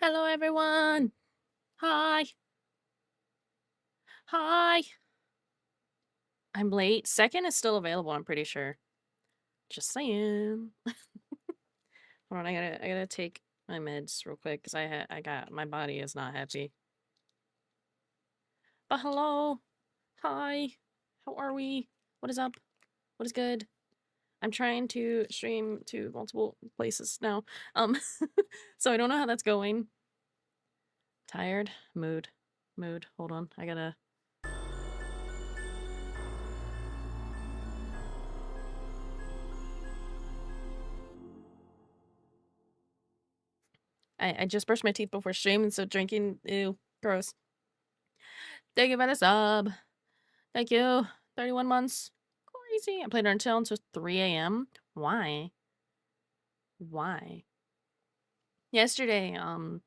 Hello, everyone. Hi. Hi. I'm late. Second is still available, I'm pretty sure. Just saying. Hold on, I gotta take my meds real quick because I got my body is not happy. But hello. Hi. How are we? What is up? What is good? I'm trying to stream to multiple places now. Um, so I don't know how that's going. Tired. Mood. Hold on. I gotta. I just brushed my teeth before streaming, so drinking, ew, gross. Thank you for the sub. Thank you. 31 months. Crazy. I played until 3 a.m. Why? Why? Yesterday, not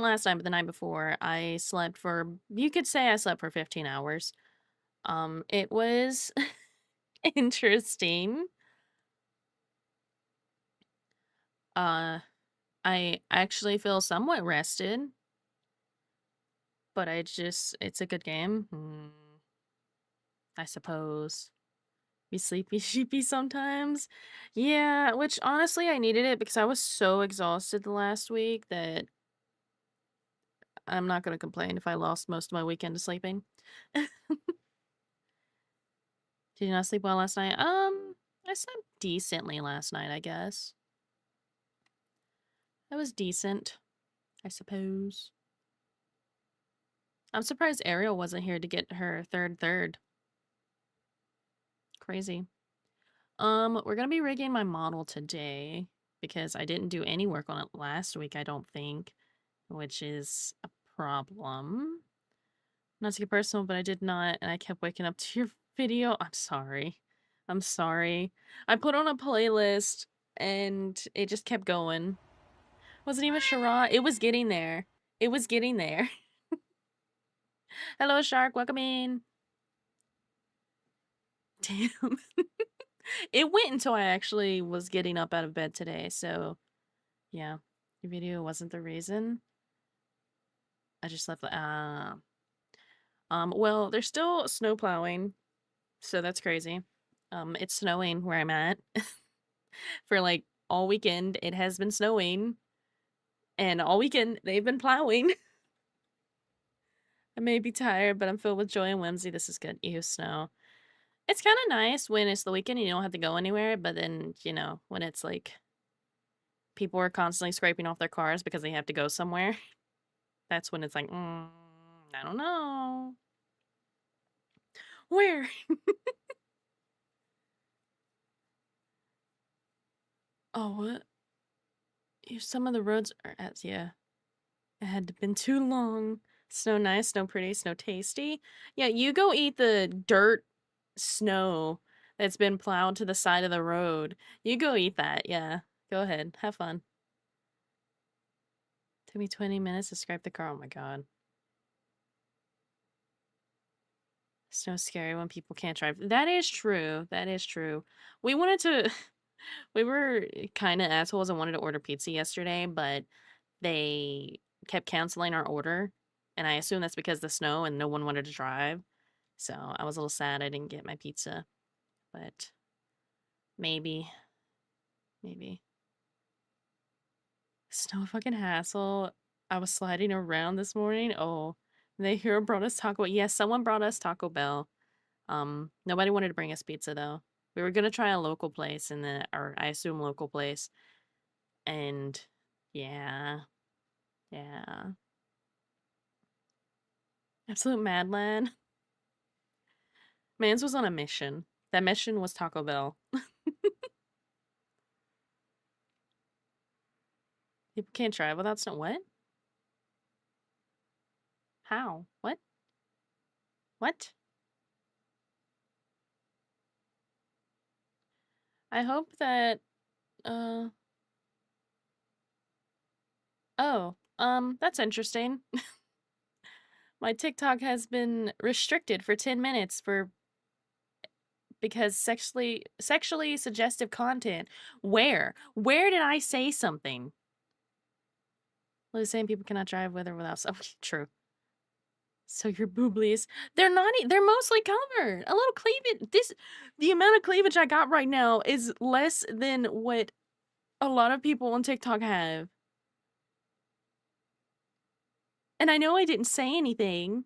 last night, but the night before, I slept for, you could say I slept for 15 hours. It was interesting. I actually feel somewhat rested, but it's a good game. I suppose. Be sleepy sheepy sometimes. Yeah, which honestly I needed it because I was so exhausted the last week that I'm not gonna complain if I lost most of my weekend to sleeping. Did you not sleep well last night? I slept decently last night, I guess. That was decent, I suppose. I'm surprised Ariel wasn't here to get her third. Crazy. We're gonna be rigging my model today because I didn't do any work on it last week, I don't think, which is a problem. Not to get personal, but I did not, and I kept waking up to your video. I'm sorry. I'm sorry. I put on a playlist, and it just kept going. Wasn't even Shara. It was getting there. It was getting there. Hello, Shark. Welcome in. Damn. It went until I actually was getting up out of bed today, so yeah. Your video wasn't the reason. I just left the well, there's still snow plowing, so that's crazy. It's snowing where I'm at. For like all weekend, it has been snowing, and all weekend they've been plowing. I may be tired, but I'm filled with joy and whimsy. This is good. Ew, snow. It's kind of nice when it's the weekend and you don't have to go anywhere, but then, when it's like people are constantly scraping off their cars because they have to go somewhere, that's when it's like, I don't know. Where? Oh, what? Some of the roads are at, yeah. It had been too long. Snow nice, snow pretty, snow tasty. Yeah, you go eat the dirt snow that's been plowed to the side of the road. You go eat that, yeah. Go ahead, have fun. Took me 20 minutes to scrape the car. Oh my god. Snow's scary when people can't drive. That is true. That is true. We wanted to we were kind of assholes and wanted to order pizza yesterday, but they kept canceling our order, and I assume that's because of the snow and no one wanted to drive. So I was a little sad I didn't get my pizza, but maybe, maybe. Snow fucking hassle. I was sliding around this morning. Oh, they here brought us Taco. Yes, someone brought us Taco Bell. Nobody wanted to bring us pizza though. We were gonna try a local place or I assume local place, and yeah, yeah, absolute mad lad. Mans was on a mission. That mission was Taco Bell. People can't drive without snow. What? How? What? What? I hope that, uh, oh, that's interesting. My TikTok has been restricted for 10 minutes because sexually suggestive content. Where? Where did I say something? Well, saying people cannot drive with or without. True. So your booblies, they're not. They're mostly covered. A little cleavage. The amount of cleavage I got right now is less than what a lot of people on TikTok have. And I know I didn't say anything.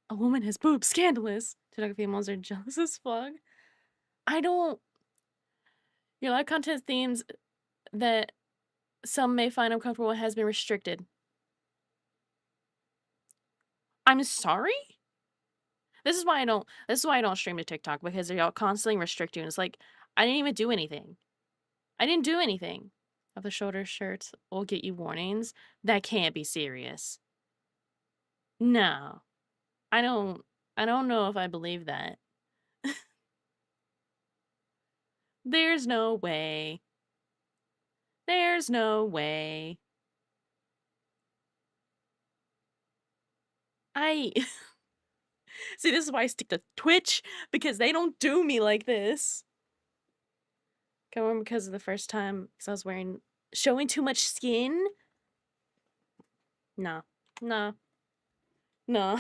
A woman has boobs. Scandalous. TikTok females are jealous as fuck. I don't. Your live content themes that some may find uncomfortable has been restricted. I'm sorry? This is why I don't stream to TikTok, because they'll constantly restrict you, and it's like, I didn't even do anything. I didn't do anything. Of the shoulder shirts will get you warnings. That can't be serious. No. I don't know if I believe that. There's no way. There's no way. I See, this is why I stick to Twitch, because they don't do me like this. Come on, because of the first time, because I was showing too much skin. No. No. No.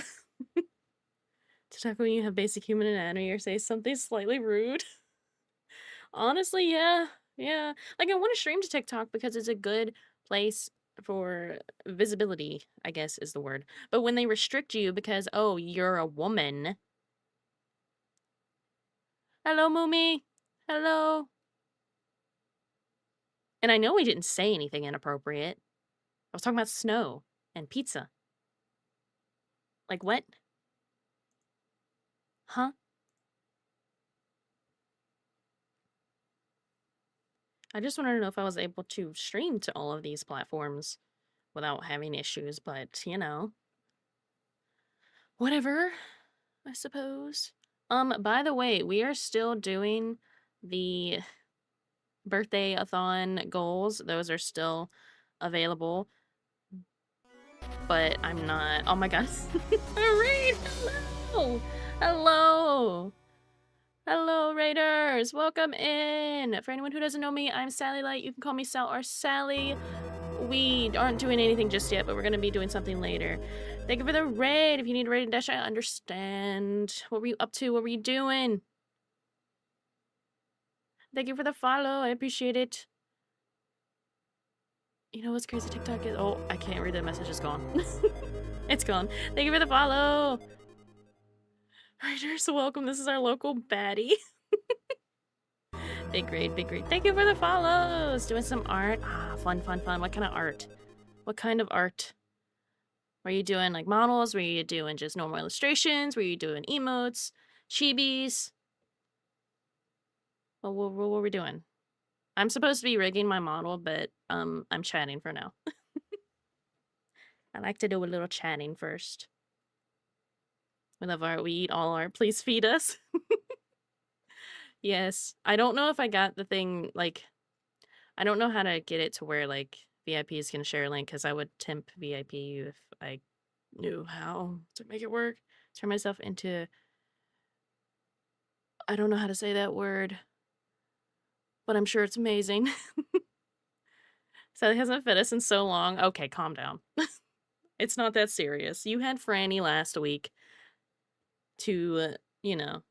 To talk when you have basic human anatomy or say something slightly rude. Honestly, yeah. Yeah. Like, I want to stream to TikTok because it's a good place for visibility, I guess is the word. But when they restrict you because, oh, you're a woman. Hello, Moomy. Hello. And I know we didn't say anything inappropriate. I was talking about snow and pizza. Like, what? Huh? I just wanted to know if I was able to stream to all of these platforms without having issues, but, you know. Whatever, I suppose. By the way, we are still doing the birthday-a-thon goals. Those are still available. But I'm not. Oh my god. Raid! Hello! Hello! Hello, Raiders! Welcome in! For anyone who doesn't know me, I'm Sally Light. You can call me Sal or Sally. We aren't doing anything just yet, but we're going to be doing something later. Thank you for the raid. If you need a raid and dash, I understand. What were you up to? What were you doing? Thank you for the follow. I appreciate it. You know what's crazy? TikTok is... Oh, I can't read the message. It's gone. It's gone. Thank you for the follow. Raiders, welcome. This is our local baddie. Big raid, big raid. Thank you for the follows. Doing some art. Ah, fun, fun, fun. What kind of art? What kind of art? Were you doing like models? Were you doing just normal illustrations? Were you doing emotes? Chibis? What were we doing? I'm supposed to be rigging my model, but I'm chatting for now. I like to do a little chatting first. We love art. We eat all art. Please feed us. Yes. I don't know if I got the thing, like, I don't know how to get it to where, like, VIPs can share a link, because I would temp VIP you if I knew how to make it work. Turn myself into... I don't know how to say that word, but I'm sure it's amazing. Sally hasn't fed us in so long. Okay, calm down. It's not that serious. You had Franny last week to, you know,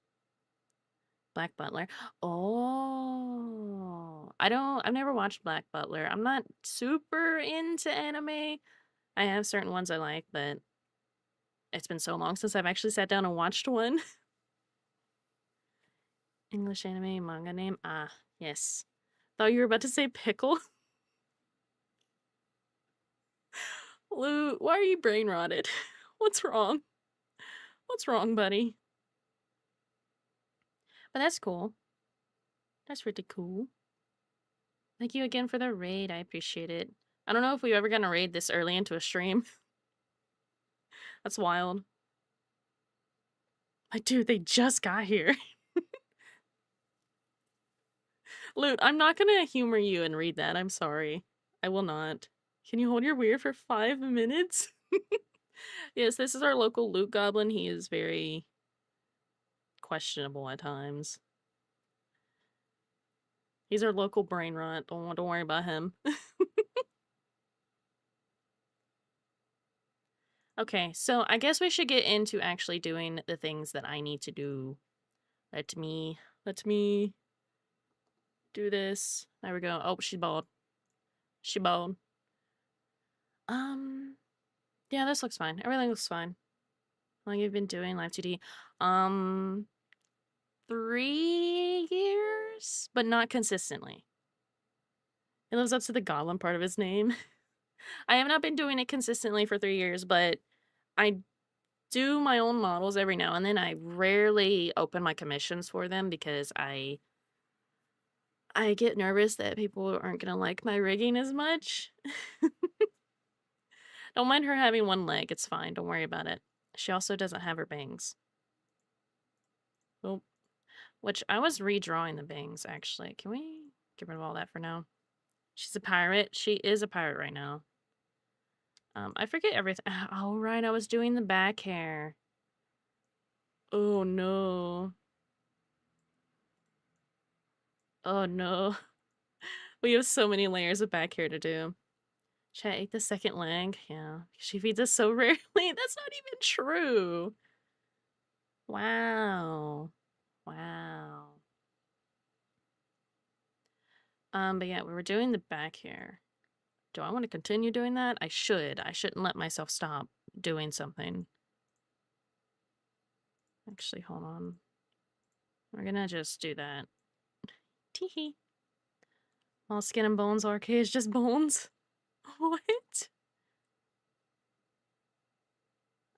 Black Butler. Oh, I've never watched Black Butler. I'm not super into anime. I have certain ones I like, but it's been so long since I've actually sat down and watched one. English anime manga name? Ah, yes. Thought you were about to say pickle. Lou, why are you brain rotted? What's wrong? What's wrong, buddy? But that's cool. That's really cool. Thank you again for the raid. I appreciate it. I don't know if we've ever gotten a raid this early into a stream. That's wild. My dude, they just got here. Loot, I'm not gonna humor you and read that. I'm sorry. I will not. Can you hold your weird for 5 minutes? Yes, this is our local loot goblin. He is very questionable at times. He's our local brain rot. Don't worry about him. Okay, so I guess we should get into actually doing the things that I need to do. Let me do this. There we go. Oh, she's bald. She bald. Um, yeah, this looks fine. Everything looks fine. How long have you been doing Live2D? Um, 3 years, but not consistently. It lives up to the goblin part of his name. I have not been doing it consistently for 3 years, but I do my own models every now and then. I rarely open my commissions for them because I get nervous that people aren't gonna like my rigging as much. Don't mind her having one leg, it's fine, don't worry about it. She also doesn't have her bangs. Oh, which I was redrawing the bangs, actually. Can we get rid of all that for now? She's a pirate. She is a pirate right now. I forget everything. Oh, right, I was doing the back hair. Oh, no. Oh, no. We have so many layers of back hair to do. Should I ate the second leg? Yeah. She feeds us so rarely. That's not even true. Wow. Wow. But yeah, we were doing the back hair. Do I want to continue doing that? I should. I shouldn't let myself stop doing something. Actually, hold on. We're gonna just do that. Teehee. All skin and bones, RK is just bones. What?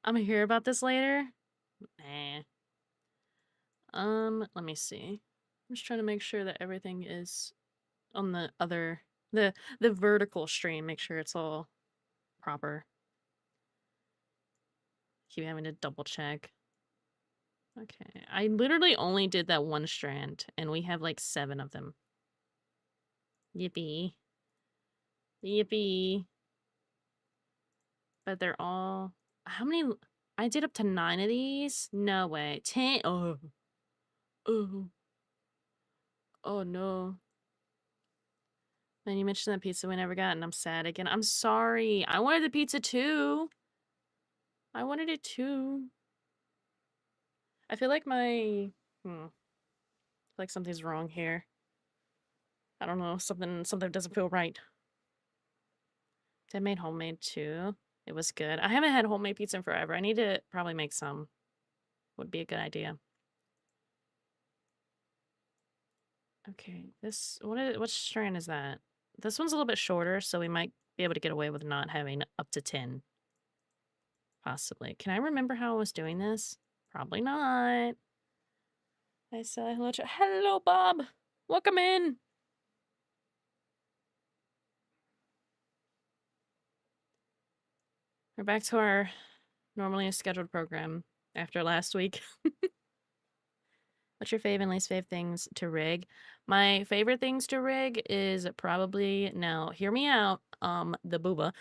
I'm gonna hear about this later? Nah. Let me see. I'm just trying to make sure that everything is on the other the vertical stream, make sure it's all proper. Keep having to double check. Okay. I literally only did that one strand and we have like 7 of them. Yippee. Yippee. But they're all how many I did up to 9 of these? No way. 10. Oh. Oh. Oh no. Then you mentioned that pizza we never got, and I'm sad again. I'm sorry. I wanted the pizza too. I wanted it too. I feel like my like something's wrong here. I don't know. Something doesn't feel right. Dad made homemade too. It was good. I haven't had homemade pizza in forever. I need to probably make some. Would be a good idea. Okay, this what strand is that? This one's a little bit shorter, so we might be able to get away with not having up to 10. Possibly. Can I remember how I was doing this? Probably not. I said hello to hello, Bob. Welcome in. We're back to our normally scheduled program after last week. What's your fave and least fave things to rig? My favorite things to rig is probably now. Hear me out. The booba.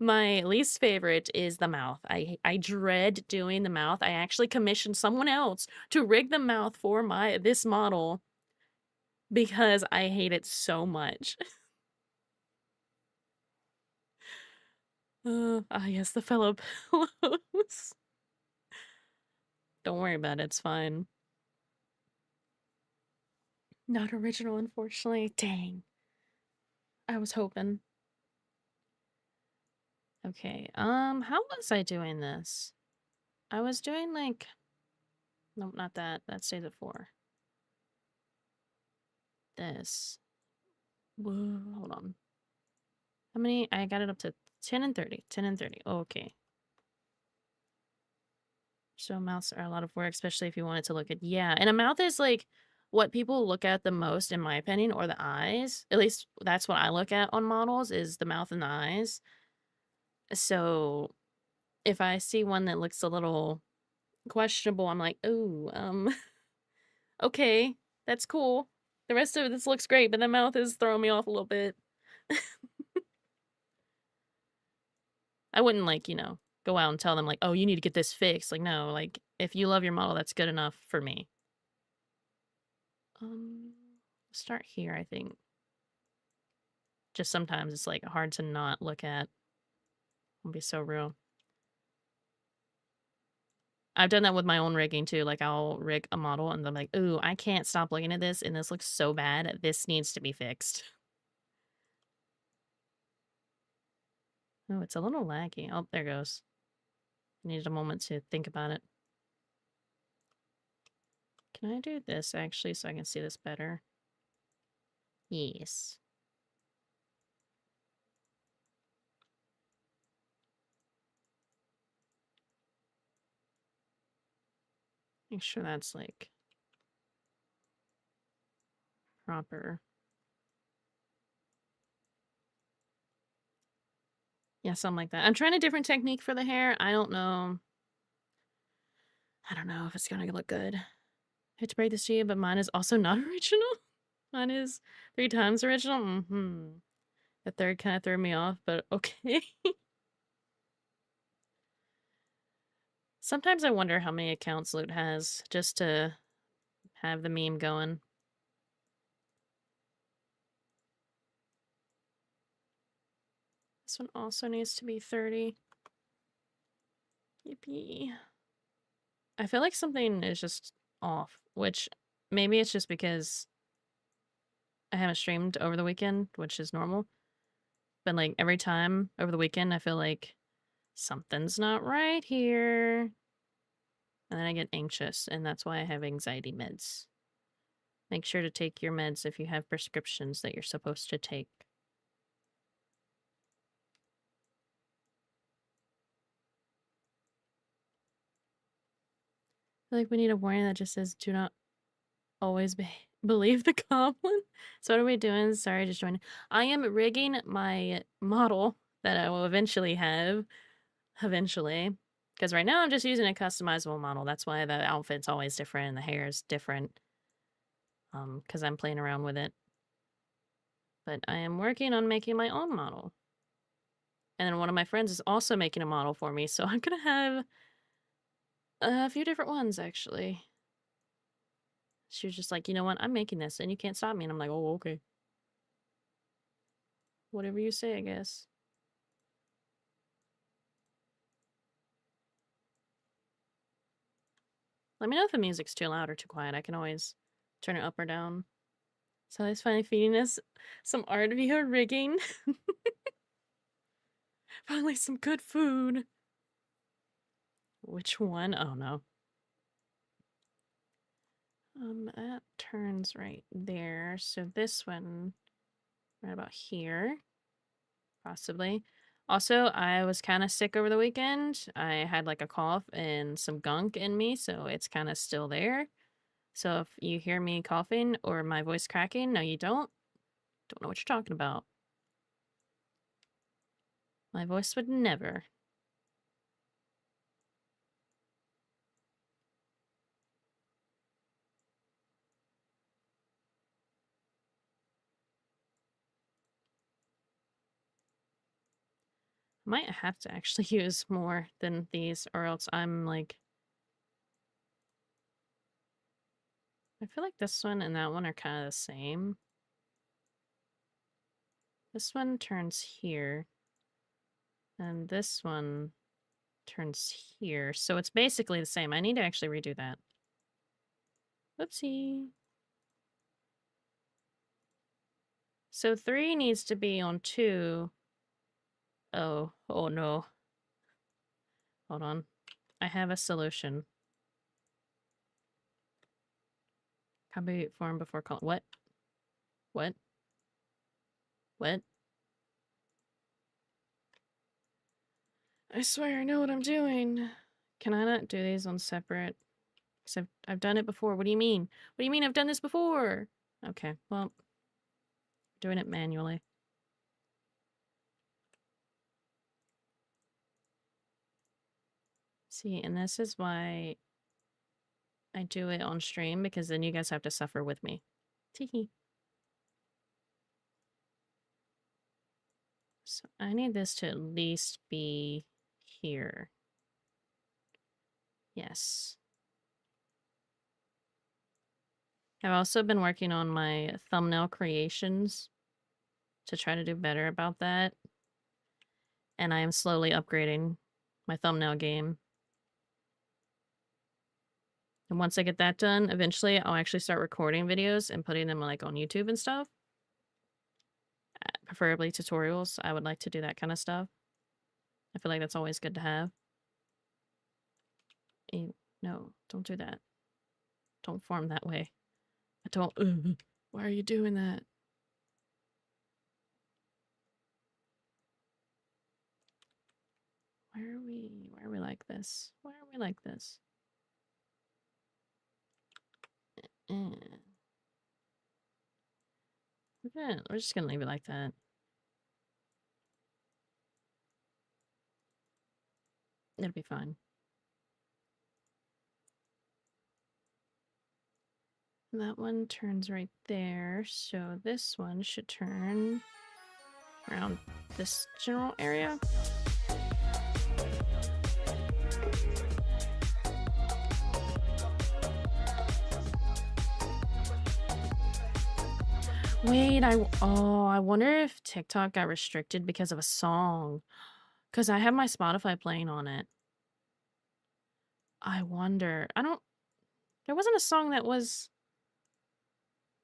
My least favorite is the mouth. I dread doing the mouth. I actually commissioned someone else to rig the mouth for this model because I hate it so much. Yes, the fellow pillows. Don't worry about it, it's fine. Not original, unfortunately. Dang. I was hoping. Okay, how was I doing this? I was doing like... Nope, not that. That stays at 4. This. Whoa, hold on. How many? I got it up to 10 and 30. 10 and 30. Okay. So mouths are a lot of work, especially if you want it to look good. Yeah, and a mouth is like what people look at the most, in my opinion, or the eyes. At least that's what I look at on models, is the mouth and the eyes. So if I see one that looks a little questionable, I'm like, oh, okay, that's cool. The rest of this looks great, but the mouth is throwing me off a little bit. I wouldn't like, go out and tell them like, oh, you need to get this fixed. Like, no, like if you love your model, that's good enough for me. Start here, I think. Just sometimes it's like hard to not look at. I'll be so real. I've done that with my own rigging too. Like I'll rig a model and I'm like, ooh, I can't stop looking at this and this looks so bad. This needs to be fixed. Oh, it's a little laggy. Oh, there goes. I needed a moment to think about it. Can I do this actually so I can see this better? Yes. Make sure that's like proper. Yeah, something like that. I'm trying a different technique for the hair. I don't know. I don't know if it's gonna look good. I hate to break this to you, but mine is also not original. Mine is 3 times original. The third kind of threw me off, but okay. Sometimes I wonder how many accounts Loot has just to have the meme going. This one also needs to be 30. Yippee. I feel like something is just off, which maybe it's just because I haven't streamed over the weekend, which is normal. But like every time over the weekend, I feel like something's not right here. And then I get anxious, and that's why I have anxiety meds. Make sure to take your meds if you have prescriptions that you're supposed to take. I feel like we need a warning that just says, do not always believe the goblin. So what are we doing? Sorry, just joining. I am rigging my model that I will eventually have. Eventually. Because right now I'm just using a customizable model. That's why the outfit's always different and the hair is different. Because I'm playing around with it. But I am working on making my own model. And then one of my friends is also making a model for me, so I'm gonna have a few different ones, actually. She was just like, you know what, I'm making this, and you can't stop me. And I'm like, oh, okay. Whatever you say, I guess. Let me know if the music's too loud or too quiet. I can always turn it up or down. So he's finally feeding us some art via rigging. Finally some good food. Which one? Oh no. That turns right there. So this one, right about here, possibly. Also, I was kind of sick over the weekend. I had like a cough and some gunk in me, so it's kind of still there. So if you hear me coughing or my voice cracking, no, you don't. Don't know what you're talking about. My voice would never. Might have to actually use more than these, or else I'm like... I feel like this one and that one are kind of the same. This one turns here. And this one turns here. So it's basically the same. I need to actually redo that. Oopsie. So 3 needs to be on 2. Oh no. Hold on. I have a solution. Copy form before call. What? What? What? I swear I know what I'm doing. Can I not do these on separate? Because I've done it before. What do you mean? What do you mean I've done this before? Okay, well, doing it manually. See, and this is why I do it on stream, because then you guys have to suffer with me. Teehee. So I need this to at least be here. Yes. I've also been working on my thumbnail creations to try to do better about that. and I am slowly upgrading my thumbnail game. And once I get that done, eventually I'll actually start recording videos and putting them like on YouTube and stuff. Preferably tutorials. I would like to do that kind of stuff. I feel like that's always good to have. Ew, no, don't do that. Don't form that way. I don't. Why are you doing that? Why are we? Why are we like this? Why are we like this? We're just gonna leave it like that. It'll be fine. That one turns right there, so this one should turn around this general area. Wait, I wonder if TikTok got restricted because of a song. Because I have my Spotify playing on it. I wonder. There wasn't a song that was...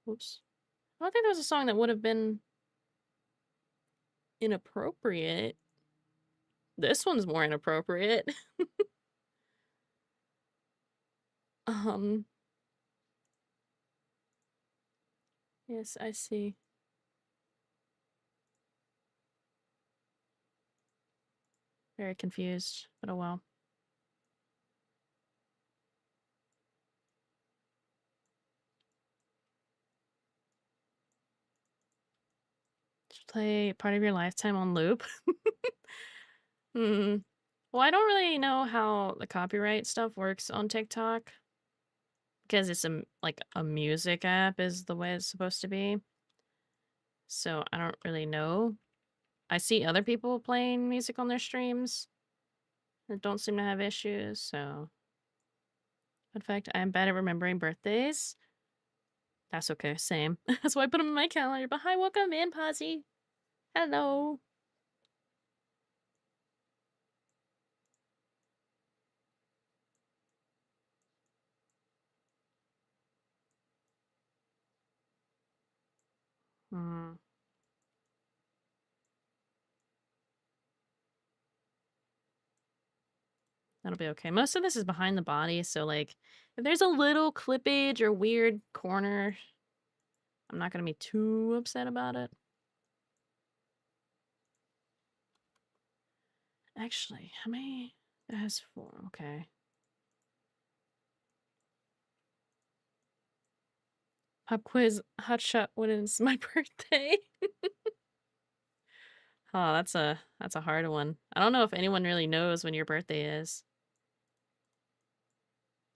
Oops. I don't think there was a song that would have been inappropriate. This one's more inappropriate. Yes, I see. Very confused, but oh well. Should play Part of Your Lifetime on loop. Well, I don't really know how the copyright stuff works on TikTok. Because it's like a music app is the way it's supposed to be. So I don't really know. I see other people playing music on their streams that don't seem to have issues, so. In fact, I'm bad at remembering birthdays. That's okay, same. That's why I put them in my calendar. But hi, welcome in, Posy. Hello. That'll be okay. Most of this is behind the body, so like if there's a little clippage or weird corner, I'm not gonna be too upset about it. Actually, how many? It has 4. Okay. Pop quiz hotshot when it's my birthday. Oh, that's a hard one. I don't know if anyone really knows when your birthday is.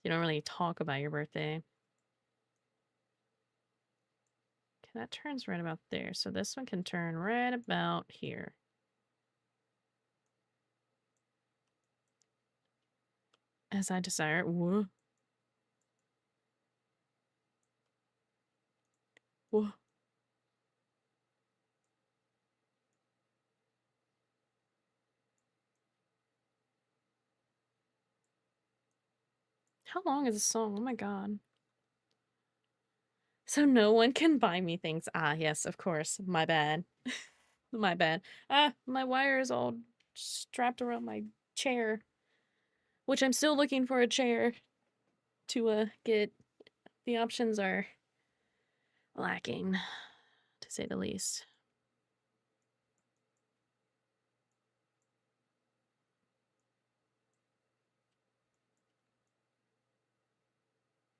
You don't really talk about your birthday. Okay, that turns right about there. So this one can turn right about here. As I desire. Whoa. Whoa. How long is this song? Oh my god. So no one can buy me things. Ah, yes, of course. My bad. My bad. Ah, my wire is all strapped around my chair. Which I'm still looking for a chair to get. The options are lacking, to say the least.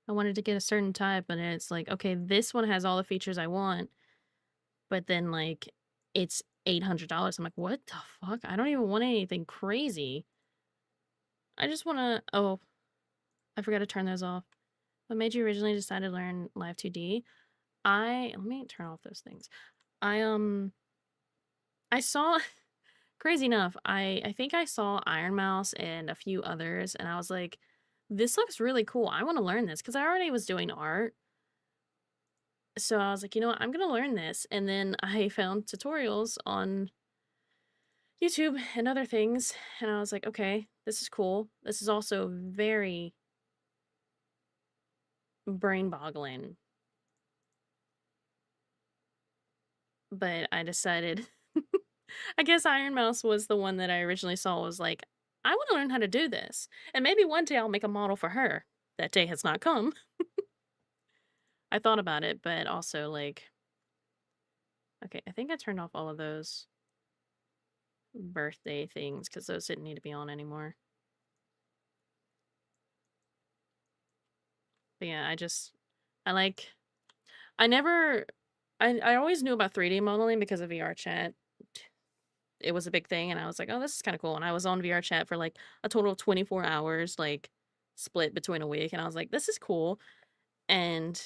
I wanted to get a certain type, but it's like, okay, this one has all the features I want, but then like it's $800. I'm like, what the fuck? I don't even want anything crazy. I just want to. Oh, I forgot to turn those off. What made you originally decide to learn Live2D? Let me turn off those things. I saw crazy enough, I think I saw Iron Mouse and a few others, and I was like, this looks really cool. I want to learn this because I already was doing art. So I was like, you know what, I'm gonna learn this. And then I found tutorials on YouTube and other things, and I was like, okay, this is cool. This is also very brain boggling. But I decided, I guess Iron Mouse was the one that I originally saw, was like, I want to learn how to do this. And maybe one day I'll make a model for her. That day has not come. I thought about it, but also like, okay, I think I turned off all of those birthday things because those didn't need to be on anymore. But yeah, I like, I never, I always knew about 3D modeling because of VR chat. It was a big thing, and I was like, oh, this is kind of cool. And I was on VR chat for like a total of 24 hours, like split between a week. And I was like, this is cool. And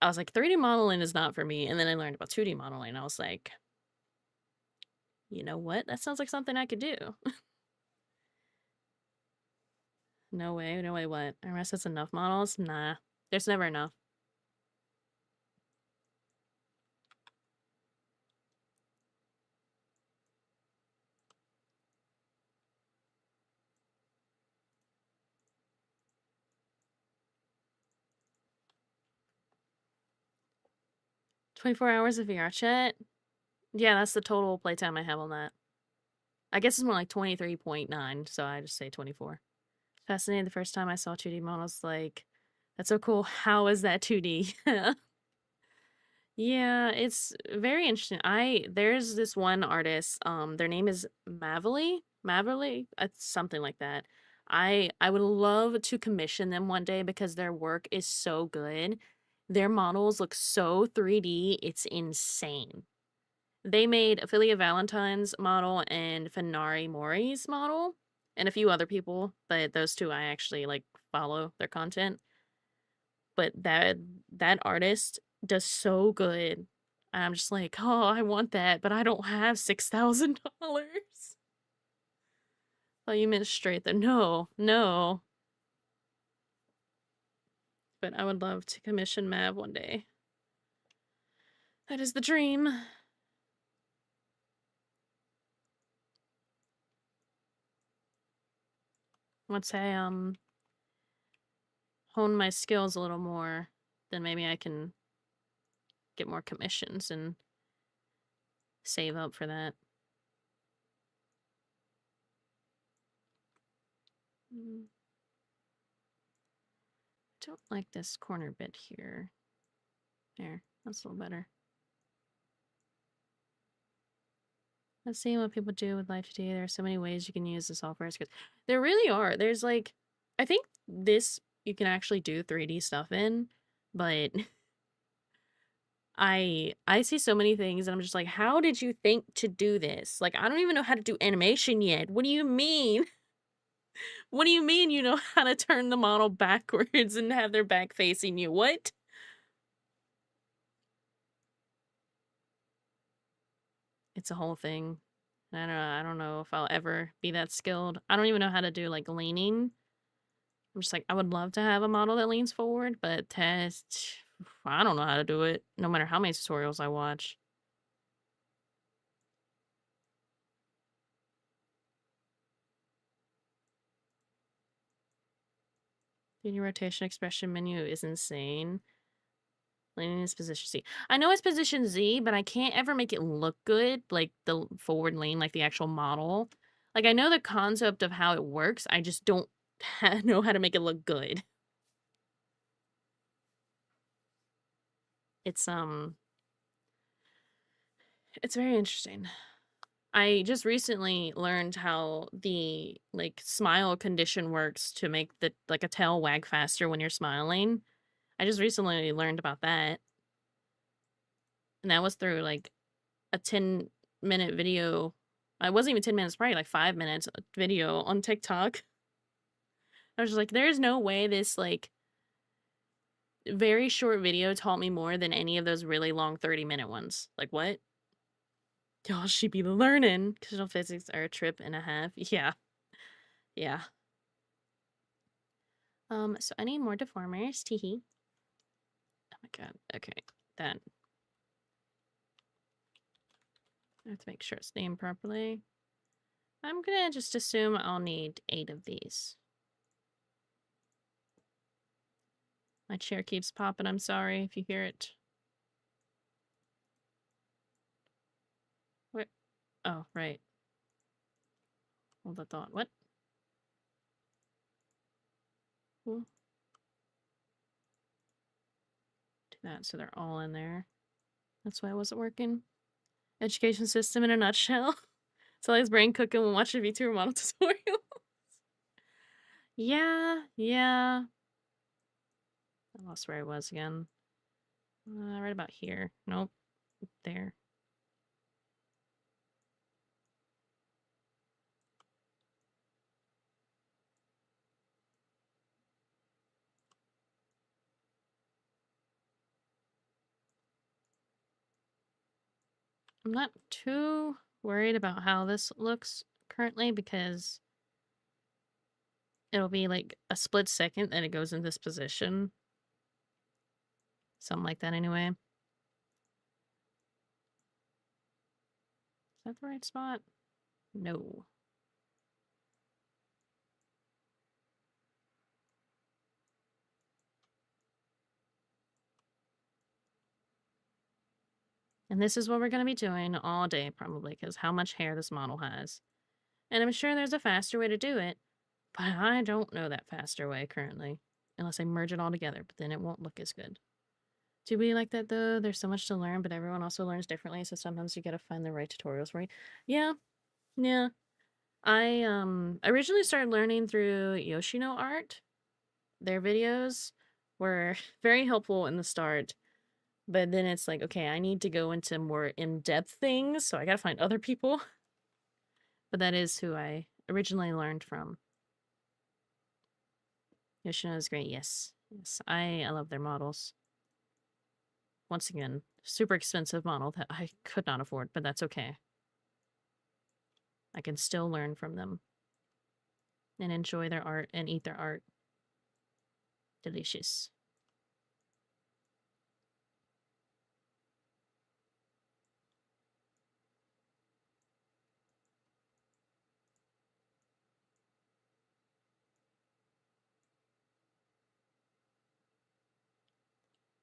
I was like, 3D modeling is not for me. And then I learned about 2D modeling. I was like, you know what? That sounds like something I could do. No way, no way, what? Unless it's enough models? Nah, there's never enough. 24 hours of VR chat? Yeah, that's the total playtime I have on that. I guess it's more like 23.9, so I just say 24. Fascinating. The first time I saw 2D models, like, that's so cool. How is that 2D? Yeah, it's very interesting. There's this one artist, their name is Maverly, something like that. I would love to commission them one day because their work is so good. Their models look so 3D, it's insane. They made Ophelia Valentine's model and Fenari Mori's model and a few other people, but those two I actually like follow their content. But that artist does so good. I'm just like, oh, I want that, but I don't have $6,000. Oh, you meant straight there. No, no. But I would love to commission Mav one day. That is the dream. Once I hone my skills a little more, then maybe I can get more commissions and save up for that. I don't like this corner bit here. There, that's a little better. Let's see what people do with Live2D. There are so many ways you can use the software. It's good. There really are. There's like, I think this you can actually do 3D stuff in, but I see so many things and I'm just like, how did you think to do this? Like, I don't even know how to do animation yet. What do you mean? What do you mean you know how to turn the model backwards and have their back facing you? What? It's a whole thing. I don't know if I'll ever be that skilled. I don't even know how to do like leaning. I'm just like, I would love to have a model that leans forward, but I don't know how to do it, no matter how many tutorials I watch. The new rotation expression menu is insane. Leaning is position Z. I know it's position Z, but I can't ever make it look good, like the forward lean, like the actual model. Like, I know the concept of how it works, I just don't know how to make it look good. It's very interesting. I just recently learned how the like smile condition works to make the like a tail wag faster when you're smiling. I just recently learned about that. And that was through like a 10-minute video. It wasn't even 10 minutes, probably like 5 minutes video on TikTok. I was just like, there's no way this like very short video taught me more than any of those really long 30-minute ones. Like, what? Y'all should be learning. Digital physics are a trip and a half. Yeah. Yeah. So I need more deformers. Teehee. Oh my god. Okay. That. I have to make sure it's named properly. I'm gonna just assume I'll need 8 of these. My chair keeps popping. I'm sorry if you hear it. Where? Oh, right. Hold the thought. What? Cool. Do that so they're all in there. That's why it wasn't working. Education system in a nutshell. So his brain cooking when watching VTuber model tutorial. Yeah. I lost where I was again. Right about here. Nope. There. I'm not too worried about how this looks currently because it'll be like a split second that it goes in this position. Something like that anyway. Is that the right spot? No. And this is what we're going to be doing all day probably because how much hair this model has. And I'm sure there's a faster way to do it, but I don't know that faster way currently. Unless I merge it all together, but then it won't look as good. Do we like that though? There's so much to learn, but everyone also learns differently, so sometimes you gotta find the right tutorials for you. Yeah. I originally started learning through Yoshino Art. Their videos were very helpful in the start, but then it's like, okay, I need to go into more in-depth things, so I gotta find other people. But that is who I originally learned from. Yoshino is great, yes. Yes, I love their models. Once again, super expensive model that I could not afford, but that's okay. I can still learn from them and enjoy their art and eat their art. Delicious.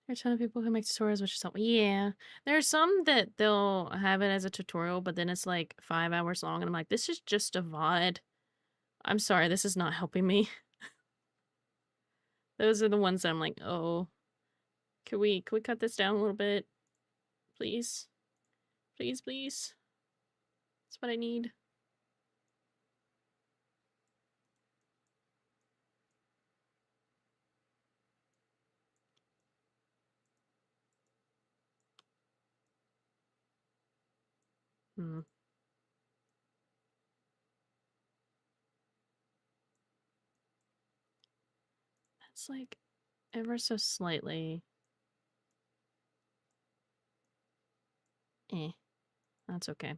There are a ton of people who make tutorials, which is helpful. Yeah. There are some that they'll have it as a tutorial, but then it's like 5 hours long, and I'm like, this is just a VOD. I'm sorry, this is not helping me. Those are the ones that I'm like, oh, can we cut this down a little bit? Please? Please. That's what I need. Hmm. That's like ever so slightly. Eh. That's okay.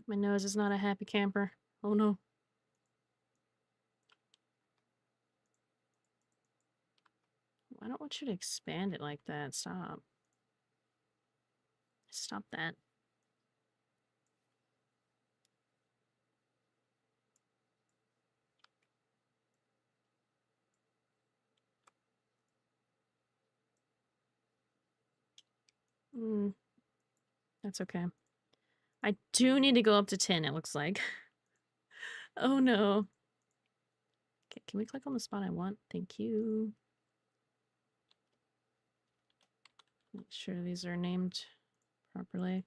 My nose is not a happy camper. Oh no. I don't want you to expand it like that. Stop. Stop that. Mm, that's okay. I do need to go up to 10, it looks like. Oh no. Okay, can we click on the spot I want? Thank you. Make sure these are named properly.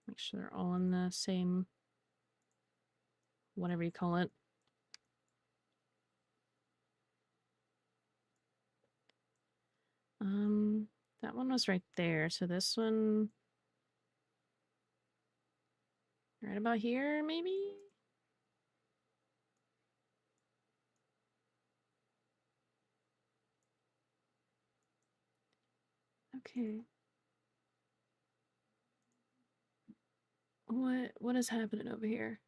Make sure they're all in the same, whatever you call it. That one was right there. So this one, right about here, maybe? Okay. What is happening over here?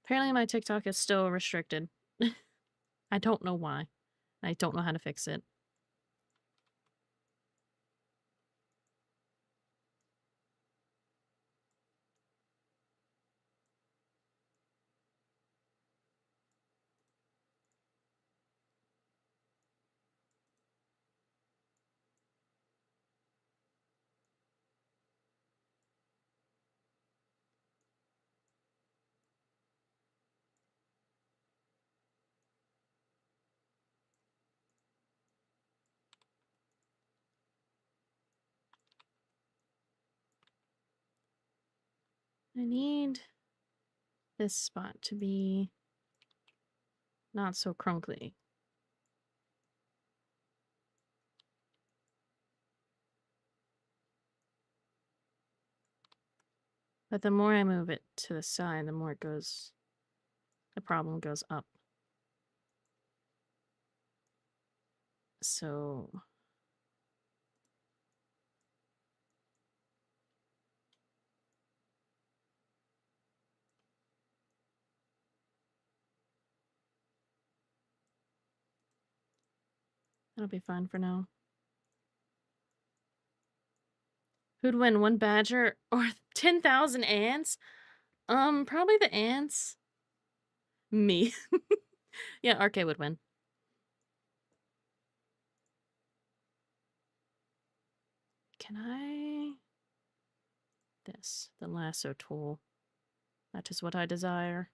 Apparently my TikTok is still restricted. I don't know why. I don't know how to fix it. I need this spot to be not so crunkly. But the more I move it to the side, the more the problem goes up. So that'll be fine for now. Who'd win, one badger or 10,000 ants? Probably the ants. Me. Yeah, RK would win. Can I... the lasso tool. That is what I desire.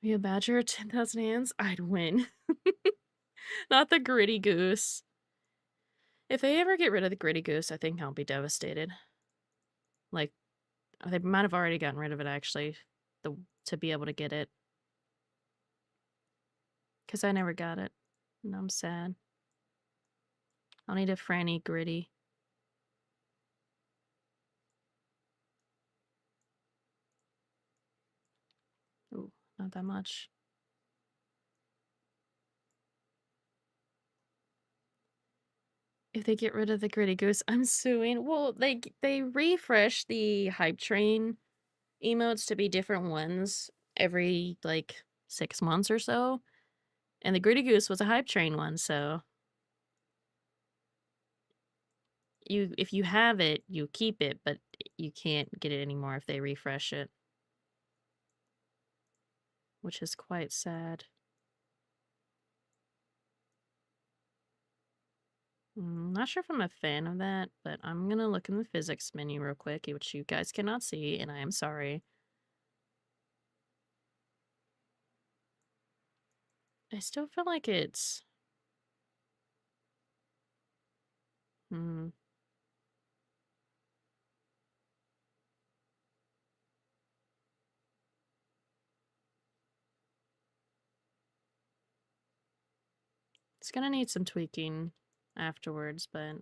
Be a badger, 10,000 hands? I'd win. Not the gritty goose. If they ever get rid of the gritty goose, I think I'll be devastated. Like, they might have already gotten rid of it, actually, to be able to get it. Because I never got it, and I'm sad. I'll need a Franny gritty. Ooh, not that much. If they get rid of the gritty goose, I'm suing. Well, they refresh the hype train emotes to be different ones every, like, 6 months or so. And the gritty goose was a hype train one, so... if you have it, you keep it, but you can't get it anymore if they refresh it. Which is quite sad. Not sure if I'm a fan of that, but I'm gonna look in the physics menu real quick, which you guys cannot see, and I am sorry. I still feel like it's... It's gonna need some tweaking afterwards, but...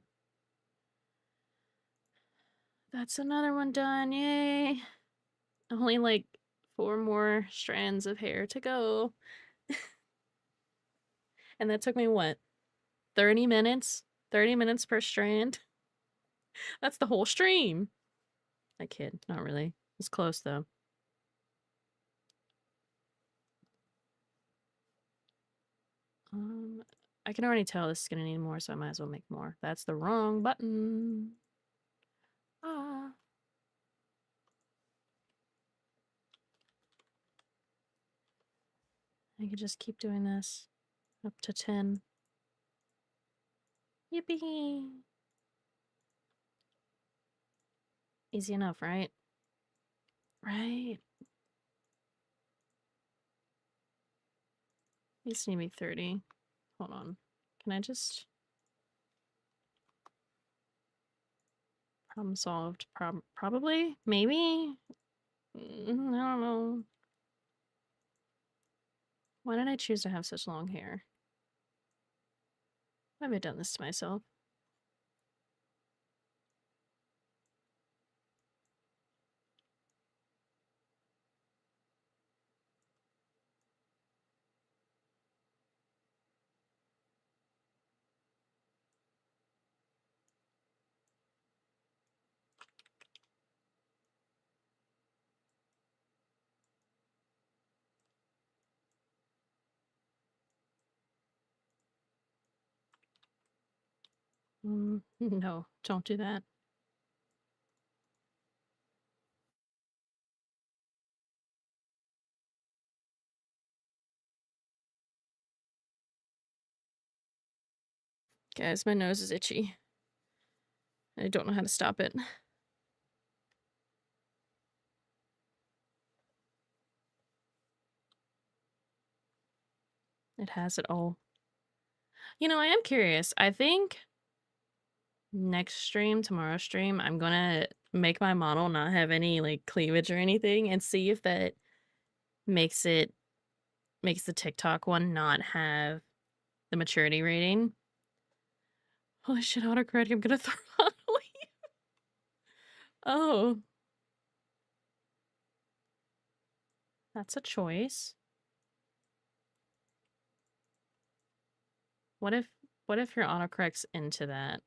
That's another one done, yay! Only like 4 more strands of hair to go. And that took me, what, 30 minutes? 30 minutes per strand? That's the whole stream. I kid, not really. It's close though. I can already tell this is gonna need more, so I might as well make more. That's the wrong button. Ah. I could just keep doing this. Up to 10. Yippee! Easy enough, right? Right. These need to be 30. Hold on. Can I just... Problem solved. Probably? Maybe? I don't know. Why did I choose to have such long hair? Why have I done this to myself? No, don't do that. Guys, my nose is itchy. I don't know how to stop it. It has it all. You know, I am curious. I think next stream, tomorrow's stream, I'm gonna make my model not have any like cleavage or anything and see if that makes the TikTok one not have the maturity rating. Holy shit, autocorrect, I'm gonna throw on leave. Oh. That's a choice. What if your autocorrect's into that?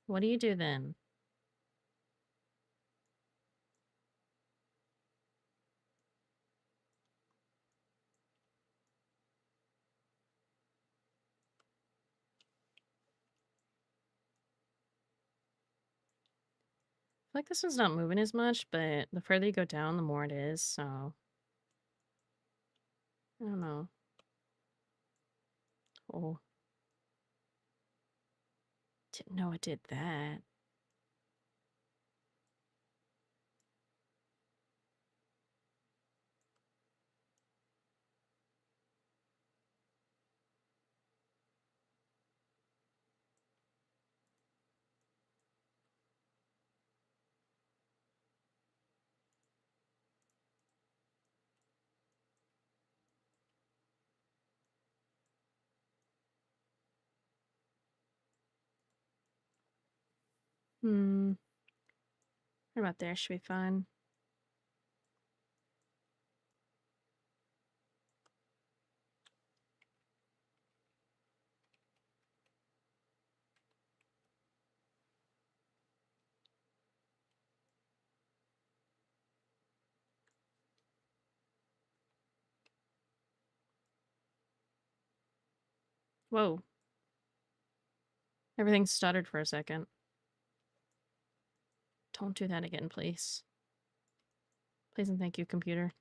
What do you do then? I feel like this one's not moving as much, but the further you go down, the more it is, so I don't know. Oh. Didn't know it did that. Right about there should be fine. Whoa. Everything stuttered for a second. Don't do that again, please. Please and thank you, computer.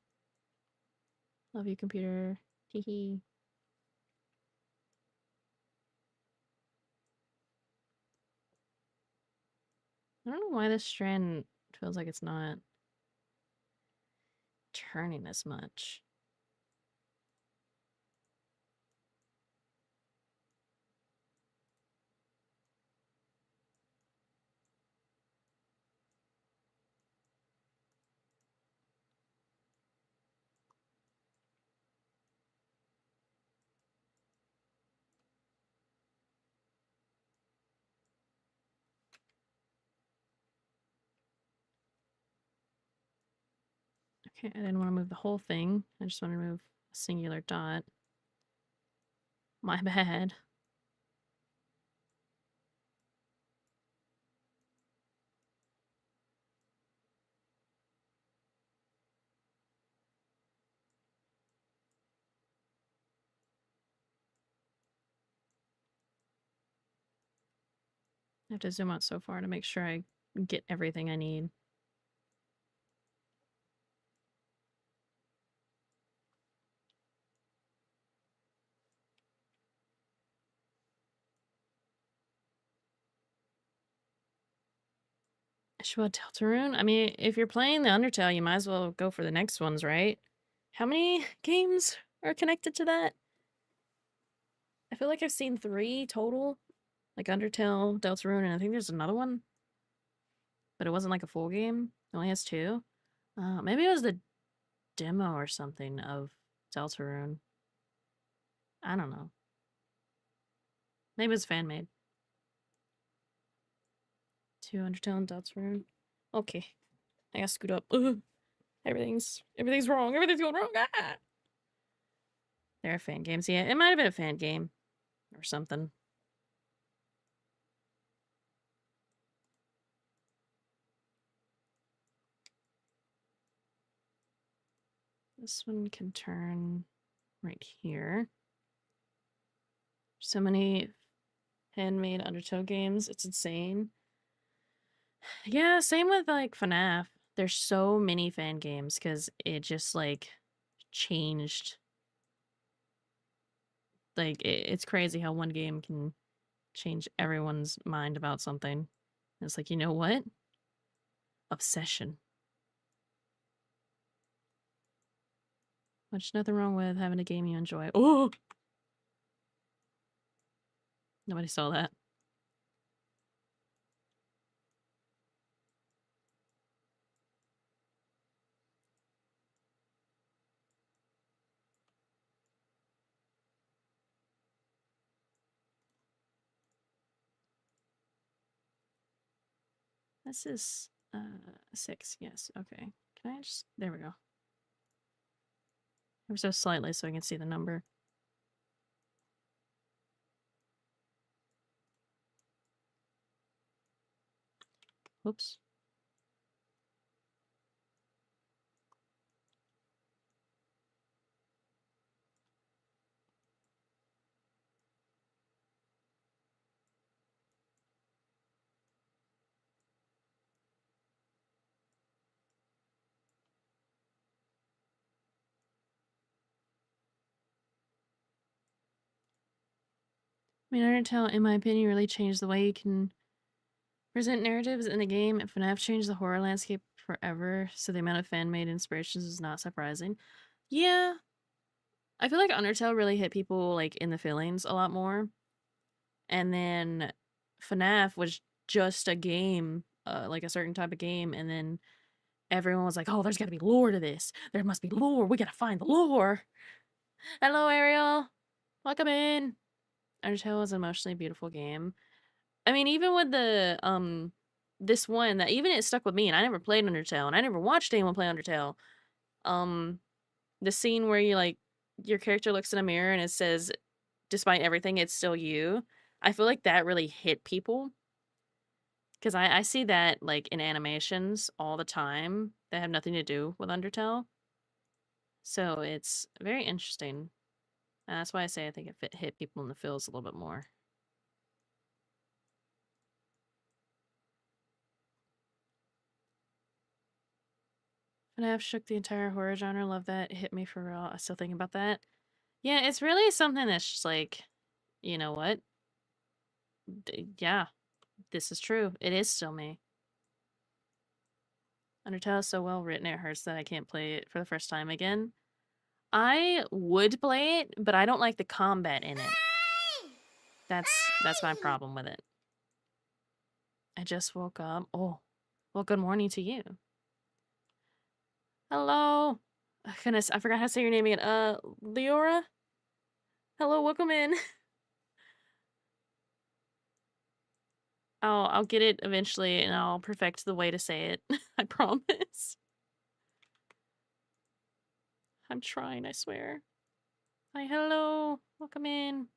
Love you, computer. Hee hee. I don't know why this strand feels like it's not turning as much. Okay, I didn't want to move the whole thing. I just want to move a singular dot. My bad. I have to zoom out so far to make sure I get everything I need. Ashwa Deltarune? I mean, if you're playing the Undertale, you might as well go for the next ones, right? How many games are connected to that? I feel like I've seen 3 total. Like Undertale, Deltarune, and I think there's another one. But it wasn't like a full game. It only has 2. Maybe it was the demo or something of Deltarune. I don't know. Maybe it's fan made. 2 Undertale and Deltarune. Okay. I gotta scoot up. Ugh. Everything's wrong. Everything's going wrong. Ah! There are fan games. Yeah, it might have been a fan game or something. This one can turn right here. So many handmade Undertale games. It's insane. Yeah, same with like FNAF. There's so many fan games because it just like changed. Like it's crazy how one game can change everyone's mind about something. And it's like, you know what? Obsession. There's nothing wrong with having a game you enjoy. Oh, nobody saw that. This is 6. Yes. Okay. Can I just? There we go. Ever so slightly so I can see the number. Whoops. I mean, Undertale, in my opinion, really changed the way you can present narratives in the game. If FNAF changed the horror landscape forever, so the amount of fan-made inspirations is not surprising. Yeah, I feel like Undertale really hit people like in the feelings a lot more. And then FNAF was just a game, like a certain type of game, and then everyone was like, "Oh, there's got to be lore to this. There must be lore. We got to find the lore." Hello, Ariel. Welcome in. Undertale is an emotionally beautiful game. I mean, even with the this one that even it stuck with me, and I never played Undertale, and I never watched anyone play Undertale. Um, the scene where you like your character looks in a mirror and it says, "Despite everything, it's still you." I feel like that really hit people because I see that like in animations all the time that have nothing to do with Undertale. So it's very interesting. And that's why I say I think it hit people in the feels a little bit more. FNAF shook the entire horror genre. Love that. It hit me for real. I still think about that. Yeah, it's really something that's just like, you know what? Yeah, this is true. It is still me. Undertale is so well written, it hurts that I can't play it for the first time again. I would play it, but I don't like the combat in it. That's my problem with it. I just woke up. Oh, well, good morning to you. Hello. Oh, goodness, I forgot how to say your name again. Leora? Hello, welcome in. I'll get it eventually and I'll perfect the way to say it. I promise. I'm trying, I swear. Hi, hello. Welcome in.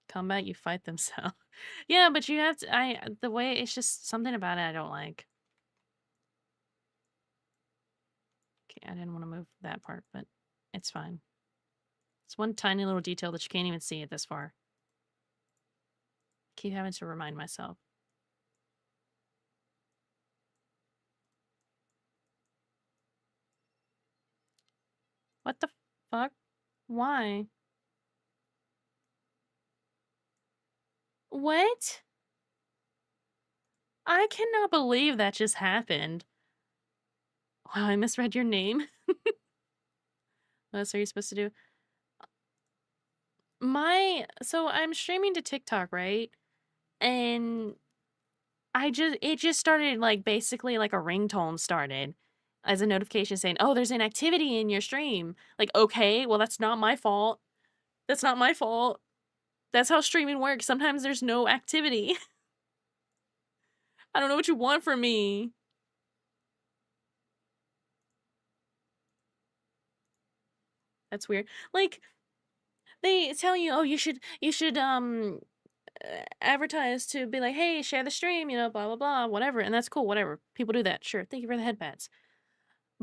Combat, you fight themselves. Yeah, but you have to the way it's just something about it I don't like. Okay, I didn't want to move that part, but it's fine. It's one tiny little detail that you can't even see it this far. Keep having to remind myself. What the fuck? Why? What? I cannot believe that just happened. Wow, I misread your name. What else are you supposed to do? So I'm streaming to TikTok, right? And it just started like basically like a ringtone started as a notification saying, "Oh, there's an activity in your stream." Like, okay, well that's not my fault. That's not my fault. That's how streaming works. Sometimes there's no activity. I don't know what you want from me. That's weird. Like they tell you, "Oh, you should advertise to be like, hey, share the stream, you know, blah blah blah, whatever," and that's cool, whatever. People do that, sure. Thank you for the headbats.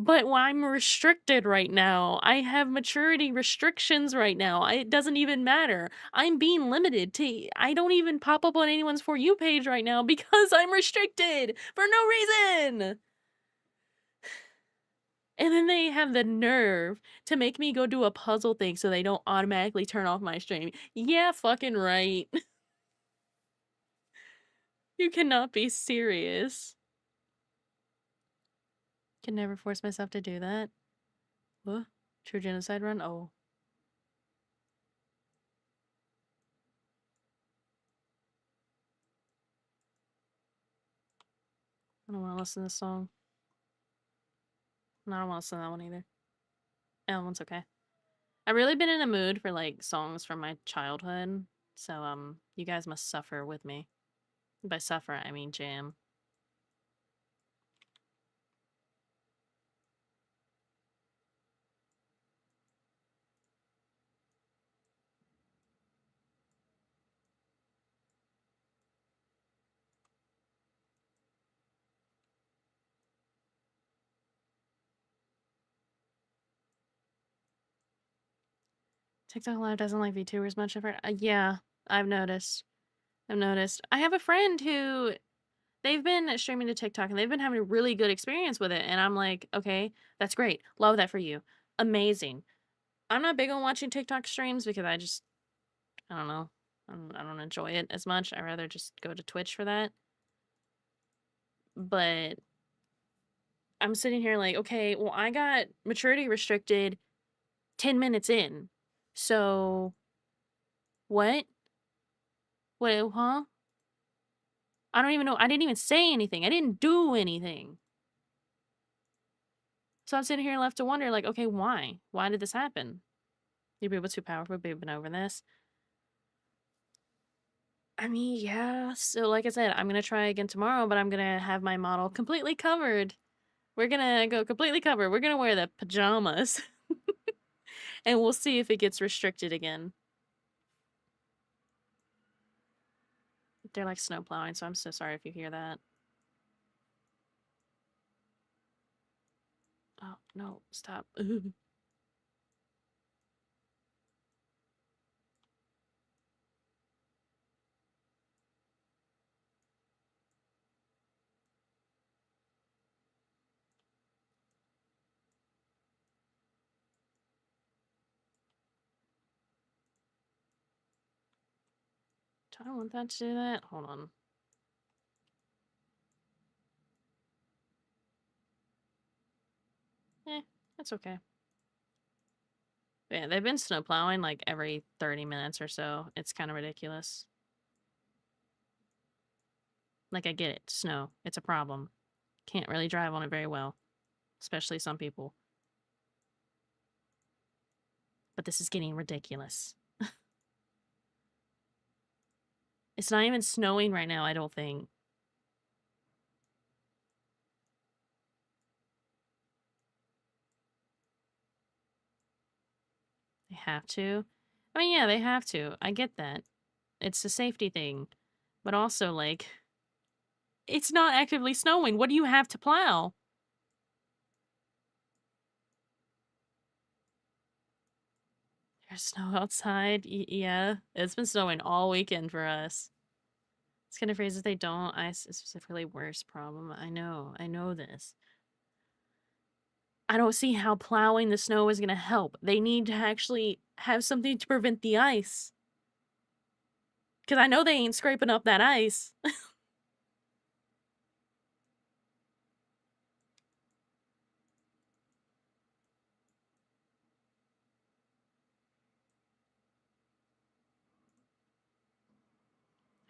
But I'm restricted right now. I have maturity restrictions right now. It doesn't even matter. I'm being limited to I don't even pop up on anyone's For You page right now because I'm restricted for no reason. And then they have the nerve to make me go do a puzzle thing so they don't automatically turn off my stream. Yeah, fucking right. You cannot be serious. Can never force myself to do that. What? True genocide run? Oh. I don't want to listen to this song. No, I don't want to listen to that one either. That one's okay. I've really been in a mood for like songs from my childhood. So you guys must suffer with me. By suffer, I mean jam. TikTok Live doesn't like VTubers much of it. Yeah, I've noticed. I have a friend who they've been streaming to TikTok and they've been having a really good experience with it. And I'm like, okay, that's great. Love that for you. Amazing. I'm not big on watching TikTok streams because I don't know. I don't enjoy it as much. I'd rather just go to Twitch for that. But I'm sitting here like, okay, well, I got maturity restricted 10 minutes in. So, what? Wait, huh? I don't even know. I didn't even say anything. I didn't do anything. So I'm sitting here left to wonder, like, okay, why? Why did this happen? You people too powerful. We've been over this. I mean, yeah. So, like I said, I'm gonna try again tomorrow, but I'm gonna have my model completely covered. We're gonna go completely covered. We're gonna wear the pajamas, and we'll see if it gets restricted again. They're like snow plowing, so I'm so sorry if you hear that. Oh no! Stop. Do I want that to do that? Hold on. That's okay. Yeah, they've been snow plowing like every 30 minutes or so. It's kind of ridiculous. Like, I get it. Snow. It's a problem. Can't really drive on it very well. Especially some people. But this is getting ridiculous. It's not even snowing right now, I don't think. They have to. I mean, yeah, they have to. I get that. It's a safety thing. But also, like, it's not actively snowing. What do you have to plow? There's snow outside. Yeah, it's been snowing all weekend for us. It's kind of phrases they don't. Ice is specifically worse problem. I know this. I don't see how plowing the snow is gonna help. They need to actually have something to prevent the ice. Because I know they ain't scraping up that ice.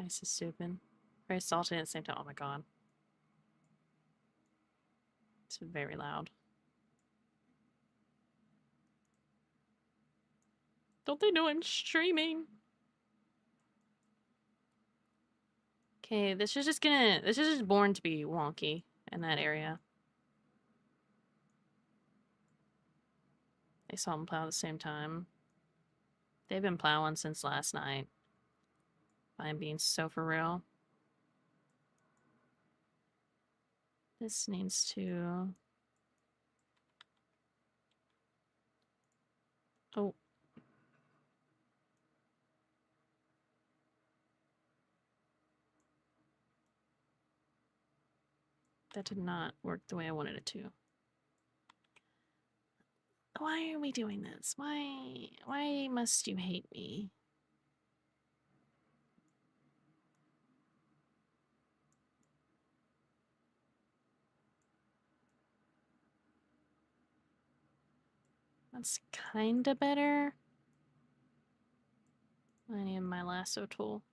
Ice is stupid. Very salty at the same time. Oh my god. It's very loud. Don't they know I'm streaming? Okay, this is just born to be wonky in that area. They saw them plow at the same time. They've been plowing since last night. I'm being so for real. This needs to... That did not work the way I wanted it to. Why are we doing this? Why must you hate me? That's kinda better. I need my lasso tool.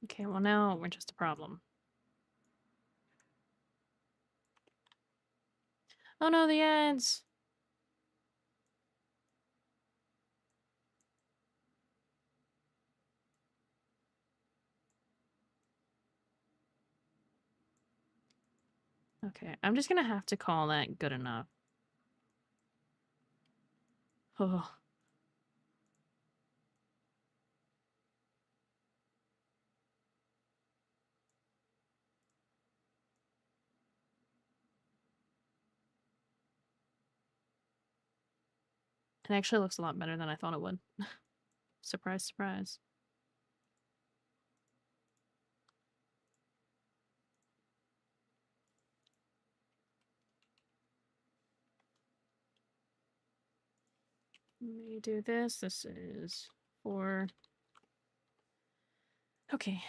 Okay, well now we're just a problem. Oh no, the ads! Okay, I'm just gonna have to call that good enough. Oh. It actually looks a lot better than I thought it would. Surprise, surprise. Let me do this. This is 4. Okay.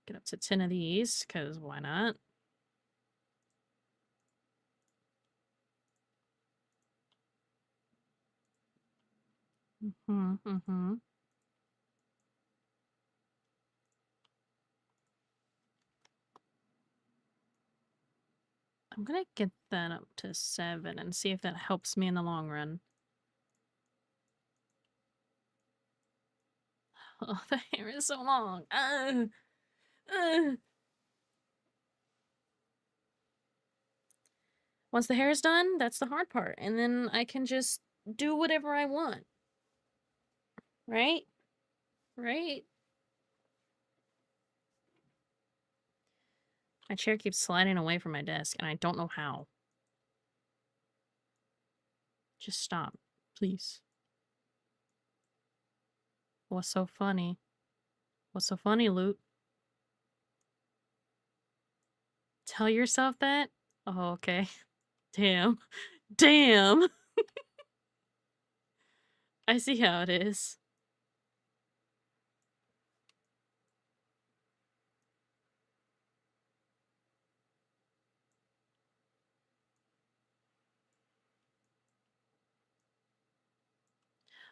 Get up to 10 of these, because why not? Mm-hmm. I'm gonna get that up to 7 and see if that helps me in the long run. Oh, the hair is so long. Once the hair is done, that's the hard part. And then I can just do whatever I want. Right? Right? My chair keeps sliding away from my desk, and I don't know how. Just stop, please. What's so funny? What's so funny, Luke? Tell yourself that? Oh, okay. Damn. Damn! I see how it is.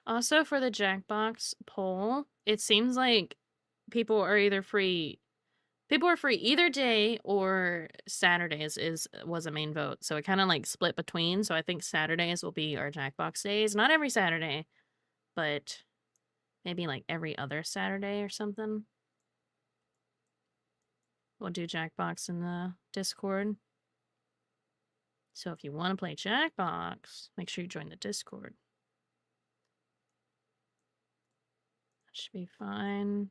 Also, for the Jackbox poll, it seems like people are either free. People are free either day or Saturdays was a main vote. So it kind of like split between. So I think Saturdays will be our Jackbox days. Not every Saturday, but maybe like every other Saturday or something. We'll do Jackbox in the Discord. So if you want to play Jackbox, make sure you join the Discord. That should be fine.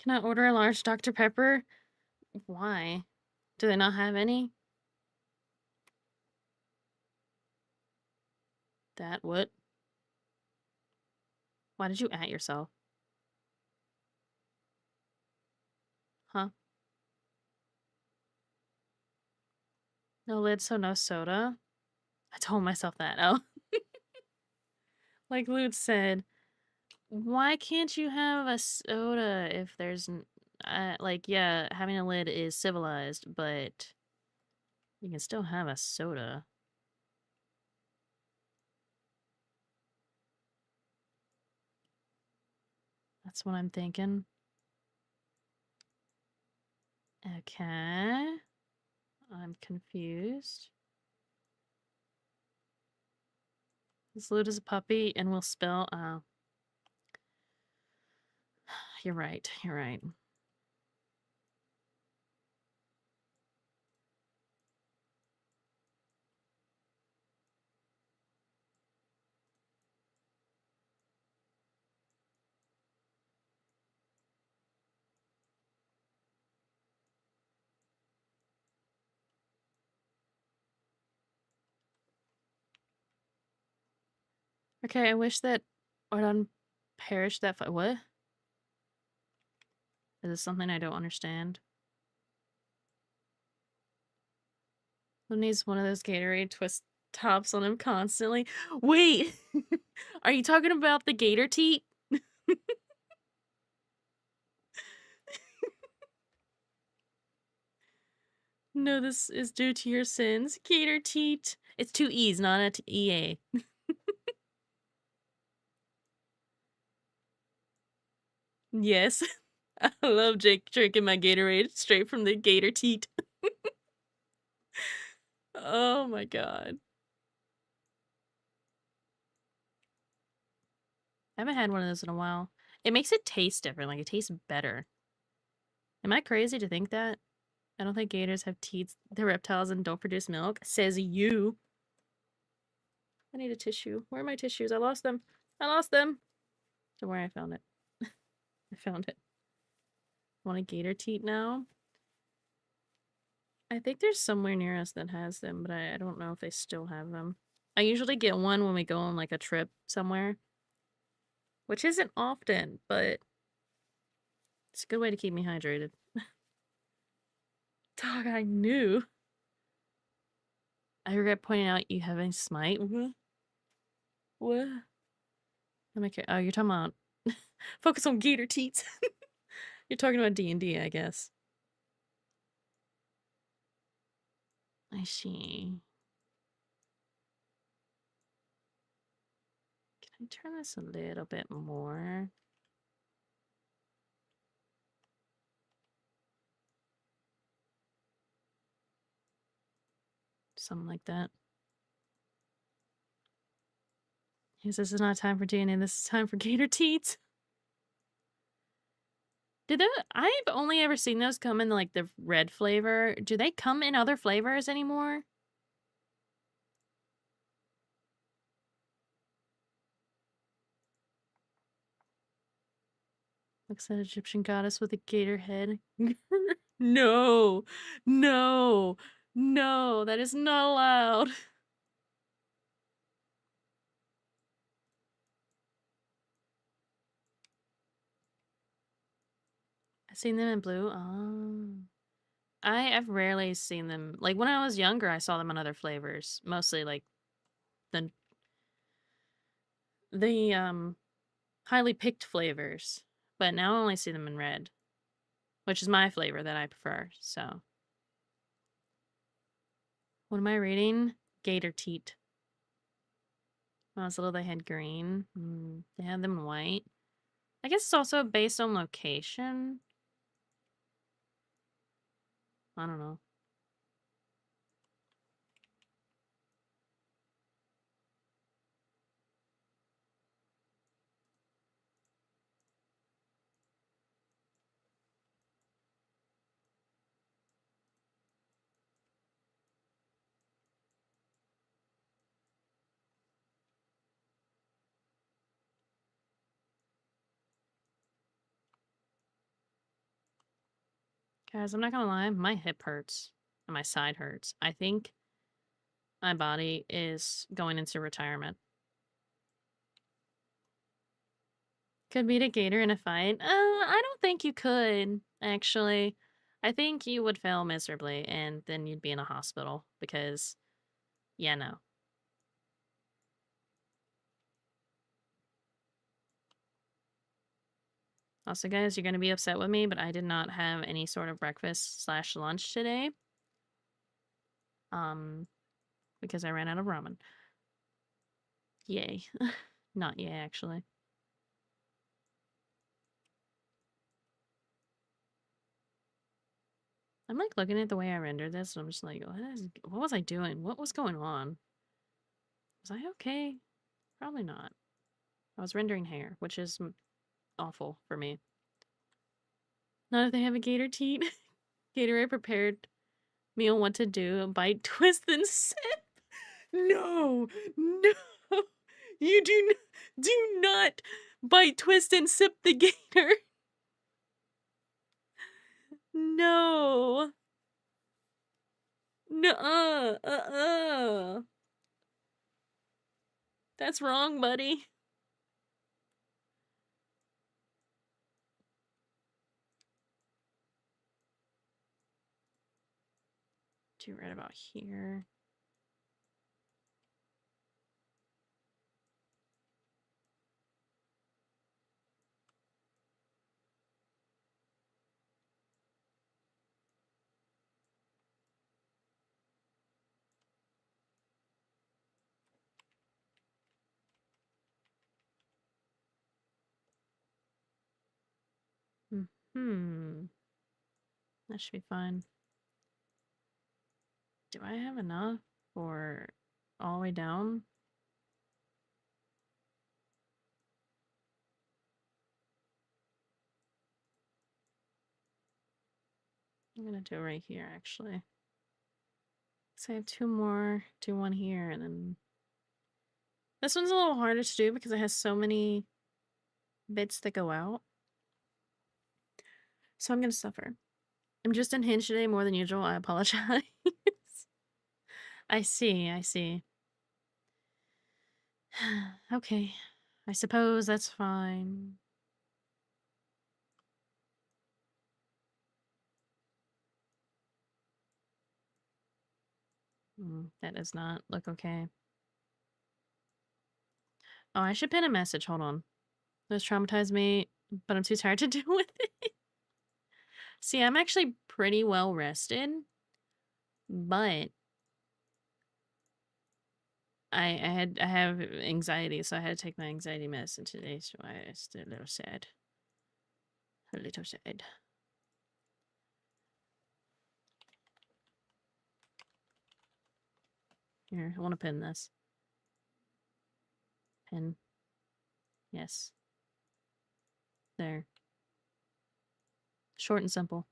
Can I order a large Dr. Pepper? Why? Do they not have any? That what? Why did you at yourself? Huh? No lid, so no soda? I told myself that. Oh. Like Lude said, Why can't you have a soda if there's like, yeah, having a lid is civilized, but you can still have a soda. That's what I'm thinking. Okay. I'm confused. This lid is a puppy and will spill. Oh. You're right. You're right. Okay, I wish that Ordon perished that what? Is this something I don't understand? Who needs one of those Gatorade twist tops on him constantly? Wait! Are you talking about the gator teat? No, this is due to your sins. Gator teat. It's two E's, not a E-A. Yes. I love Jake drinking my Gatorade straight from the gator teat. Oh my god. I haven't had one of those in a while. It makes it taste different. Like, it tastes better. Am I crazy to think that? I don't think gators have teats. They're reptiles and don't produce milk. Says you. I need a tissue. Where are my tissues? I lost them. I lost them. Don't worry, I found it. I found it. Want a gator teat now? I think there's somewhere near us that has them, but I don't know if they still have them. I usually get one when we go on like a trip somewhere, which isn't often, but it's a good way to keep me hydrated. Dog, I knew. I regret pointing out you have a smite. What? I'm okay. Oh, you're talking about focus on gator teats. You're talking about D&D, I guess. I see. Can I turn this a little bit more? Something like that. He says this is not time for D&D, this is time for gator teats. I've only ever seen those come in like the red flavor. Do they come in other flavors anymore? Looks like an Egyptian goddess with a gator head. No, no, no, that is not allowed. I've seen them in blue. Oh. I've rarely seen them. Like when I was younger, I saw them in other flavors. Mostly like the the highly picked flavors. But now I only see them in red, which is my flavor that I prefer. So, what am I reading? Gator Teat. When I was little, they had green. They had them in white. I guess it's also based on location. I don't know. Guys, I'm not gonna lie, my hip hurts and my side hurts. I think my body is going into retirement. Could beat a gator in a fight? I don't think you could, actually. I think you would fail miserably, and then you'd be in a hospital, because, yeah, no. Also, guys, you're going to be upset with me, but I did not have any sort of breakfast / lunch today. Because I ran out of ramen. Yay. Not yay, actually. I'm like looking at the way I rendered this, and I'm just like, what was I doing? What was going on? Was I okay? Probably not. I was rendering hair, which is awful for me. Not if they have a gator teat. Gatorade prepared me on what to do. Bite, twist, and sip. No, no. You do not bite, twist, and sip the gator. No. No. That's wrong, buddy. Do right about here. That should be fine. Do I have enough for all the way down? I'm gonna do it right here, actually. So I have two more, do one here, and then... This one's a little harder to do because it has so many bits that go out. So I'm gonna suffer. I'm just unhinged today more than usual. I apologize. I see. Okay. I suppose that's fine. That does not look okay. Oh, I should pin a message. Hold on. This traumatized me, but I'm too tired to deal with it. See, I'm actually pretty well rested, but I have anxiety, so I had to take my anxiety medicine today, so I was a little sad. A little sad. Here, I want to pin this. Pin. Yes. There. Short and simple.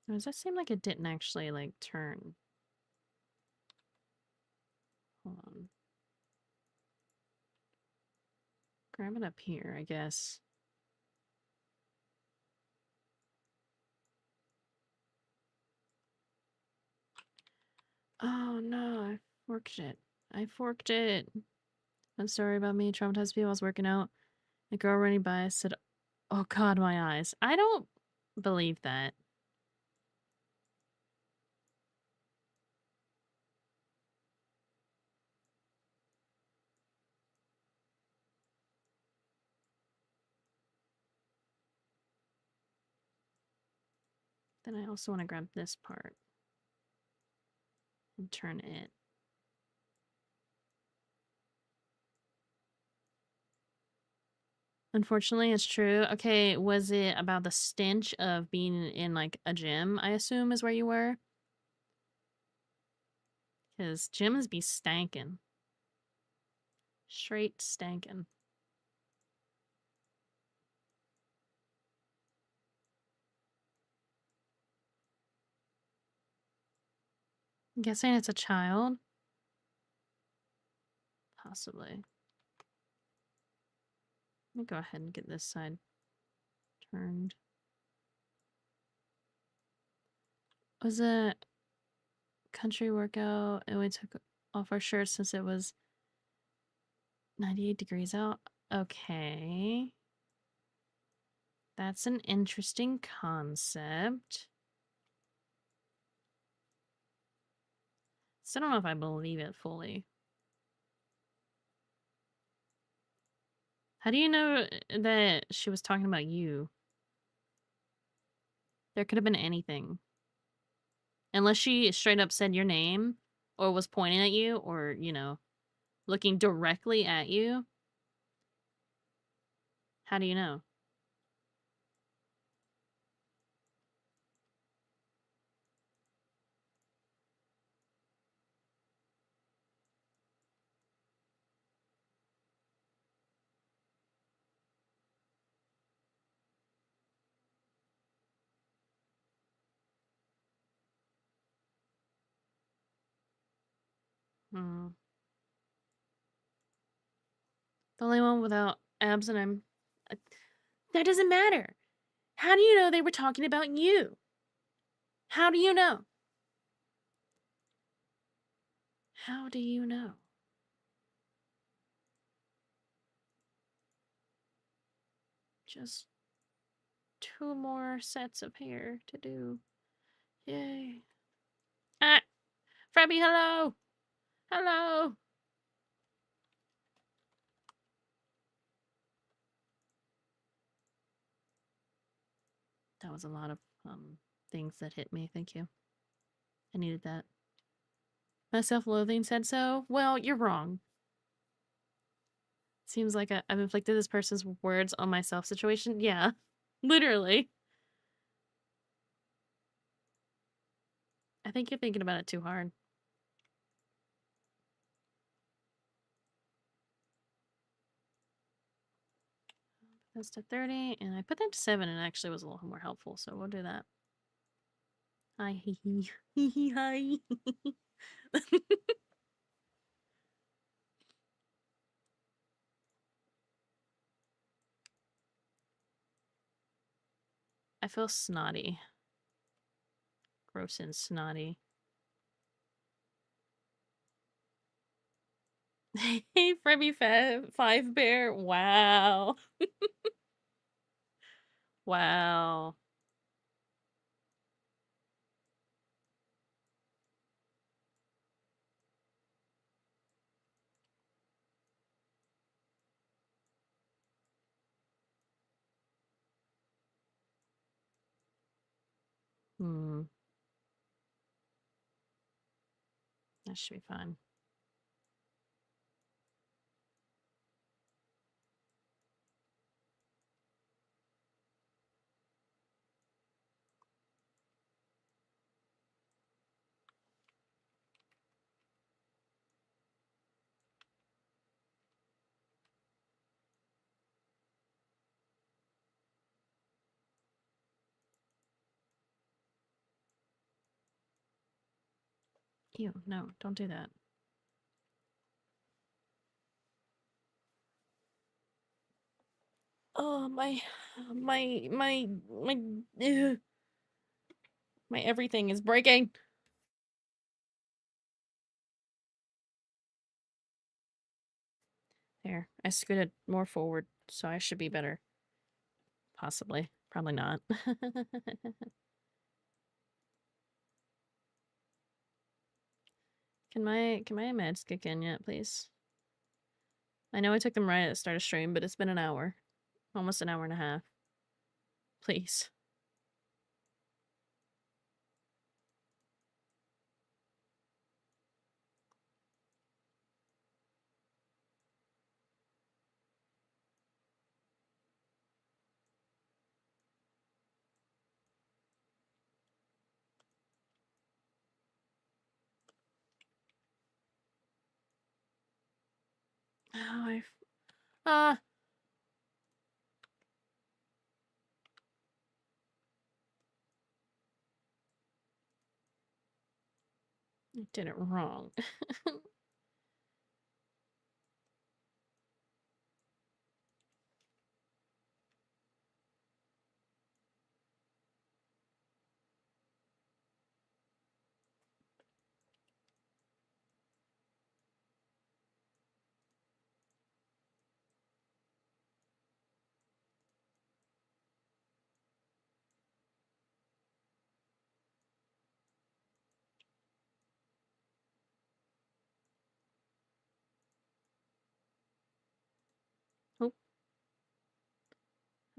Does that seem like it didn't actually, like, turn? Hold on. Grab it up here, I guess. Oh no, I forked it. I forked it. I'm sorry about me. Traumatized people. I was working out. A girl running by said, "Oh God, my eyes." I don't believe that. Then I also want to grab this part and turn it. Unfortunately, it's true. Okay, was it about the stench of being in like a gym, I assume is where you were? Because gyms be stankin'. Straight stankin'. I'm guessing it's a child? Possibly. Let me go ahead and get this side turned. was a country workout and we took off our shirts since it was 98 degrees out. Okay. That's an interesting concept. Still don't know if I believe it fully. How do you know that she was talking about you? There could have been anything. Unless she straight up said your name or was pointing at you or, you know, looking directly at you. How do you know? Hmm. The only one without abs and I'm... That doesn't matter. How do you know they were talking about you? How do you know? How do you know? Just 2 more sets of hair to do. Yay. Ah! Frabby, hello! Hello! That was a lot of things that hit me. Thank you. I needed that. My self-loathing said so. Well, you're wrong. Seems like I've inflicted this person's words on myself situation. Yeah. Literally. I think you're thinking about it too hard. That's to 30, and I put that to 7 and it actually was a little more helpful, so we'll do that. Hi, hee hee. Hee hee, hi. I feel snotty. Gross and snotty. Hey, Frebby 5 Bear. Wow. Wow. Hmm. That should be fine. Ew, no, don't do that. Oh, my everything is breaking. There, I scooted more forward, so I should be better. Possibly. Probably not. Can my meds kick in yet, please? I know I took them right at the start of stream, but it's been an hour. Almost an hour and a half. Please. Oh, I did it wrong.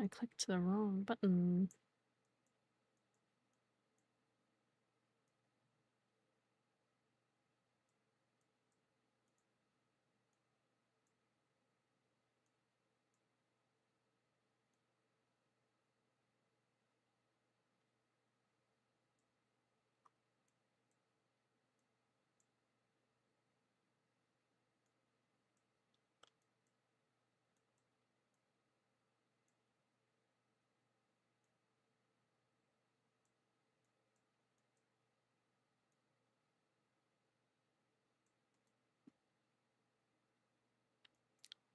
I clicked the wrong button.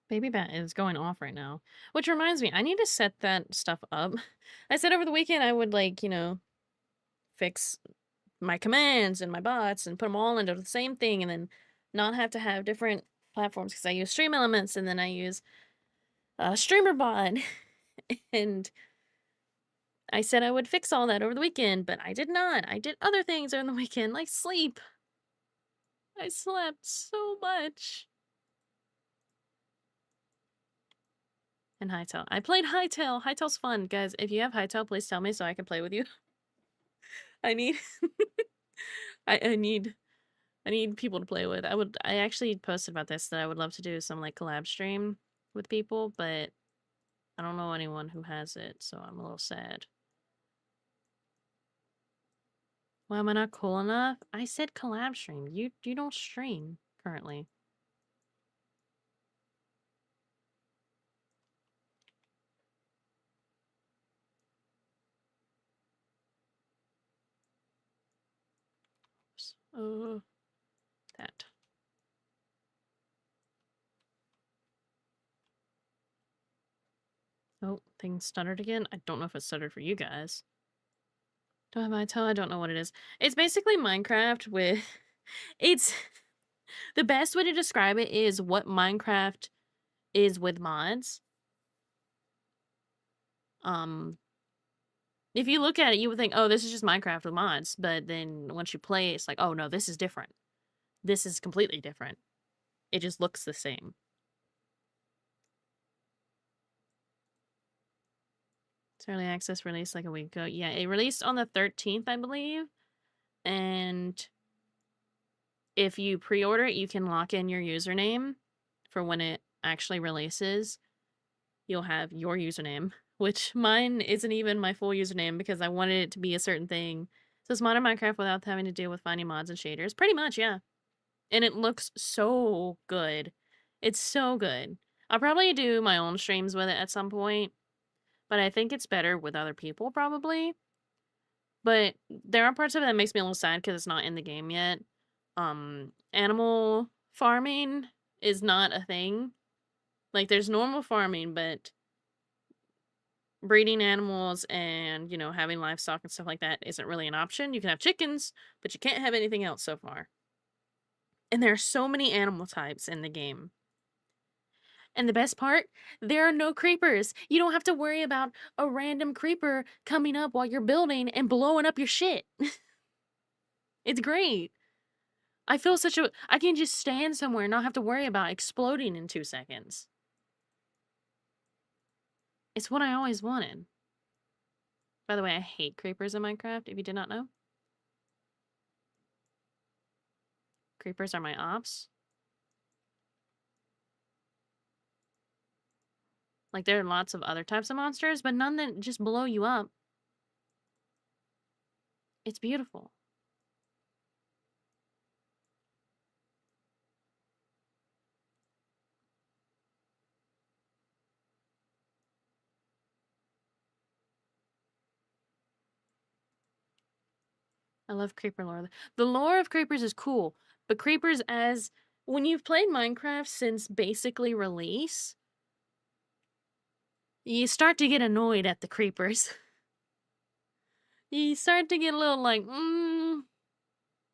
Baby Bat is going off right now. Which reminds me, I need to set that stuff up. I said over the weekend I would, like, you know, fix my commands and my bots and put them all into the same thing and then not have to have different platforms because I use Stream Elements and then I use StreamerBot. And I said I would fix all that over the weekend, but I did not. I did other things over the weekend, like sleep. I slept so much. And Hytale. I played Hytale. Hytale's fun. Guys, if you have Hytale, please tell me so I can play with you. I need I need people to play with. I actually posted about this that I would love to do some like collab stream with people, but I don't know anyone who has it, so I'm a little sad. Why am I not cool enough? I said collab stream. You don't stream currently. Oh, that. Oh, things stuttered again. I don't know if it stuttered for you guys. Do I have Hytale? I don't know what it is. It's basically Minecraft with... It's... The best way to describe it is what Minecraft is with mods. If you look at it, you would think, oh, this is just Minecraft with mods. But then once you play it, it's like, oh, no, this is different. This is completely different. It just looks the same. It's early access released like a week ago. Yeah, it released on the 13th, I believe. And if you pre-order it, you can lock in your username for when it actually releases. You'll have your username, which mine isn't even my full username because I wanted it to be a certain thing. So it's modern Minecraft without having to deal with finding mods and shaders. Pretty much, yeah. And it looks so good. It's so good. I'll probably do my own streams with it at some point, but I think it's better with other people probably. But there are parts of it that makes me a little sad because it's not in the game yet. Animal farming is not a thing. Like, there's normal farming, but breeding animals and, you know, having livestock and stuff like that isn't really an option. You can have chickens, but you can't have anything else so far. And there are so many animal types in the game. And the best part, there are no creepers. You don't have to worry about a random creeper coming up while you're building and blowing up your shit. It's great. I feel I can just stand somewhere and not have to worry about exploding in 2 seconds. It's what I always wanted. By the way, I hate creepers in Minecraft, if you did not know. Creepers are my ops. Like, there are lots of other types of monsters, but none that just blow you up. It's beautiful. I love creeper lore. The lore of creepers is cool, but creepers as... When you've played Minecraft since basically release, you start to get annoyed at the creepers. You start to get a little like, I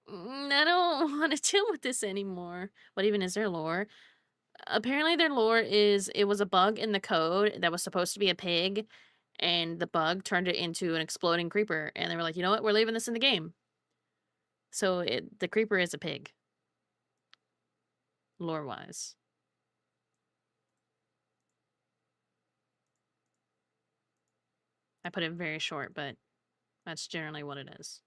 don't want to deal with this anymore. What even is their lore? Apparently their lore is it was a bug in the code that was supposed to be a pig, and the bug turned it into an exploding creeper, and they were like, you know what, we're leaving this in the game. So the creeper is a pig. Lore-wise. I put it very short, but that's generally what it is.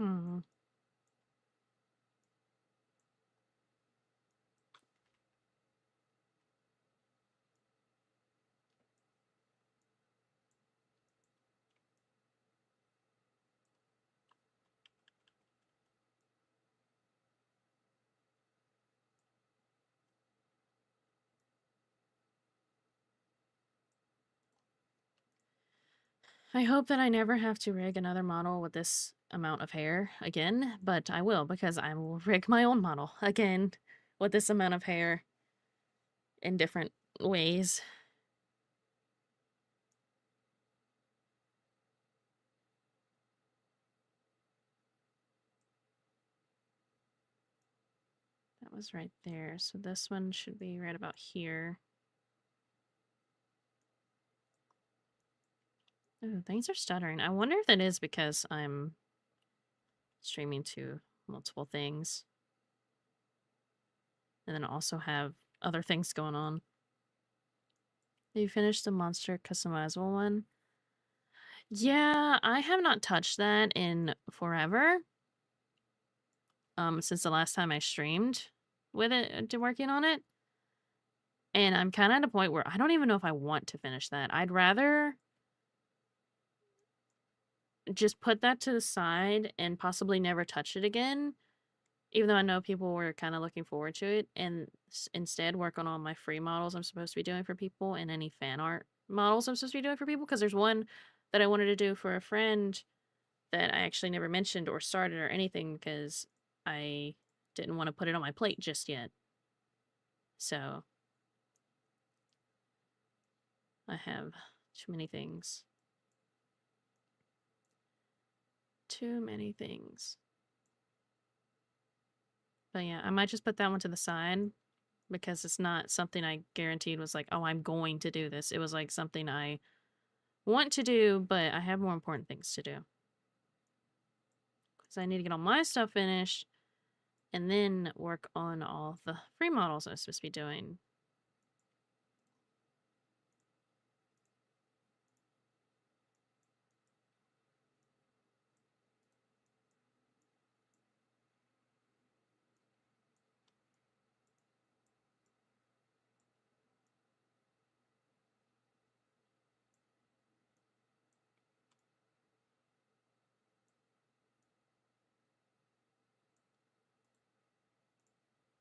Hmm. I hope that I never have to rig another model with this amount of hair again, but I will because I will rig my own model again with this amount of hair in different ways. That was right there. So this one should be right about here. Ooh, things are stuttering. I wonder if that is because I'm streaming to multiple things and then also have other things going on. Have you finished the monster customizable one? Yeah, I have not touched that in forever. Since the last time I streamed with it, working on it. And I'm kind of at a point where I don't even know if I want to finish that. I'd rather just put that to the side and possibly never touch it again, even though I know people were kind of looking forward to it, and instead work on all my free models I'm supposed to be doing for people and any fan art models I'm supposed to be doing for people. Because there's one that I wanted to do for a friend that I actually never mentioned or started or anything because I didn't want to put it on my plate just yet. So I have too many things. Too many things. But yeah, I might just put that one to the side because it's not something I guaranteed was like, oh, I'm going to do this. It was like something I want to do, but I have more important things to do. Because I need to get all my stuff finished and then work on all the free models I'm supposed to be doing.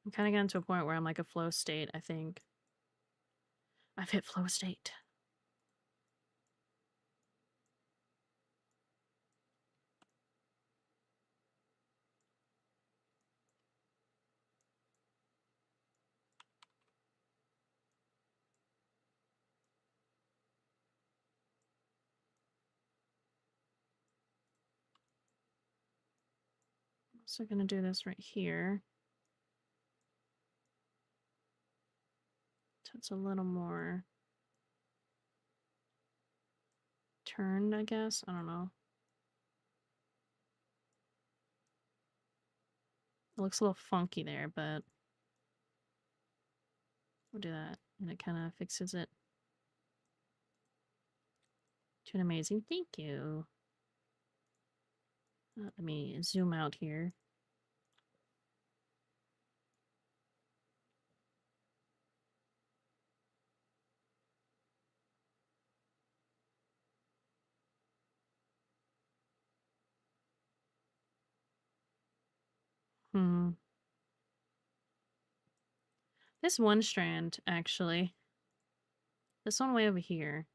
I'm kind of getting to a point where I'm like a flow state, I think. I've hit flow state. I'm also going to do this right here. So it's a little more turned, I guess. I don't know. It looks a little funky there, but we'll do that. And it kind of fixes it to an amazing. Thank you. Let me zoom out here. Hmm. This one strand, actually. This one way over here.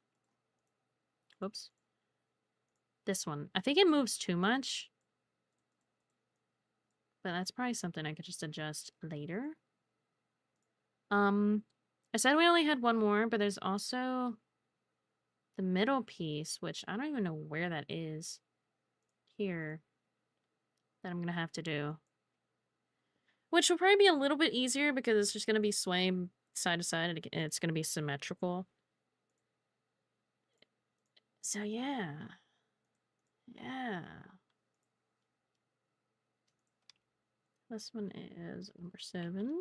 Whoops. This one. I think it moves too much. But that's probably something I could just adjust later. I said we only had one more, but there's also the middle piece, which I don't even know where that is. here that I'm gonna have to do. Which will probably be a little bit easier because it's just gonna be swaying side to side and it's gonna be symmetrical. So yeah. Yeah. This one is number 7.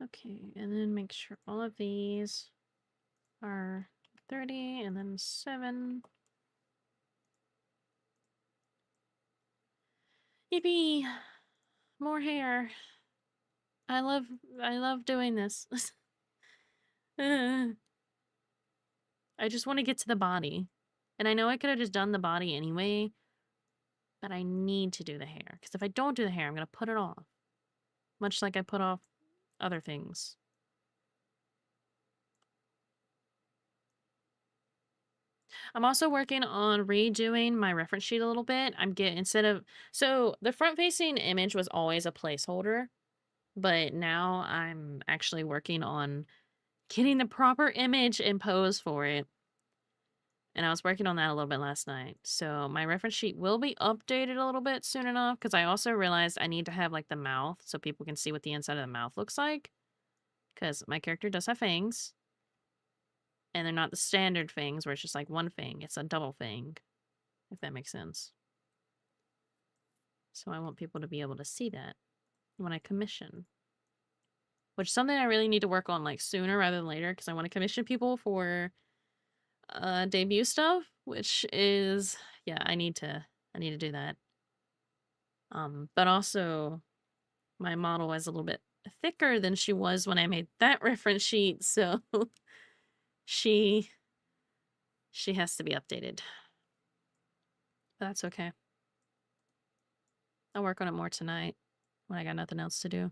Okay, and then make sure all of these are 30 and then 7. Yippee! More hair. I love doing this. I just want to get to the body. And I know I could have just done the body anyway, but I need to do the hair. Because if I don't do the hair, I'm going to put it off. Much like I put off other things. I'm also working on redoing my reference sheet a little bit. So the front facing image was always a placeholder, but now I'm actually working on getting the proper image and pose for it. And I was working on that a little bit last night. So my reference sheet will be updated a little bit soon enough because I also realized I need to have like the mouth so people can see what the inside of the mouth looks like. Because my character does have fangs. And they're not the standard fangs where it's just like one fang. It's a double fang, if that makes sense. So I want people to be able to see that when I commission. Which is something I really need to work on like sooner rather than later because I want to commission people for debut stuff, which is yeah, I need to do that. But also my model is a little bit thicker than she was when I made that reference sheet, so she has to be updated. But that's okay. I'll work on it more tonight when I got nothing else to do.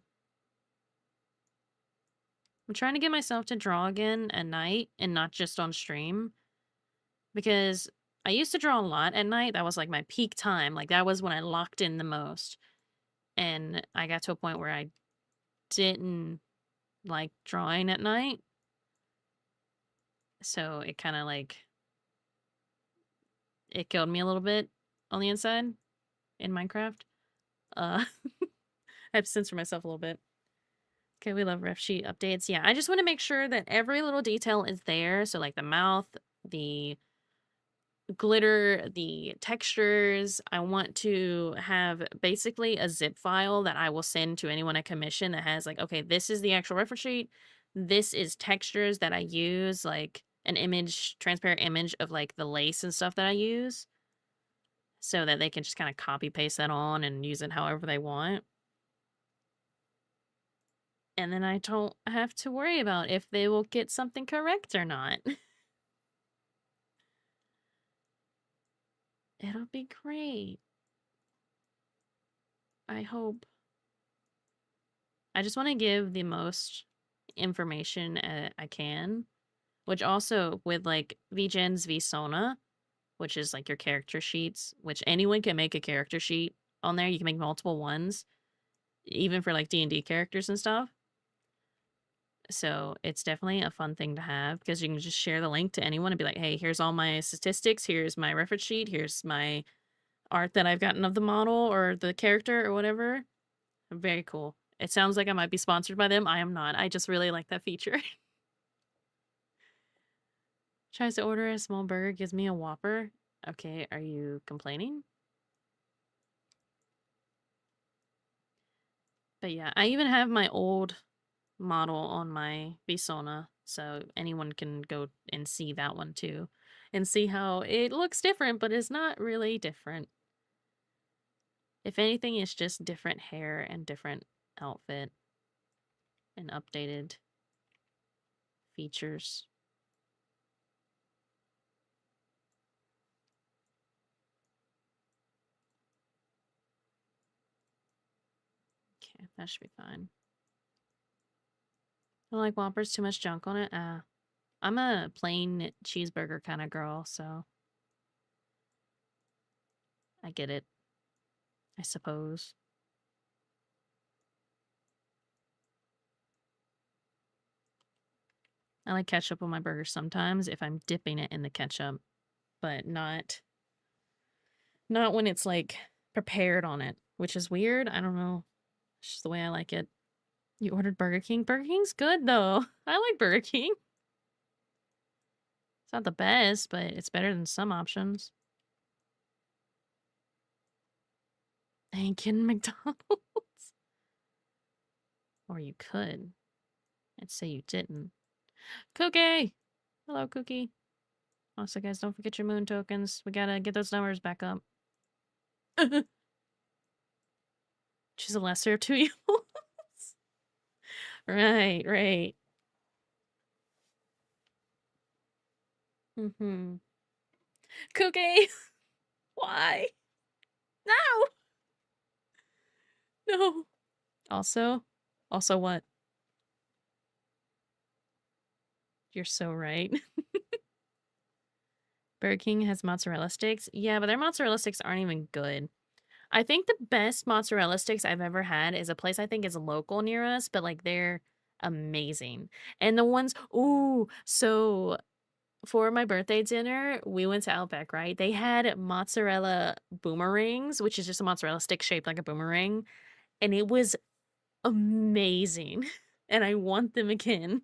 I'm trying to get myself to draw again at night and not just on stream. Because I used to draw a lot at night. That was like my peak time. Like that was when I locked in the most. And I got to a point where I didn't like drawing at night. So it kind of like it killed me a little bit on the inside in Minecraft. I have to censor myself a little bit. Okay, we love ref sheet updates. Yeah, I just want to make sure that every little detail is there. So like the mouth, the glitter, the textures. I want to have basically a zip file that I will send to anyone I commission that has like, okay, this is the actual reference sheet. This is textures that I use, like an image, transparent image of like the lace and stuff that I use. So that they can just kind of copy paste that on and use it however they want. And then I don't have to worry about if they will get something correct or not. It'll be great. I hope. I just want to give the most information I can, which also with like VGen's VSona, which is like your character sheets, which anyone can make a character sheet on there. You can make multiple ones, even for like D&D characters and stuff. So it's definitely a fun thing to have because you can just share the link to anyone and be like, hey, here's all my statistics. Here's my reference sheet. Here's my art that I've gotten of the model or the character or whatever. Very cool. It sounds like I might be sponsored by them. I am not. I just really like that feature. Tries to order a small burger, gives me a Whopper. Okay, are you complaining? But yeah, I even have my old model on my Visona, so anyone can go and see that one too. And see how it looks different, but it's not really different. If anything, it's just different hair and different outfit and updated features. Okay, that should be fine. I don't like Whoppers, too much junk on it. I'm a plain cheeseburger kind of girl, so I get it. I suppose. I like ketchup on my burgers sometimes if I'm dipping it in the ketchup, but not when it's like prepared on it, which is weird. I don't know. It's just the way I like it. You ordered Burger King? Burger King's good though. I like Burger King. It's not the best, but it's better than some options. Thanking McDonald's. Or you could. I'd say you didn't. Cookie! Hello, Cookie. Also, guys, don't forget your moon tokens. We gotta get those numbers back up. Choose a lesser of two evils. Right, right. Mm-hmm. Cookie! Why? No! No. Also what? You're so right. Burger King has mozzarella sticks. Yeah, but their mozzarella sticks aren't even good. I think the best mozzarella sticks I've ever had is a place I think is local near us, but like they're amazing. And the ones, ooh, so for my birthday dinner, we went to Outback, right? They had mozzarella boomerangs, which is just a mozzarella stick shaped like a boomerang, and it was amazing. And I want them again.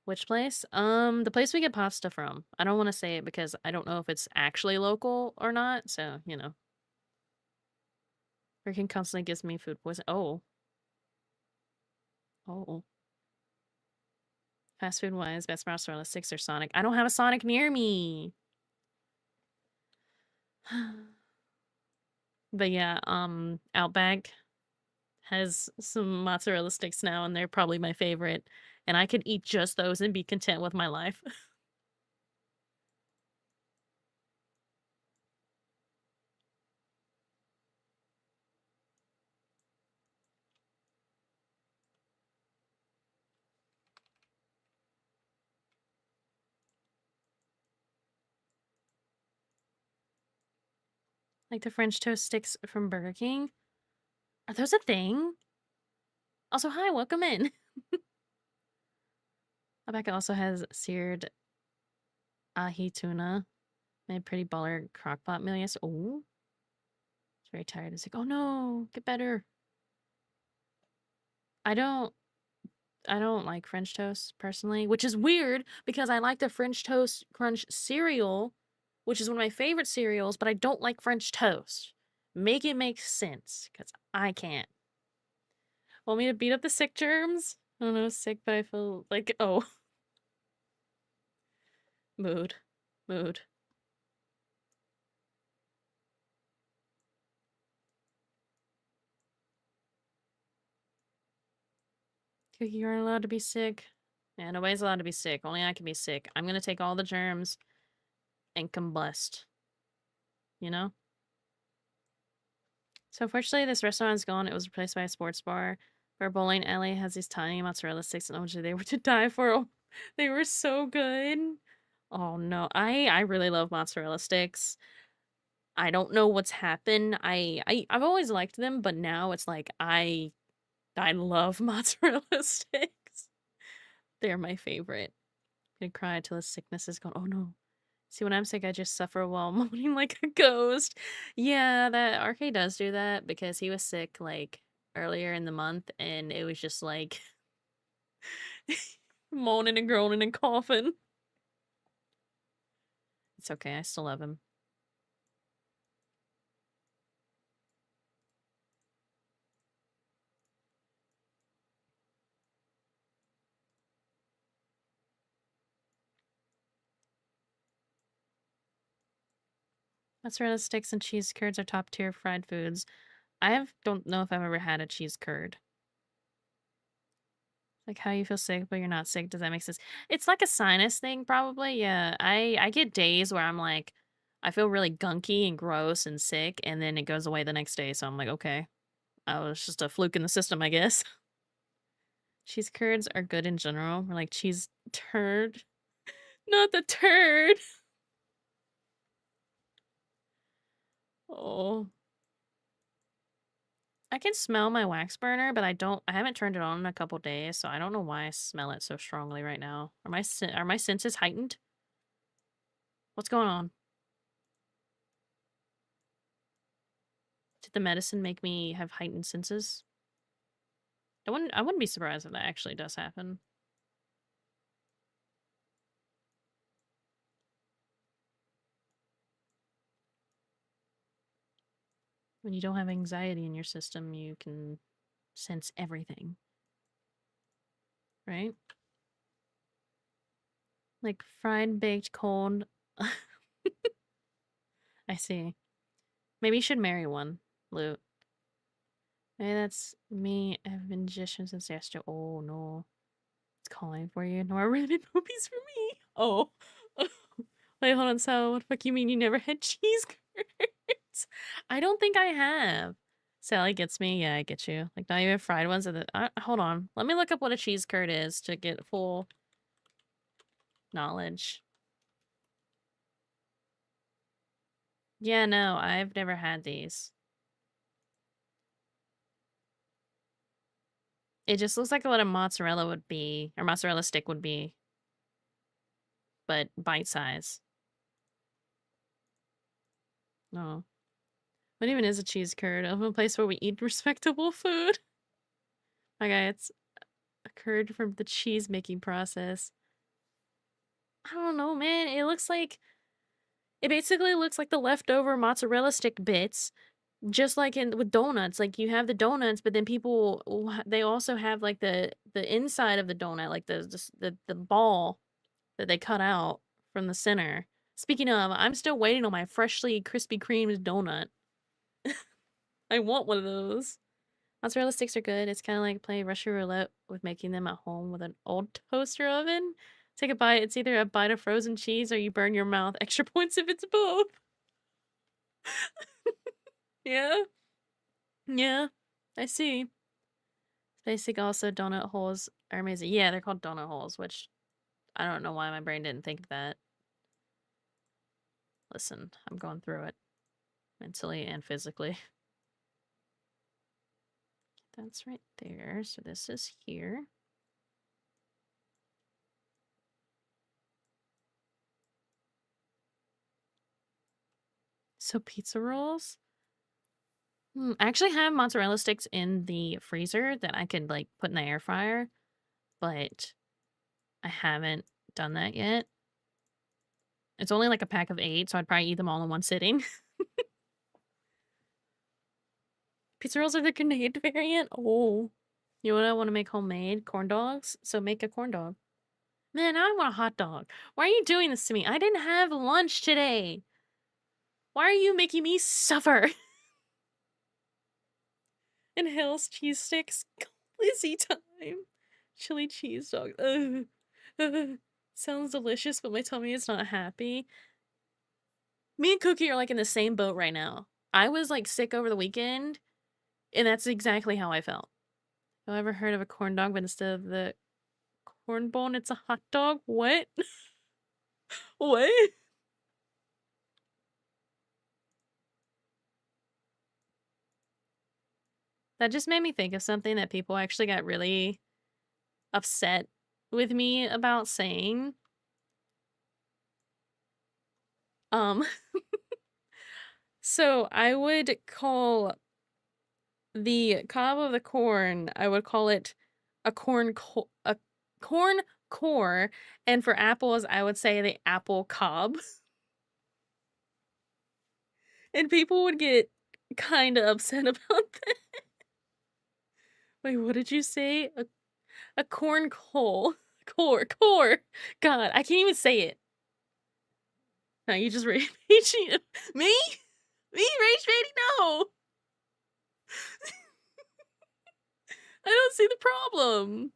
Which place? The place we get pasta from. I don't want to say it because I don't know if it's actually local or not, so, you know. Freaking constantly gives me food poison. Oh. Oh. Fast food wise, best mozzarella sticks or Sonic. I don't have a Sonic near me. But yeah, Outback has some mozzarella sticks now, and they're probably my favorite. And I could eat just those and be content with my life. Like the French toast sticks from Burger King. Are those a thing? Also, hi, welcome in. Rebecca also has seared ahi tuna. Made pretty baller crockpot meal. Yes. Oh, it's very tired. It's like, oh no, get better. I don't I don't like French toast personally, which is weird because I like the French Toast Crunch cereal, which is one of my favorite cereals, but I don't like French toast. Make it make sense, because I can't. Want me to beat up the sick germs? I don't know, sick, but I feel like, oh. Mood. Mood. Cookie, you aren't allowed to be sick. Yeah, nobody's allowed to be sick. Only I can be sick. I'm gonna take all the germs and combust. You know? So unfortunately, this restaurant is gone. It was replaced by a sports bar. Our bowling alley has these tiny mozzarella sticks, and obviously they were to die for. They were so good. Oh no, I really love mozzarella sticks. I don't know what's happened. I've always liked them, but now it's like I love mozzarella sticks. They're my favorite. I cry till the sickness is gone. Oh no. See, when I'm sick, I just suffer while moaning like a ghost. Yeah, that RK does do that because he was sick like earlier in the month and it was just like moaning and groaning and coughing. It's okay, I still love him. Mozzarella sticks and cheese curds are top tier fried foods. Don't know if I've ever had a cheese curd. Like how you feel sick, but you're not sick. Does that make sense? It's like a sinus thing, probably. Yeah. I get days where I'm like, I feel really gunky and gross and sick, and then it goes away the next day. So I'm like, okay. Oh, it's just a fluke in the system, I guess. Cheese curds are good in general. We're like cheese turd. Not the turd. Oh. I can smell my wax burner, but I haven't turned it on in a couple days, so I don't know why I smell it so strongly right now. Are my senses heightened? What's going on? Did the medicine make me have heightened senses? I wouldn't be surprised if that actually does happen. When you don't have anxiety in your system, you can sense everything. Right? Like fried, baked, cold. I see. Maybe you should marry one, Loot. Maybe that's me. I've been magician since yesterday. Oh no. It's calling for you. No more rabbit poopies for me. Oh. Wait, hold on. So, what the fuck you mean you never had cheese curds? I don't think I have. Sally gets me. Yeah, I get you. Like, not even fried ones. Hold on. Let me look up what a cheese curd is to get full knowledge. Yeah, no, I've never had these. It just looks like what a mozzarella would be, or mozzarella stick would be, but bite size. No. What even is a cheese curd? Of a place where we eat respectable food? Okay, it's a curd from the cheese making process. I don't know, man. It basically looks like the leftover mozzarella stick bits, just like with donuts. Like you have the donuts, but then they also have like the inside of the donut, like the ball that they cut out from the center. Speaking of, I'm still waiting on my freshly Krispy Kreme's donut. I want one of those. Mozzarella sticks are good. It's kind of like playing Russian roulette with making them at home with an old toaster oven. Take a bite. It's either a bite of frozen cheese or you burn your mouth. Extra points if it's both. Yeah. Yeah. I see. Basic also donut holes are amazing. Yeah, they're called donut holes, which I don't know why my brain didn't think of that. Listen, I'm going through it mentally and physically. That's right there. So this is here. So pizza rolls? I actually have mozzarella sticks in the freezer that I could like put in the air fryer, but I haven't done that yet. It's only like a pack of 8, so I'd probably eat them all in one sitting. Pizza rolls are the grenade variant? Oh. You know what I want to make homemade? Corn dogs? So make a corn dog. Man, now I want a hot dog. Why are you doing this to me? I didn't have lunch today. Why are you making me suffer? And Hell's cheese sticks. Lizzie time. Chili cheese dog. Sounds delicious, but my tummy is not happy. Me and Cookie are like in the same boat right now. I was like sick over the weekend, and that's exactly how I felt. Have you ever heard of a corn dog, but instead of the corn bone, it's a hot dog? What? What? That just made me think of something that people actually got really upset with me about saying. Um, so I would call the cob of the corn, I would call it a a corn core, and for apples, I would say the apple cob. And people would get kind of upset about that. Wait, what did you say? A corn coal. Core. God, I can't even say it. No, you just rage baiting. Me? Me rage baiting? No. I don't see the problem.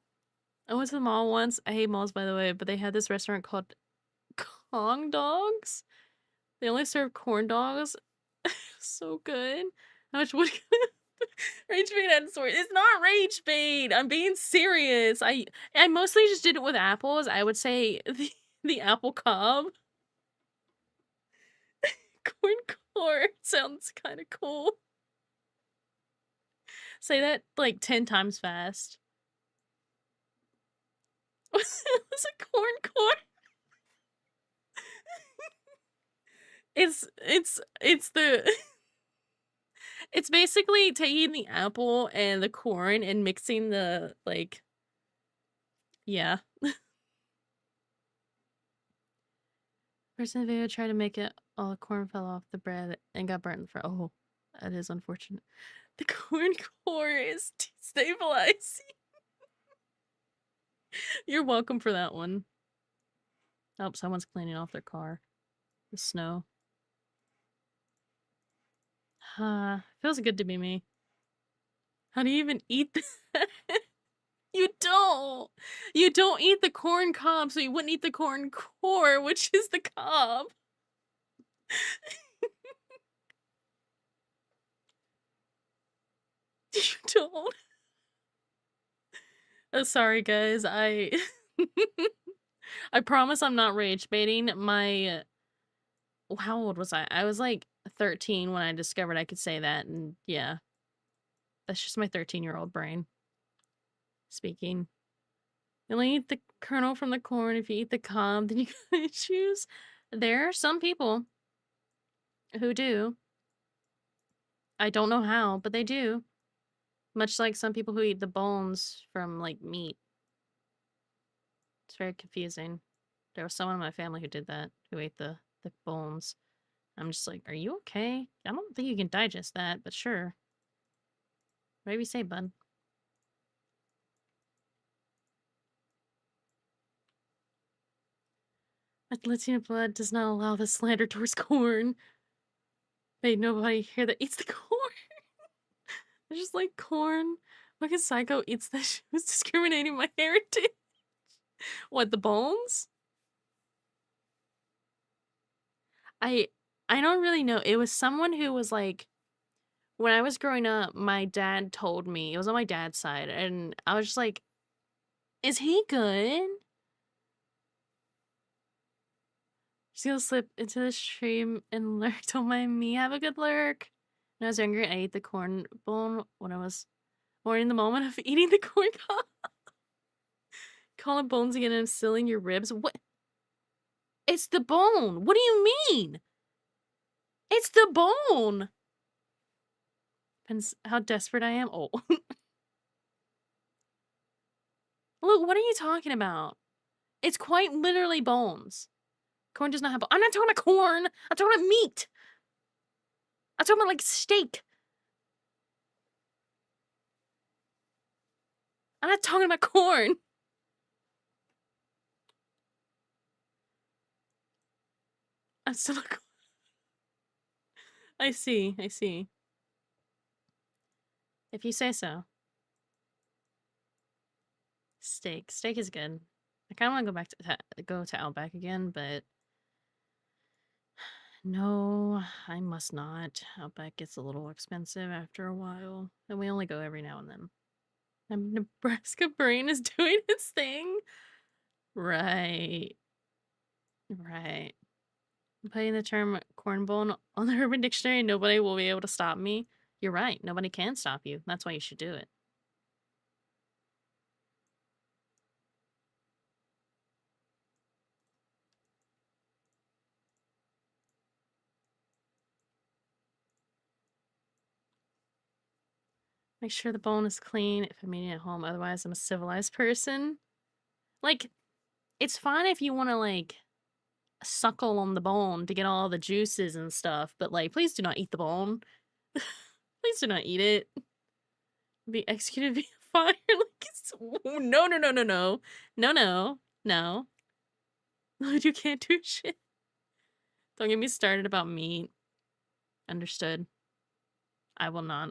I went to the mall once. I hate malls, by the way, but they had this restaurant called Kong Dogs. They only serve corn dogs. So good. How much would rage bait and sword? It's not rage bait. I'm being serious. I mostly just did it with apples. I would say the apple cob. Corn core sounds kind of cool. Say that like 10 times fast. What's a corn core? It's the it's basically taking the apple and the corn and mixing the like yeah. Person in the video tried to make it, all the corn fell off the bread and got burnt in the front. Oh, that is unfortunate. The corn core is destabilizing. You're welcome for that one. Oh, someone's cleaning off their car. The snow. Feels good to be me. How do you even eat that? You don't. You don't eat the corn cob, so you wouldn't eat the corn core, which is the cob. You don't. Oh, sorry, guys. I promise I'm not rage baiting. My how old was I? I was like 13 when I discovered I could say that, and yeah, that's just my 13-year-old brain speaking. You only eat the kernel from the corn. If you eat the cob, then you gotta choose. There are some people who do. I don't know how, but they do. Much like some people who eat the bones from, like, meat. It's very confusing. There was someone in my family who did that, who ate the bones. I'm just like, are you okay? I don't think you can digest that, but sure. Whatever you say, bud. Latina blood does not allow the slander towards corn. Made nobody here that eats the corn. It's just like corn. Like a psycho eats that she was discriminating my heritage. What, the bones? I don't really know. It was someone who was like, when I was growing up, my dad told me, it was on my dad's side, and I was just like, is he good? She's gonna slip into the stream and lurk. Don't mind me. Have a good lurk. When I was younger, I ate the corn bone when I was, or in the moment of eating the corn cob. Call it bones again and I'm stealing your ribs. What? It's the bone. What do you mean? It's the bone. Depends how desperate I am. Oh. Look, what are you talking about? It's quite literally bones. Corn does not have. I'm not talking about corn. I'm talking about meat. I'm talking about like steak. I'm not talking about corn. I'm still. I see. I see. If you say so. Steak. Steak is good. I kind of want to go back to Outback again, but no, I must not. Outback gets a little expensive after a while, and we only go every now and then. And Nebraska brain is doing its thing. Right. Right. I'm putting the term corn bone on the Urban Dictionary, and nobody will be able to stop me. You're right. Nobody can stop you. That's why you should do it. Make sure the bone is clean if I'm eating at home. Otherwise, I'm a civilized person. Like, it's fine if you want to, like, suckle on the bone to get all the juices and stuff, but, like, please do not eat the bone. Please do not eat it. Be executed via fire. Like, it's... No, no, no, no, no. No, no. No. You can't do shit. Don't get me started about meat. Understood. I will not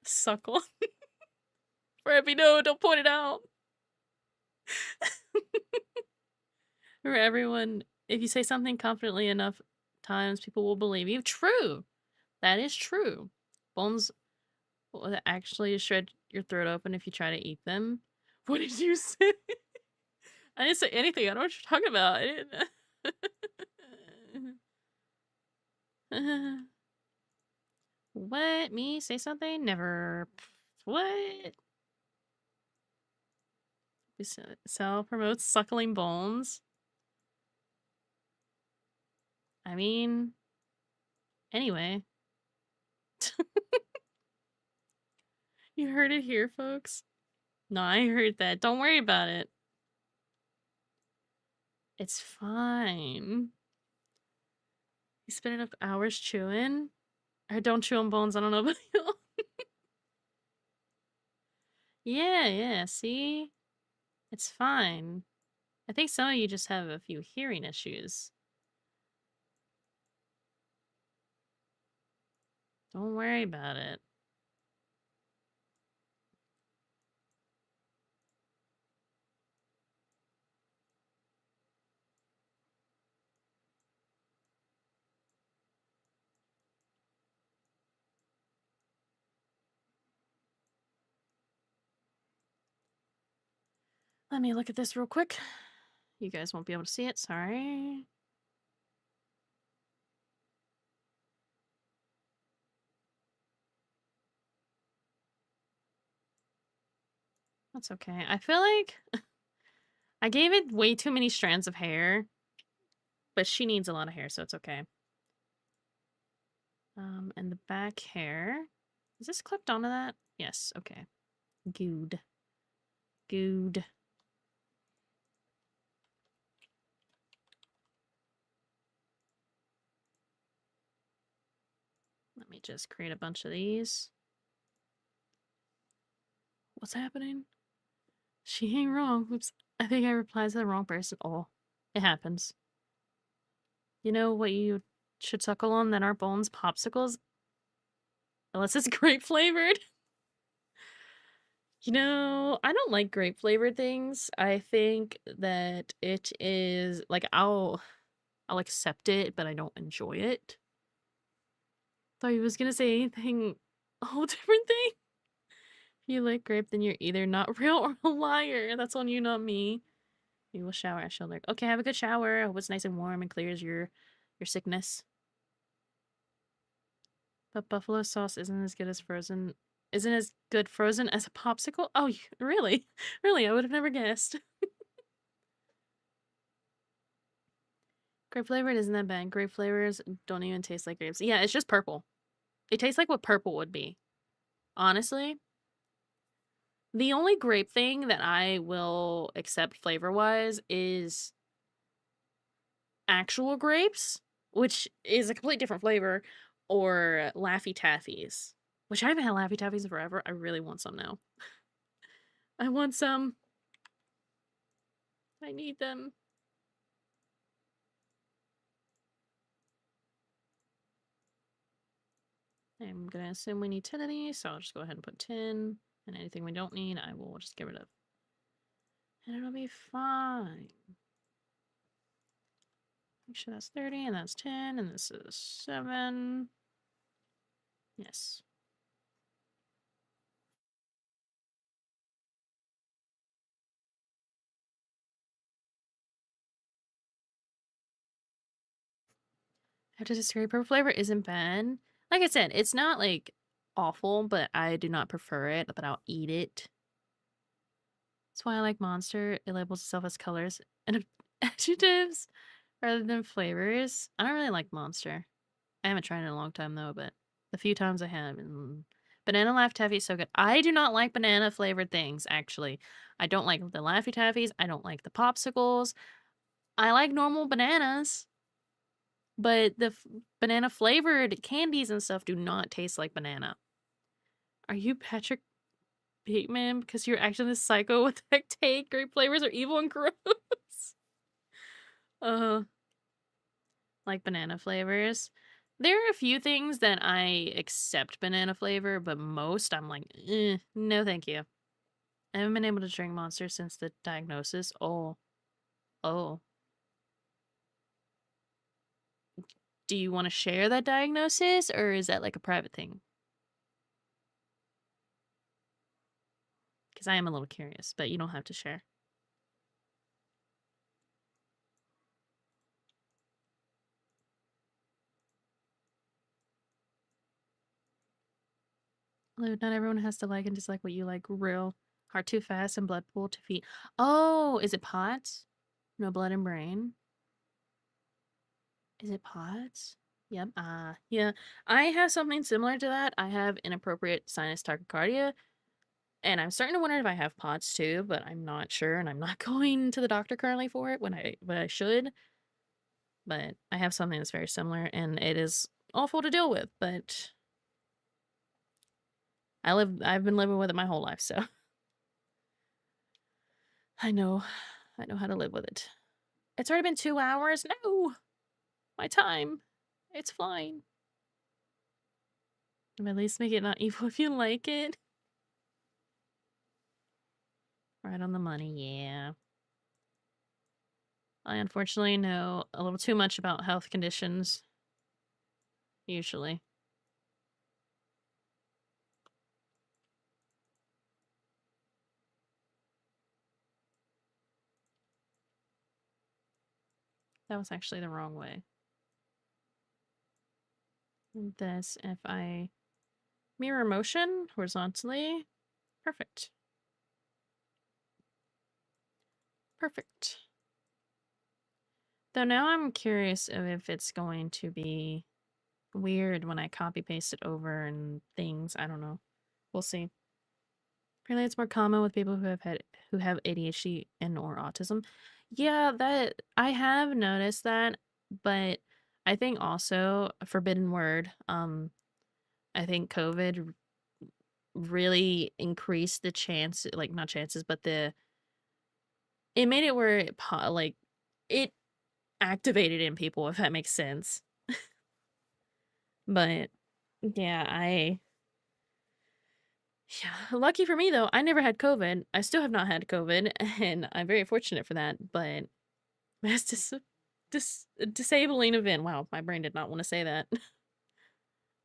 suckle. For every no, don't point it out. For everyone, if you say something confidently enough times, people will believe you. True. That is true. Bones will actually shred your throat open if you try to eat them. What did you say? I didn't say anything. I don't know what you're talking about. I didn't... What? Me? Say something? Never. What? Sell promotes suckling bones. I mean, anyway. You heard it here, folks. No, I heard that. Don't worry about it. It's fine. You spend enough hours chewing? I don't chew on bones. I don't know about you. Yeah, see? It's fine. I think some of you just have a few hearing issues. Don't worry about it. Let me look at this real quick. You guys won't be able to see it, sorry. That's okay. I feel like I gave it way too many strands of hair, but she needs a lot of hair, so it's okay. And the back hair. Is this clipped onto that? Yes, okay. Good. Good. Let me just create a bunch of these. What's happening? She ain't wrong. Oops. I think I replied to the wrong person. Oh, it happens. You know what you should suckle on that aren't bones? Popsicles? Unless it's grape flavored. You know, I don't like grape flavored things. I think that it is like I'll accept it, but I don't enjoy it. Thought you was gonna say anything a whole different thing. If you like grape, then you're either not real or a liar. That's on you, not me. You will shower at shoulder. Okay, have a good shower. I hope it's nice and warm and clears your sickness. But buffalo sauce isn't as good as frozen. Isn't as good frozen as a popsicle? Oh, really? Really? I would have never guessed. Grape flavored isn't that bad. Grape flavors don't even taste like grapes. Yeah, it's just purple. It tastes like what purple would be. Honestly, the only grape thing that I will accept flavor-wise is actual grapes, which is a completely different flavor, or Laffy Taffies, which I haven't had Laffy Taffies in forever. I really want some now. I want some. I need them. I'm gonna assume we need 10 of these, so I'll just go ahead and put 10. And anything we don't need, I will just get rid of. And it'll be fine. Make sure that's 30, and that's 10, and this is 7. Yes. I have to disagree. Purple flavor isn't bad. Like I said, it's not like awful, but I do not prefer it, but I'll eat it. That's why I like Monster. It labels itself as colors and adjectives rather than flavors. I don't really like Monster. I haven't tried it in a long time though, but the few times I have, banana Laffy Taffy is so good. I do not like banana flavored things, actually. I don't like the Laffy Taffies. I don't like the popsicles. I like normal bananas, but the banana flavored candies and stuff do not taste like banana. Are you Patrick Bateman? Because you're actually this psycho with that take. Grape flavors are evil and gross. uh, like banana flavors. There are a few things that I accept banana flavor, but most I'm like, no thank you. I haven't been able to drink Monster since the diagnosis. Oh. Oh. Do you want to share that diagnosis, or is that like a private thing? Because I am a little curious, but you don't have to share. Not everyone has to like and dislike what you like. Real. Heart too fast and blood pool to feet. Oh, is it POTS? No blood and brain. Is it POTS? Yep. Yeah. I have something similar to that. I have inappropriate sinus tachycardia, and I'm starting to wonder if I have POTS too, but I'm not sure, and I'm not going to the doctor currently for it when I should. But I have something that's very similar, and it is awful to deal with. But I've been living with it my whole life, so I know, I know how to live with it. It's already been 2 hours. No, my time. It's flying. At least make it not evil if you like it. Right on the money, yeah. I unfortunately know a little too much about health conditions, usually. That was actually the wrong way. This, if I mirror motion horizontally, perfect. Perfect. Though now I'm curious if it's going to be weird when I copy paste it over and things. I don't know. We'll see. Apparently, it's more common with people who have ADHD and or autism. Yeah, that I have noticed that, but I think also a forbidden word. I think COVID really increased the chance, like not chances, but it made it where like it activated in people, if that makes sense. But yeah, yeah, lucky for me though, I never had COVID. I still have not had COVID, and I'm very fortunate for that. But that's disabling event. Wow, my brain did not want to say that.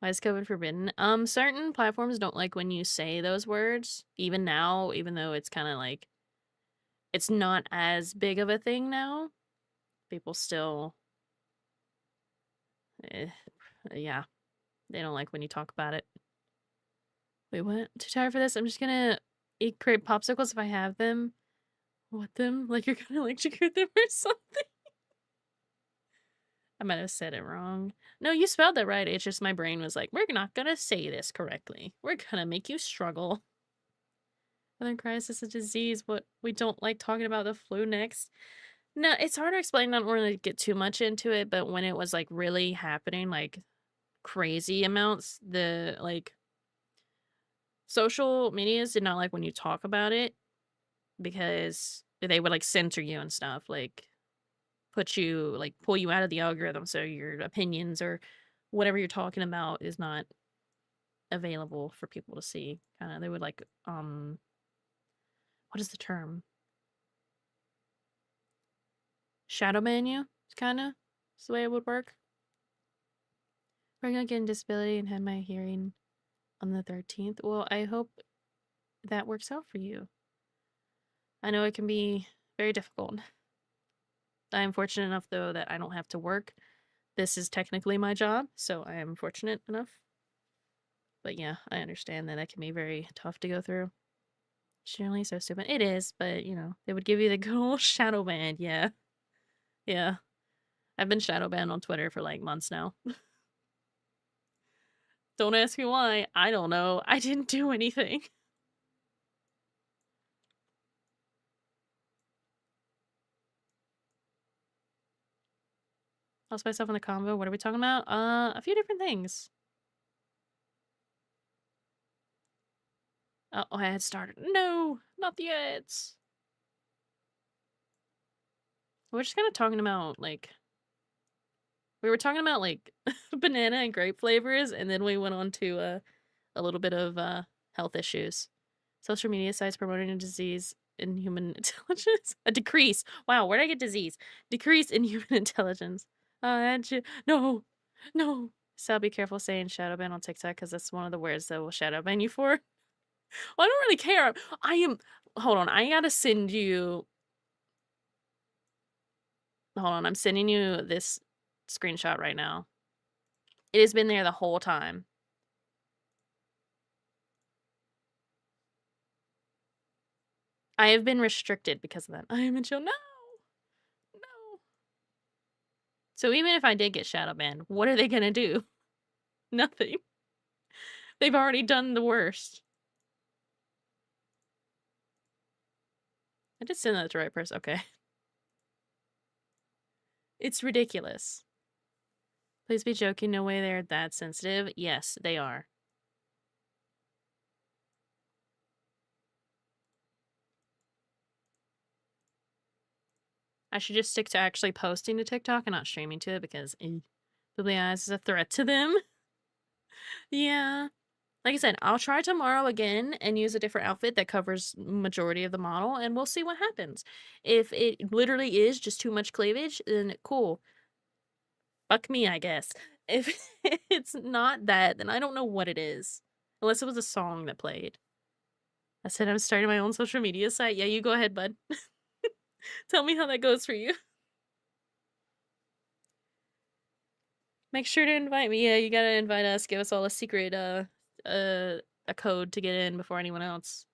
Why is COVID forbidden? Certain platforms don't like when you say those words. Even now, even though it's kind of like it's not as big of a thing now, people still, eh, yeah, they don't like when you talk about it. Wait, what? Too tired for this? I'm just gonna eat crepe popsicles if I have them. What them? Like you're gonna electrocute them or something? I might have said it wrong. No, you spelled it right. It's just my brain was like, we're not gonna say this correctly. We're gonna make you struggle. Southern crisis is a disease. What we don't like talking about the flu next. No, it's hard to explain. I don't want to get too much into it, but when it was like really happening, like crazy amounts, the like social medias did not like when you talk about it because they would like censor you and stuff. Like put you like pull you out of the algorithm so your opinions or whatever you're talking about is not available for people to see. Kind of they would like what is the term? Shadow ban you, kind of. That's the way it would work. We're gonna get a disability and have my hearing on the 13th. Well, I hope that works out for you. I know it can be very difficult. I am fortunate enough though that I don't have to work. This is technically my job, so I am fortunate enough. But yeah, I understand that can be very tough to go through. Generally so stupid. It is, but you know, they would give you the good old shadow ban. Yeah. Yeah. I've been shadow banned on Twitter for like months now. Don't ask me why. I don't know. I didn't do anything. Lost myself in the combo. What are we talking about? A few different things. Oh, I had started. No, not the ads. We're just kind of talking about like we were talking about like banana and grape flavors, and then we went on to a little bit of health issues. Social media sites promoting a disease in human intelligence. A decrease. Wow, where did I get disease? Decrease in human intelligence. No, no. So be careful saying shadow ban on TikTok because that's one of the words that will shadow ban you for. Well, I don't really care. I am. Hold on. I gotta send you. Hold on. I'm sending you this screenshot right now. It has been there the whole time. I have been restricted because of that. I am in jail. No! No! So even if I did get shadow banned, what are they gonna do? Nothing. They've already done the worst. I did send that to the right person. Okay. It's ridiculous. Please be joking. No way they're that sensitive. Yes, they are. I should just stick to actually posting to TikTok and not streaming to it because Booby Eyes is a threat to them. Yeah. Like I said, I'll try tomorrow again and use a different outfit that covers majority of the model, and we'll see what happens. If it literally is just too much cleavage, then cool. Fuck me, I guess. If it's not that, then I don't know what it is. Unless it was a song that played. I said I'm starting my own social media site. Yeah, you go ahead, bud. Tell me how that goes for you. Make sure to invite me. Yeah, you gotta invite us. Give us all a secret, a code to get in before anyone else.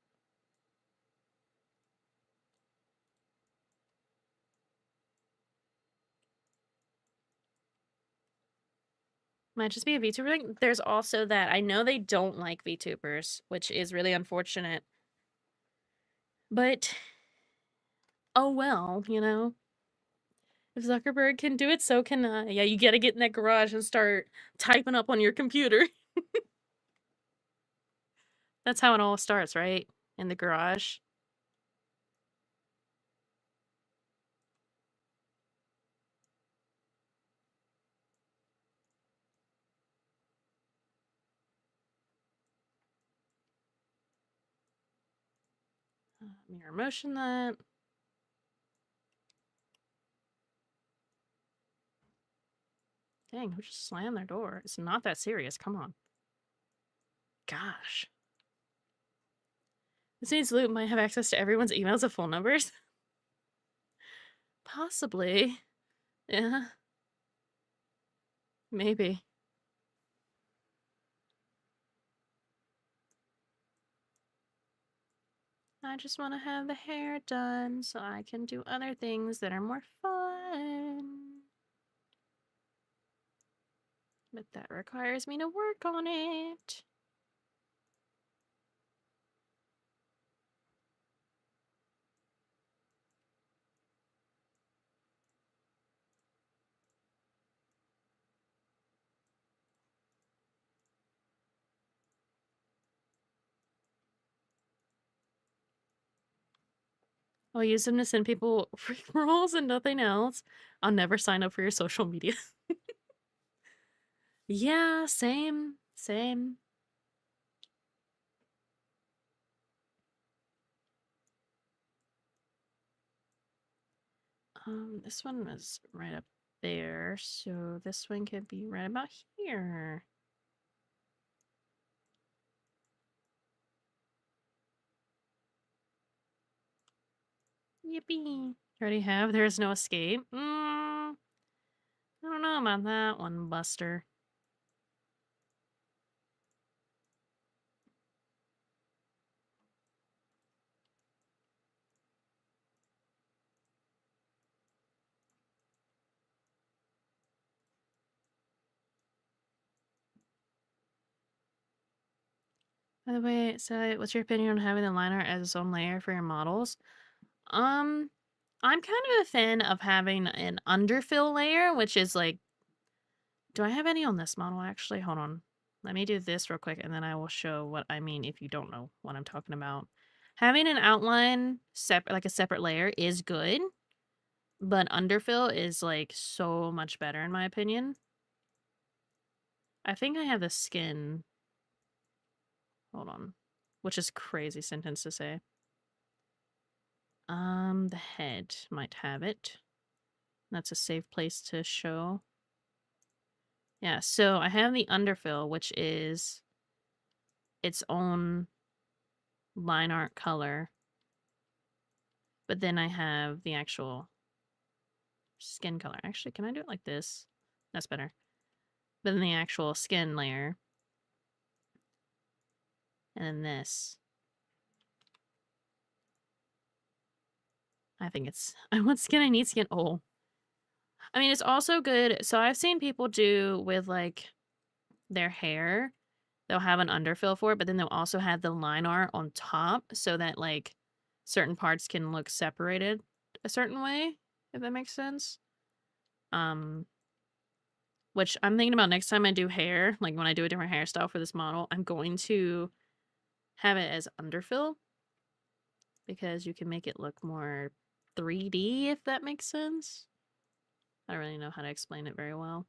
Might just be a VTuber thing. There's also that. I know they don't like VTubers, which is really unfortunate. But, oh well, you know? If Zuckerberg can do it, so can I. Yeah, you gotta get in that garage and start typing up on your computer. That's how it all starts, right? In the garage. Mirror motion that. Dang, who just slammed their door? It's not that serious. Come on. Gosh. This means Loot might have access to everyone's emails and phone numbers. Possibly. Yeah. Maybe. I just want to have the hair done so I can do other things that are more fun. But that requires me to work on it. I'll use them to send people free rolls and nothing else. I'll never sign up for your social media. Yeah, same. Same. This one was right up there, so this one could be right about here. Yippee. Already have. There's no escape. I don't know about that one, Buster. By the way, so what's your opinion on having the liner as its own layer for your models? I'm kind of a fan of having an underfill layer, which is like, do I have any on this model actually? Hold on. Let me do this real quick and then I will show what I mean if you don't know what I'm talking about. Having an outline like a separate layer is good, but underfill is like so much better in my opinion. I think I have the skin. Hold on. Which is crazy sentence to say. The head might have it. That's a safe place to show. Yeah, so I have the underfill, which is its own line art color. But then I have the actual skin color. Actually, can I do it like this? That's better. But then the actual skin layer. And then this. I want skin, I need skin. Oh. I mean, it's also good. So I've seen people do with like their hair, they'll have an underfill for it, but then they'll also have the line art on top so that like certain parts can look separated a certain way, if that makes sense. Um, which I'm thinking about next time I do hair, like when I do a different hairstyle for this model, I'm going to have it as underfill because you can make it look more 3D, if that makes sense. I don't really know how to explain it very well.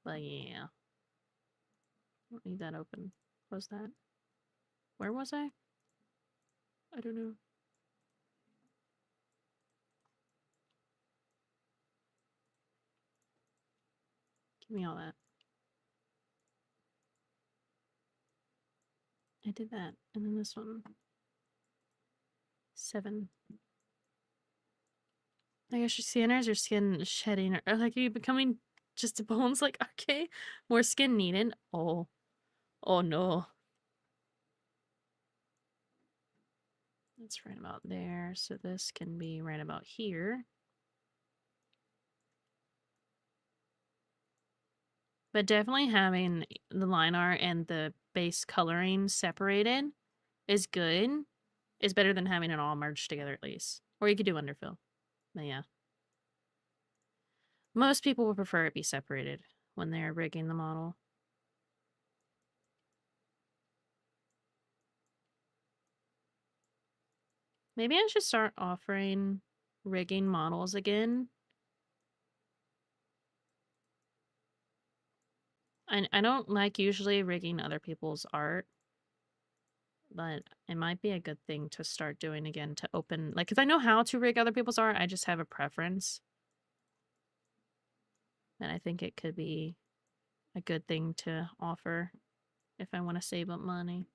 But yeah. Don't need that open. Close that. Where was I? I don't know. Give me all that. I did that. And then this one. 7. I guess your scanners or skin shedding or like are you becoming just bones like okay? More skin needed. Oh. Oh no. That's right about there. So this can be right about here. But definitely having the line art and the base coloring separated is good. Is better than having it all merged together at least. Or you could do underfill. But yeah. Most people would prefer it be separated when they're rigging the model. Maybe I should start offering rigging models again. I don't like usually rigging other people's art, but it might be a good thing to start doing again to open, like, because I know how to rig other people's art, I just have a preference. And I think it could be a good thing to offer if I want to save up money.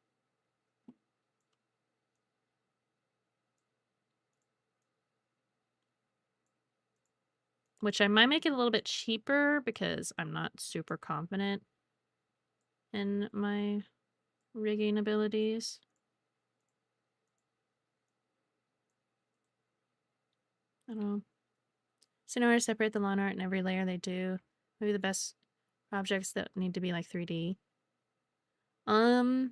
Which I might make it a little bit cheaper because I'm not super confident in my rigging abilities. I don't know. So in order to separate the line art in every layer they do, maybe the best objects that need to be like 3D. Wait,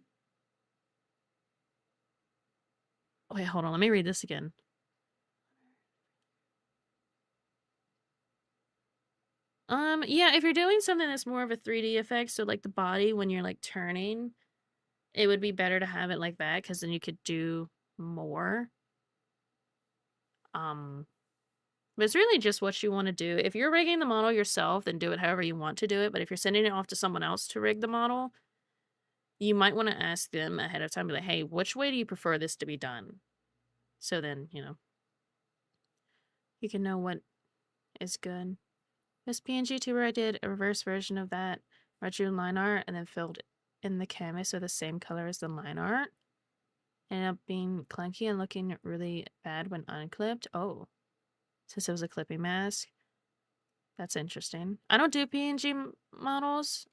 hold on, let me read this again. Yeah, if you're doing something that's more of a 3D effect, so like the body when you're like turning, it would be better to have it like that because then you could do more. But it's really just what you want to do. If you're rigging the model yourself, then do it however you want to do it. But if you're sending it off to someone else to rig the model, you might want to ask them ahead of time, be like, hey, which way do you prefer this to be done? So then, you can know what is good. This PNG tuber, I did a reverse version of that. I drew line art and then filled in the canvas with the same color as the line art. Ended up being clunky and looking really bad when unclipped. Oh, since it was a clipping mask. That's interesting. I don't do PNG models,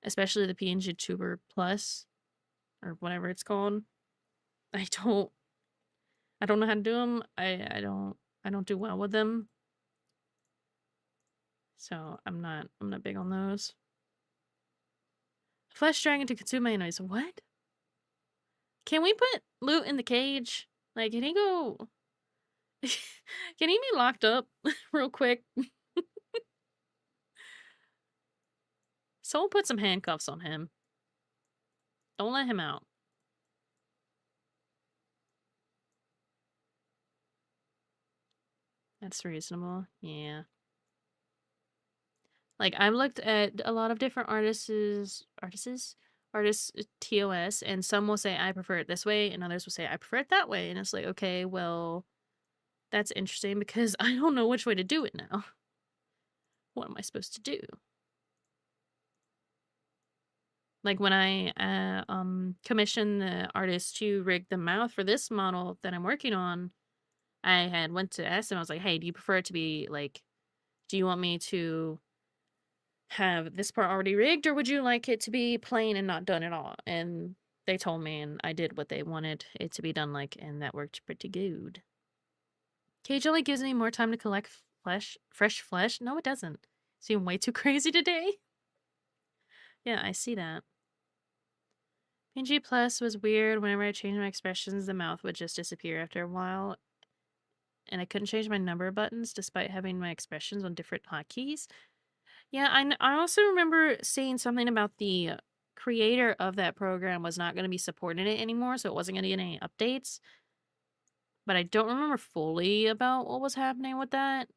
especially the PNG Tuber Plus or whatever it's called. I don't know how to do them. I don't do well with them. So I'm not big on those. Flesh dragon to consume mayonnaise. What? Can we put Loot in the cage? Like, can he go? Can he be locked up real quick? Someone put some handcuffs on him. Don't let him out. That's reasonable. Yeah. Like, I've looked at a lot of different artists' TOS, and some will say, I prefer it this way, and others will say, I prefer it that way. And it's like, okay, well, that's interesting because I don't know which way to do it now. What am I supposed to do? Like, when I commissioned the artist to rig the mouth for this model that I'm working on, I had went to ask them, I was like, hey, do you prefer it to be, like, do you want me to have this part already rigged, or would you like it to be plain and not done at all? And they told me and I did what they wanted it to be done like, and that worked pretty good. Cage only gives me more time to collect fresh flesh. No, it doesn't. Seem way too crazy today. Yeah, I see that. PNG Plus was weird. Whenever I changed my expressions, the mouth would just disappear after a while, and I couldn't change my number buttons despite having my expressions on different hotkeys. Yeah, I also remember seeing something about the creator of that program was not going to be supporting it anymore, so it wasn't going to get any updates. But I don't remember fully about what was happening with that.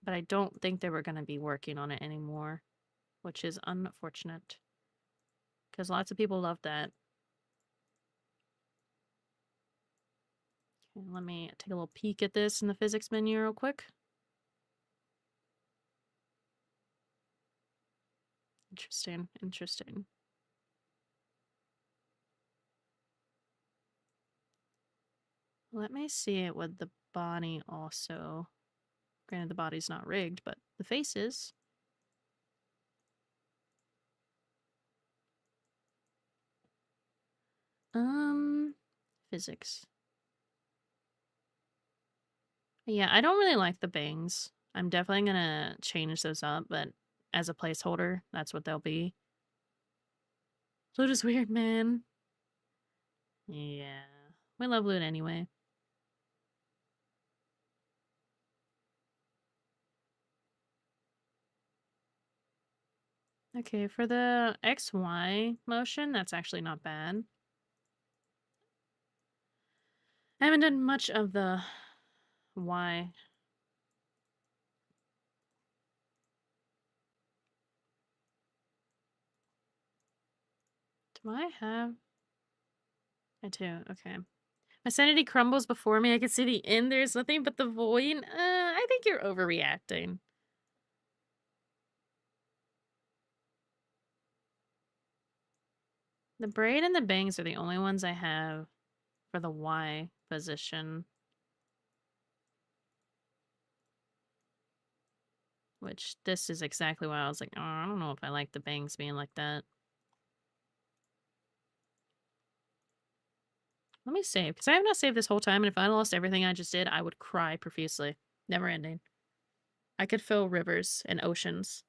But I don't think they were going to be working on it anymore, which is unfortunate. Because lots of people love that. Okay, let me take a little peek at this in the physics menu real quick. Interesting, interesting. Let me see it with the body also. Granted, the body's not rigged, but the face is. Physics. Yeah, I don't really like the bangs. I'm definitely gonna change those up, but as a placeholder, that's what they'll be. Loot is weird, man. Yeah. We love loot anyway. Okay, for the XY motion, that's actually not bad. I haven't done much of the Y. Do I have? I do, okay. My sanity crumbles before me. I can see the end. There's nothing but the void. I think you're overreacting. The braid and the bangs are the only ones I have for the Y position. Which, this is exactly why I was like, oh, I don't know if I like the bangs being like that. Let me save, because I have not saved this whole time, and if I lost everything I just did, I would cry profusely. Never ending. I could fill rivers and oceans.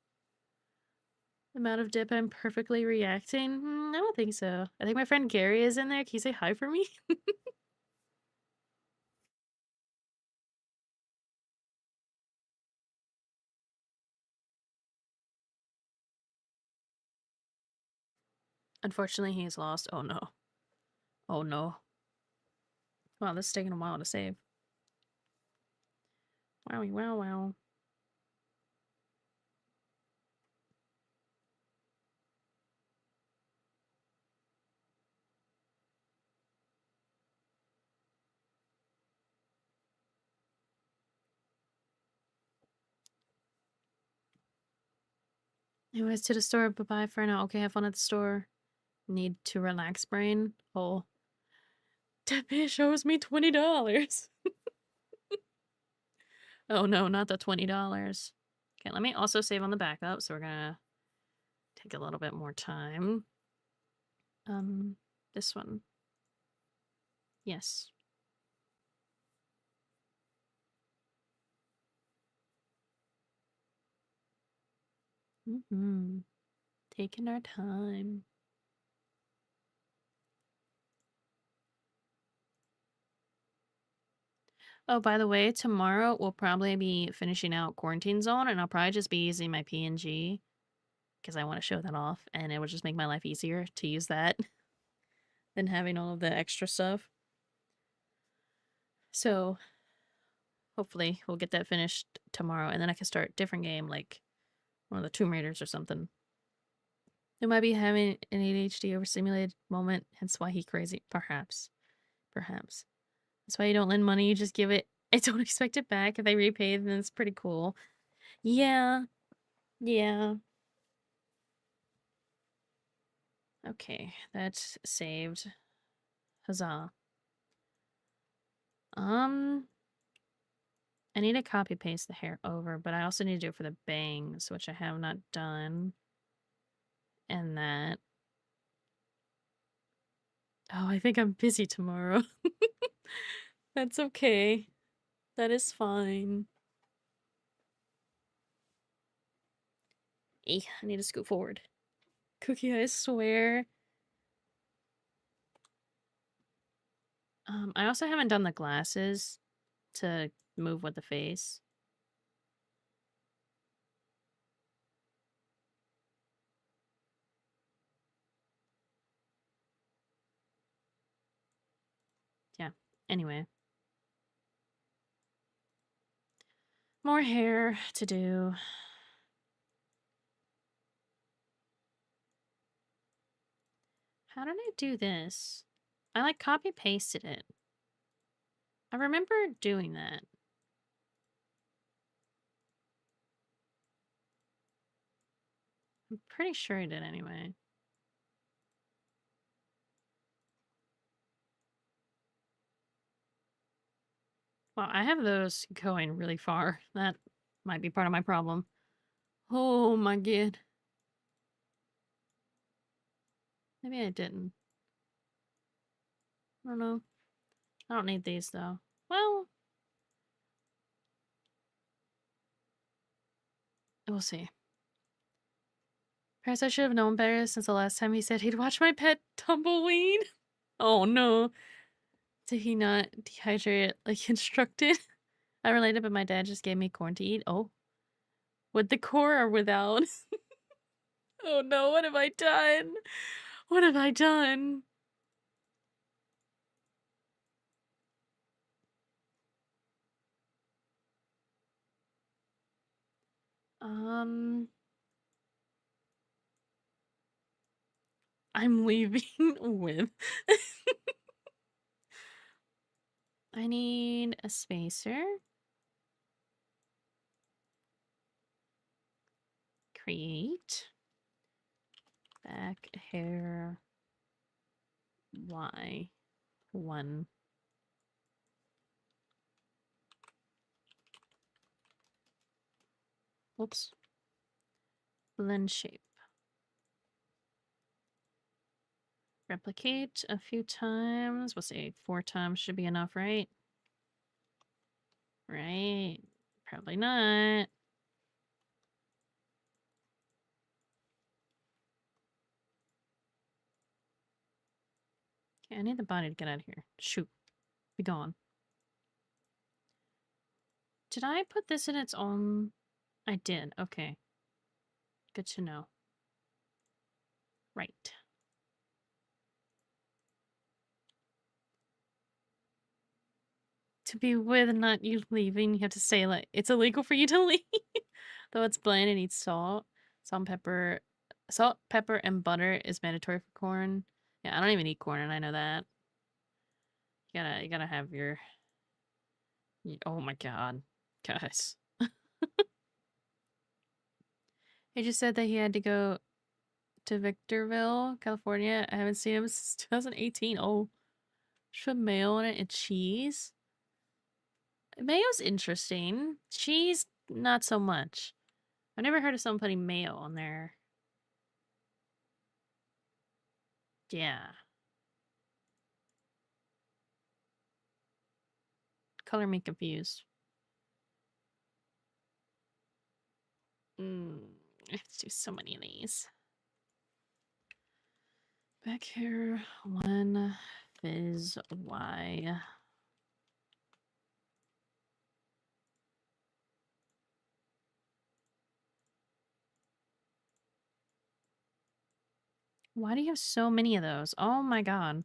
Amount of dip I'm perfectly reacting? I don't think so. I think my friend Gary is in there. Can you say hi for me? Unfortunately, he's lost. Oh no. Oh no. Wow, this is taking a while to save. Wowie, wow, wow. Anyways, to the store. Bye-bye for now. Okay, have fun at the store. Need to relax, brain. Oh. That bitch owes me $20. Oh no, not the $20. Okay, let me also save on the backup, so we're gonna take a little bit more time. This one. Yes. Taking our time. Oh, by the way, tomorrow we'll probably be finishing out Quarantine Zone, and I'll probably just be using my PNG because I want to show that off, and it would just make my life easier to use that than having all of the extra stuff. So, hopefully, we'll get that finished tomorrow, and then I can start a different game, like one of the Tomb Raiders or something. It might be having an ADHD overstimulated moment, hence why he crazy. Perhaps. Perhaps. That's why you don't lend money, you just give it. I don't expect it back. If they repay, then it's pretty cool. Yeah. Yeah. Okay, that's saved. Huzzah. I need to copy paste the hair over, but I also need to do it for the bangs, which I have not done. And that. Oh, I think I'm busy tomorrow. That's okay. That is fine. I need to scoot forward. Cookie, I swear. I also haven't done the glasses to move with the face. Yeah. Anyway. More hair to do. How did I do this? I like copy pasted it. I remember doing that. I'm pretty sure I did anyway. Well, I have those going really far. That might be part of my problem. Oh my god. Maybe I didn't. I don't know. I don't need these though. Well, we'll see. Perhaps I should have known better since the last time he said he'd watch my pet tumbleweed. Oh no. Did he not dehydrate it like instructed? I related, but my dad just gave me corn to eat. Oh. With the core or without? Oh no, what have I done? What have I done? I'm leaving with. I need a spacer. Create. Back hair. Y. 1. Whoops. Blend shape. Replicate a few times. We'll say 4 times should be enough, right? Right. Probably not. Okay, I need the body to get out of here. Shoot. Be gone. Did I put this in its own? I did. Okay. Good to know. Right. To be with and not you leaving, you have to say, like, it's illegal for you to leave. Though it's bland and eats salt. Salt and pepper. Salt, pepper, and butter is mandatory for corn. Yeah, I don't even eat corn, and I know that. You gotta have your... Oh my god. Guys. He just said that he had to go to Victorville, California. I haven't seen him since 2018. Oh. Should have mayo on it and cheese. Mayo's interesting. Cheese, not so much. I've never heard of someone putting mayo on there. Yeah. Color me confused. I have to do so many of these. Back here, 1 fizz Y. Why do you have so many of those? Oh my god.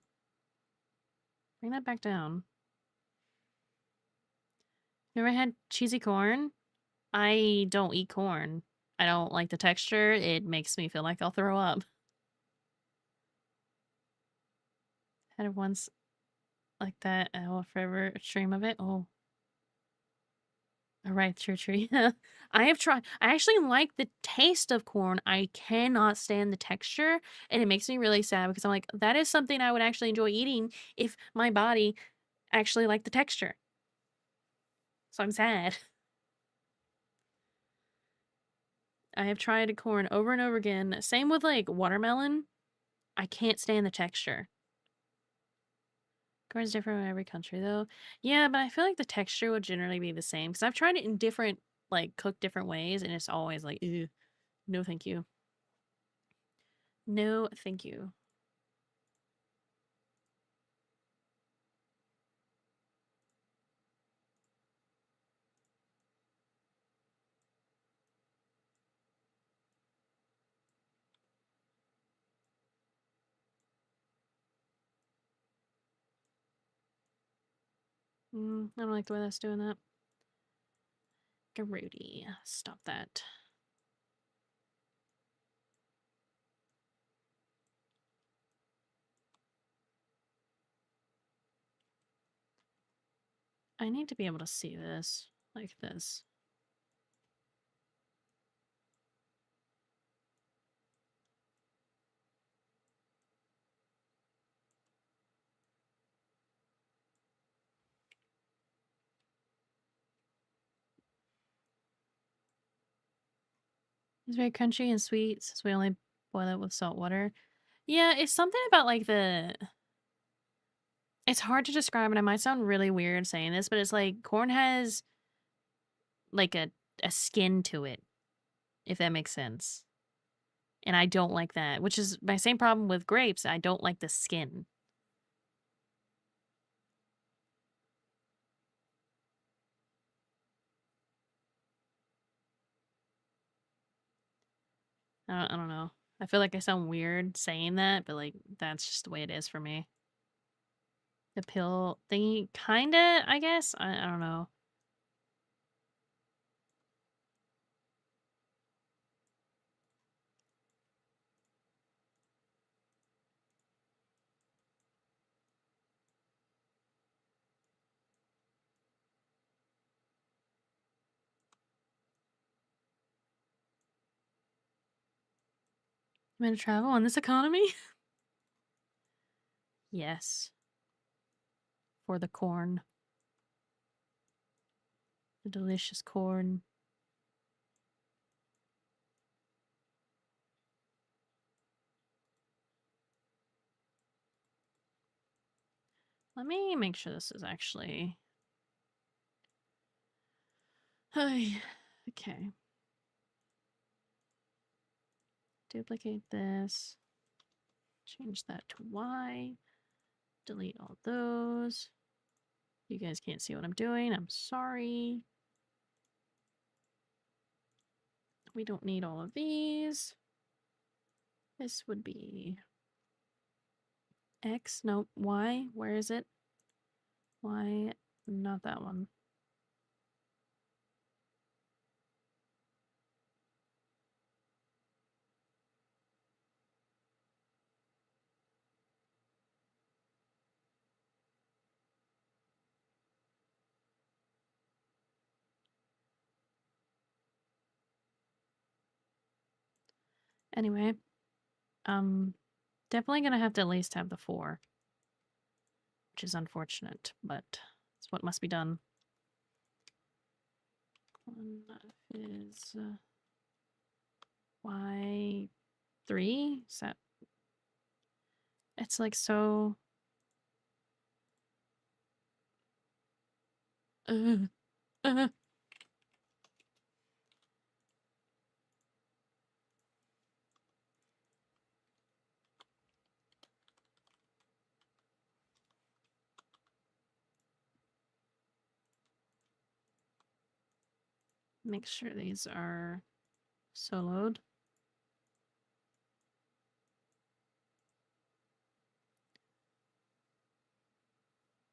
Bring that back down. You ever had cheesy corn? I don't eat corn. I don't like the texture. It makes me feel like I'll throw up. Had it once like that. I will forever dream of it. Oh. Right, true, true. Yeah. I have tried. I actually like the taste of corn. I cannot stand the texture, and it makes me really sad because I'm like, that is something I would actually enjoy eating if my body actually liked the texture. So I'm sad. I have tried corn over and over again. Same with like watermelon. I can't stand the texture. Corn's different in every country, though. Yeah, but I feel like the texture would generally be the same because I've tried it in different, like, cooked different ways, and it's always like, ew, no, thank you. No, thank you. I don't like the way that's doing that. Garudi, stop that. I need to be able to see this like this. It's very crunchy and sweet since we only boil it with salt water. Yeah, it's something about like the. It's hard to describe, and I might sound really weird saying this, but it's like corn has like a skin to it, if that makes sense. And I don't like that, which is my same problem with grapes. I don't like the skin. I don't know. I feel like I sound weird saying that, but like that's just the way it is for me. The pill thingy, kinda, I guess. I don't know. I'm gonna travel in this economy? Yes. For the corn. The delicious corn. Let me make sure this is actually. Okay. Duplicate this. Change that to Y. Delete all those. You guys can't see what I'm doing. I'm sorry. We don't need all of these. This would be X. Nope. Y. Where is it? Y. Not that one. Anyway, definitely gonna have to at least have the 4, which is unfortunate, but it's what must be done. One is Y3. Is that? It's like so. Uh, uh. Make sure these are soloed.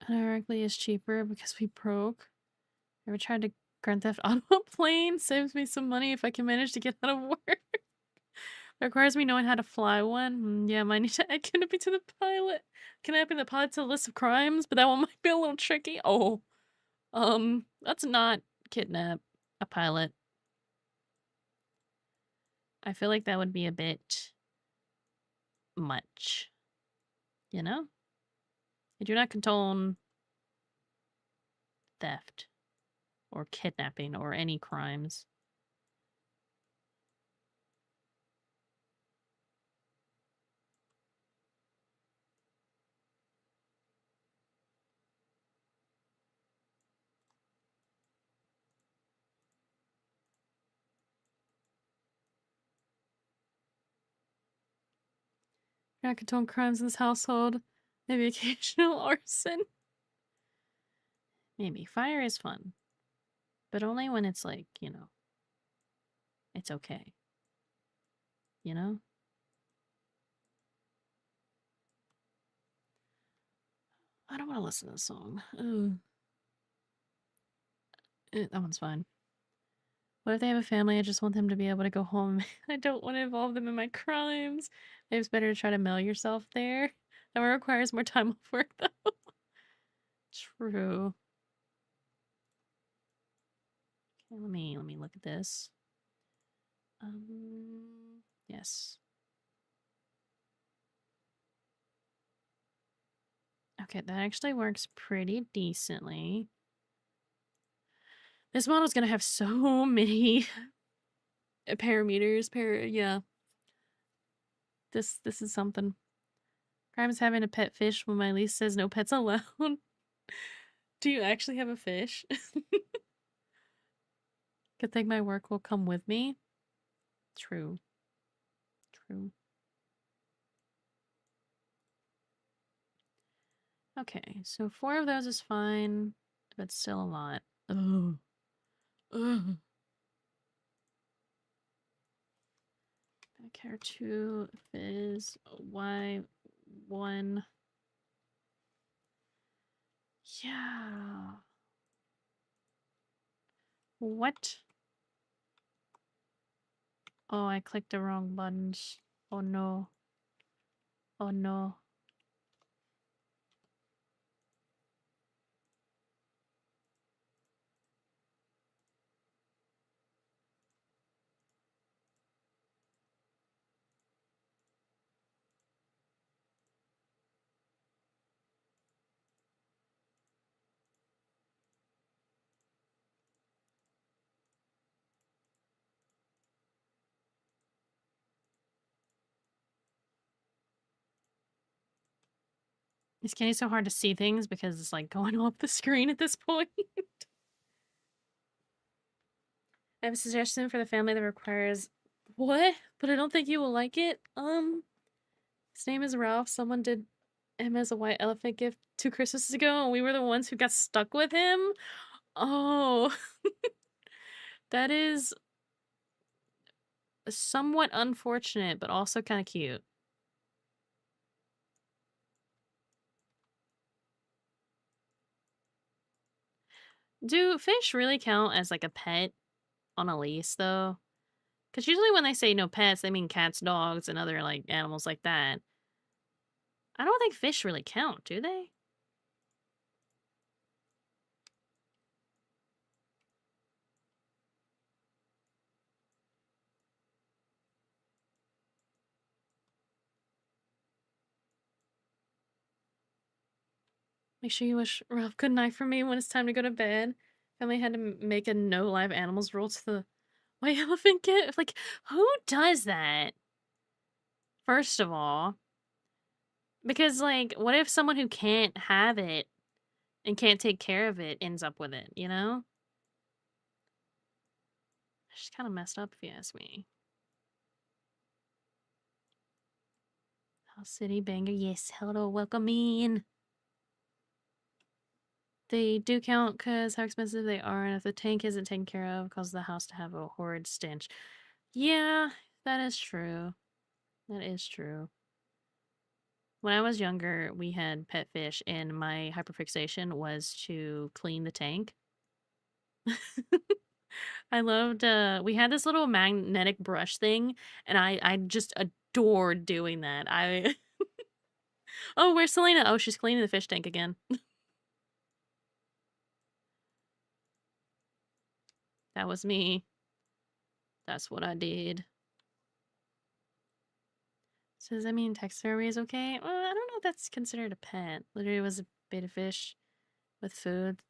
Ironically, is cheaper because we broke. Ever tried to Grand Theft Auto a plane? Saves me some money if I can manage to get out of work. Requires me knowing how to fly one. Yeah, might need to add Kidnapping to the pilot. Kidnapping the pilot to the list of crimes, but that one might be a little tricky. Oh, let's not kidnap a pilot. I feel like that would be a bit much. You know? I do not condone theft or kidnapping or any crimes. Not condone crimes in this household. Maybe occasional arson. Maybe. Fire is fun. But only when it's like, you know, it's okay. You know? I don't want to listen to this song. Ugh. That one's fine. What if they have a family? I just want them to be able to go home. I don't want to involve them in my crimes. Maybe it's better to try to mail yourself there. That requires more time off work, though. True. Okay, let me look at this. Yes. Okay, that actually works pretty decently. This model's gonna have so many parameters. Yeah. This is something. Crime is having a pet fish when my lease says no pets allowed. Do you actually have a fish? Good thing my work will come with me. True. True. Okay, so 4 of those is fine, but still a lot. Ugh. Ugh. Back hair 2, fizz, Y1. Yeah. What? Oh, I clicked the wrong buttons. Oh no. Oh no. It's getting so hard to see things because it's like going off the screen at this point. I have a suggestion for the family that requires what? But I don't think you will like it. His name is Ralph. Someone did him as a white elephant gift 2 Christmases ago, and we were the ones who got stuck with him. Oh, that is somewhat unfortunate, but also kind of cute. Do fish really count as like a pet on a lease, though? Because usually when they say no pets, they mean cats, dogs, and other like animals like that. I don't think fish really count, do they? Make sure you wish Ralph good night for me when it's time to go to bed. Family had to make a no live animals rule to the white elephant gift. Like, who does that? First of all, because like, what if someone who can't have it and can't take care of it ends up with it, you know? It's just kind of messed up if you ask me. House City Banger, yes, hello, welcome in. They do count because how expensive they are, and if the tank isn't taken care of, causes the house to have a horrid stench. Yeah, that is true. That is true. When I was younger, we had pet fish, and my hyperfixation was to clean the tank. I loved, we had this little magnetic brush thing, and I just adored doing that. Oh, where's Selena? Oh, she's cleaning the fish tank again. That was me. That's what I did. So does that mean taxidermy is okay? Well, I don't know if that's considered a pet. Literally was a beta fish with food.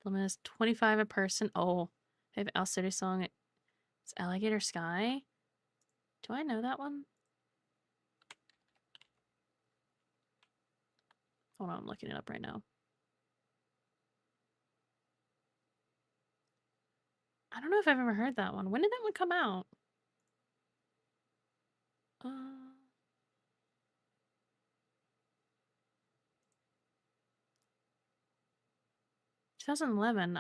Limit is 25 a person. Oh, I have Owl City song. It's Alligator Sky. Do I know that one? Hold on, I'm looking it up right now. I don't know if I've ever heard that one. When did that one come out? Uh, 2011.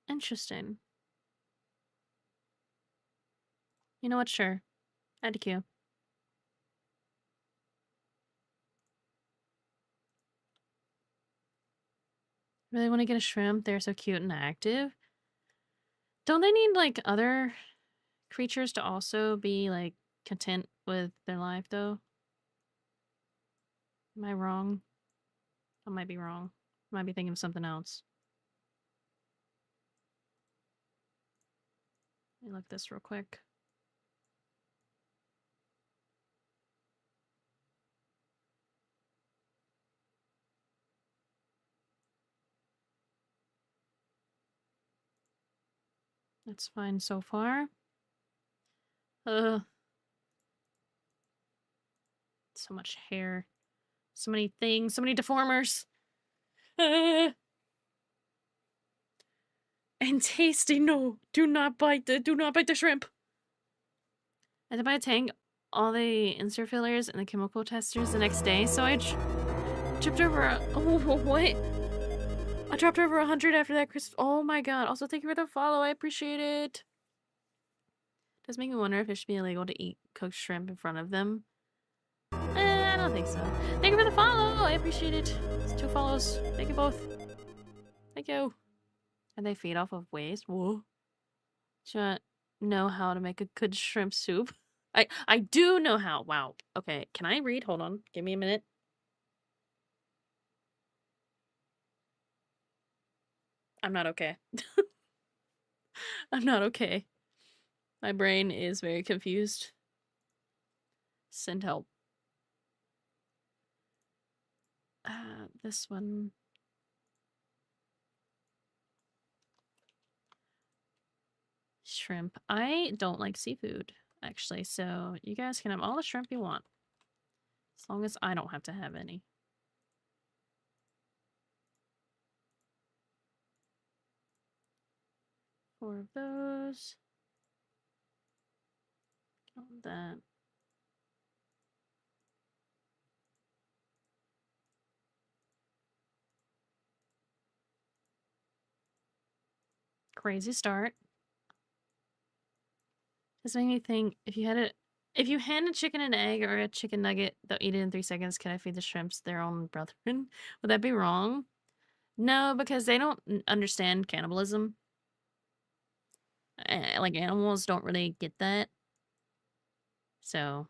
Interesting. You know what? Sure. Add to queue. Really want to get a shrimp. They're so cute and active. Don't they need, like, other creatures to also be, like, content with their life, though? Am I wrong? I might be wrong. I might be thinking of something else. Let me look this real quick. That's fine so far. Ugh. So much hair. So many things. So many deformers. And tasty. No. Do not bite the shrimp. I had to buy a tank, all the insert fillers, and the chemical testers the next day, so I tripped over what? I dropped over 100 after that, Chris. Oh my god. Also, thank you for the follow. I appreciate it. Does make me wonder if it should be illegal to eat cooked shrimp in front of them. I don't think so. Thank you for the follow. I appreciate it. It's 2 follows. Thank you both. Thank you. And they feed off of waste. Whoa. Do you know how to make a good shrimp soup? I do know how. Wow. Okay. Can I read? Hold on. Give me a minute. I'm not okay. I'm not okay. My brain is very confused. Send help. This one. Shrimp. I don't like seafood, actually, so you guys can have all the shrimp you want. As long as I don't have to have any. 4 of those. Count that. Crazy start. This made me think, if you hand a chicken an egg or a chicken nugget, they'll eat it in 3 seconds. Can I feed the shrimps their own brethren? Would that be wrong? No, because they don't understand cannibalism. Like, animals don't really get that. So,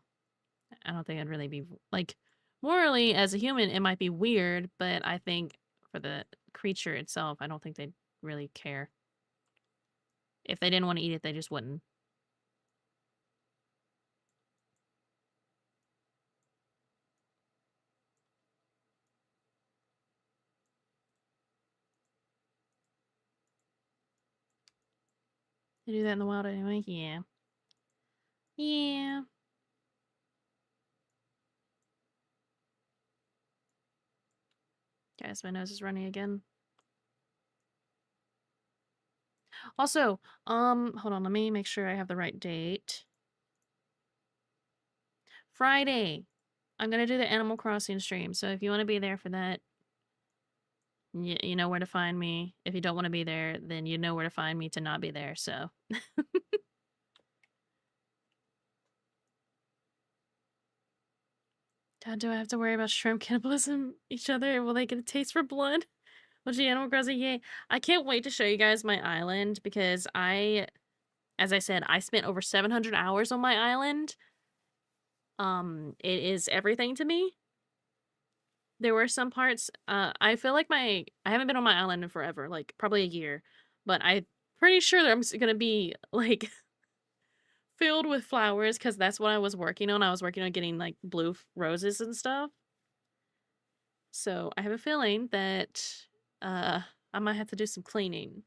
I don't think it'd really be, like, morally, as a human, it might be weird, but I think for the creature itself, I don't think they'd really care. If they didn't want to eat it, they just wouldn't. They do that in the wild anyway? Yeah. Yeah. Guys, my nose is running again. Also, hold on, let me make sure I have the right date. Friday. I'm gonna do the Animal Crossing stream, so if you want to be there for that, you know where to find me. If you don't want to be there, then you know where to find me to not be there, so. Dad, do I have to worry about shrimp cannibalism each other? Will they get a taste for blood? Well, gee, Animal Crossing, yay. I can't wait to show you guys my island because as I said, I spent over 700 hours on my island. It is everything to me. There were some parts, I feel like I haven't been on my island in forever, like, probably a year, but I'm pretty sure that I'm gonna be, like, filled with flowers because that's what I was working on. I was working on getting, like, blue roses and stuff. So I have a feeling that, I might have to do some cleaning.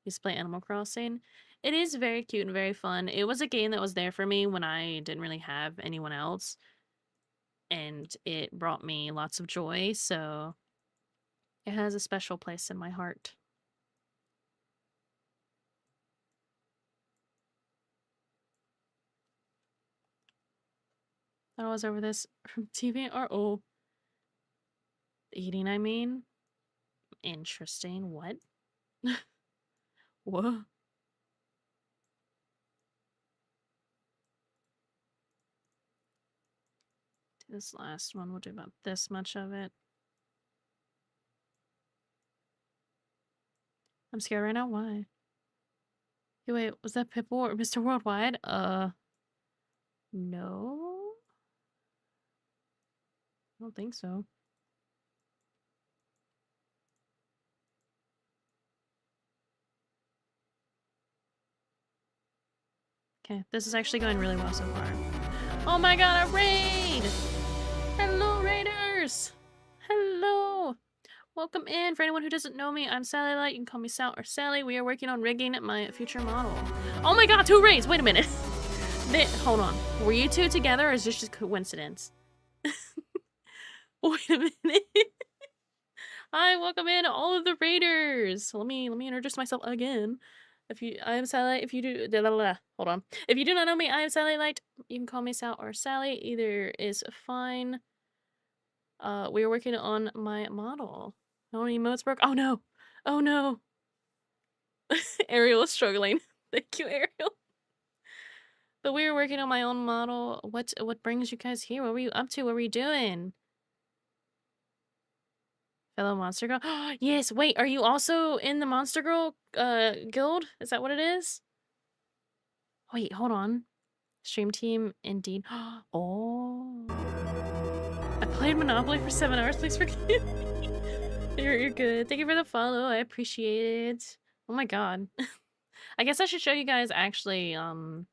Used to play Animal Crossing. It is very cute and very fun. It was a game that was there for me when I didn't really have anyone else, and it brought me lots of joy, so it has a special place in my heart. Thought I was over this from TV or oh. Eating, I mean. Interesting. What? Whoa. This last one, we'll do about this much of it. I'm scared right now. Why? Hey, wait, was that Pitbull or Mr. Worldwide? No. I don't think so. Okay, this is actually going really well so far. Oh my god, a raid! Hello, raiders! Hello! Welcome in. For anyone who doesn't know me, I'm Sally Light. You can call me Sal or Sally. We are working on rigging my future model. Oh my god, 2 raids! Wait a minute. Hold on. Were you 2 together or is this just coincidence? Wait a minute. Hi, welcome in all of the raiders. Let me introduce myself again. I am Sally. If you do, hold on. If you do not know me, I am Sally Light. You can call me Sal or Sally. Either is fine. We are working on my model. No emotes broke. Oh no! Oh no! Ariel is struggling. Thank you, Ariel. But we were working on my own model. What brings you guys here? What were you up to? What were you doing? Fellow Monster Girl? Yes, wait, are you also in the Monster Girl guild? Is that what it is? Wait, hold on. Stream team, indeed. Oh. I played Monopoly for 7 hours. Please forgive me. You're good. Thank you for the follow. I appreciate it. Oh my god. I guess I should show you guys actually the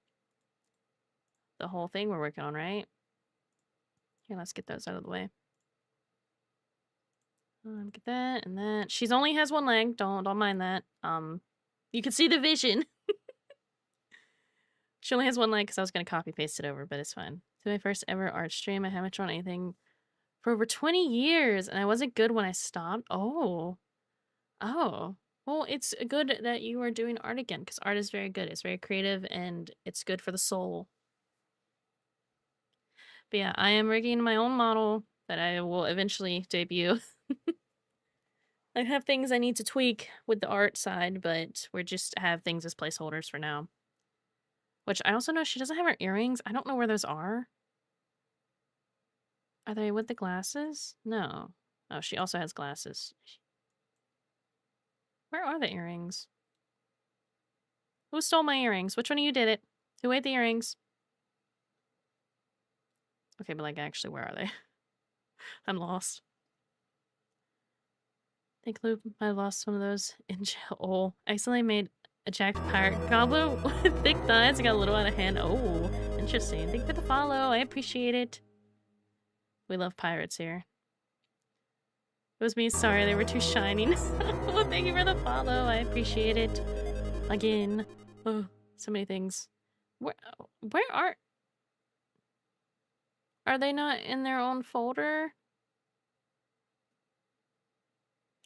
whole thing we're working on, right? Here, let's get those out of the way. Get that and that. She's only has 1 leg. Don't mind that. You can see the vision. She only has 1 leg because I was gonna copy paste it over, but it's fine. It's my first ever art stream. I haven't drawn anything for over 20 years, and I wasn't good when I stopped. Oh. Oh. Well, it's good that you are doing art again, because art is very good. It's very creative, and it's good for the soul. But yeah, I am rigging my own model that I will eventually debut. I have things I need to tweak with the art side, but we're just have things as placeholders for now. Which I also know she doesn't have her earrings. I don't know where those are. Are they with the glasses? No. Oh, she also has glasses. Where are the earrings? Who stole my earrings? Which one of you did it? Who ate the earrings? Okay, but like, actually, where are they? I'm lost. I think Luke might have lost one of those in jail. Oh, I accidentally made a jacked pirate goblin with thick thighs. It got a little out of hand. Oh, interesting. Thank you for the follow. I appreciate it. We love pirates here. It was me. Sorry, they were too shining. Well, thank you for the follow. I appreciate it. Again. Oh, so many things. Where are they not in their own folder?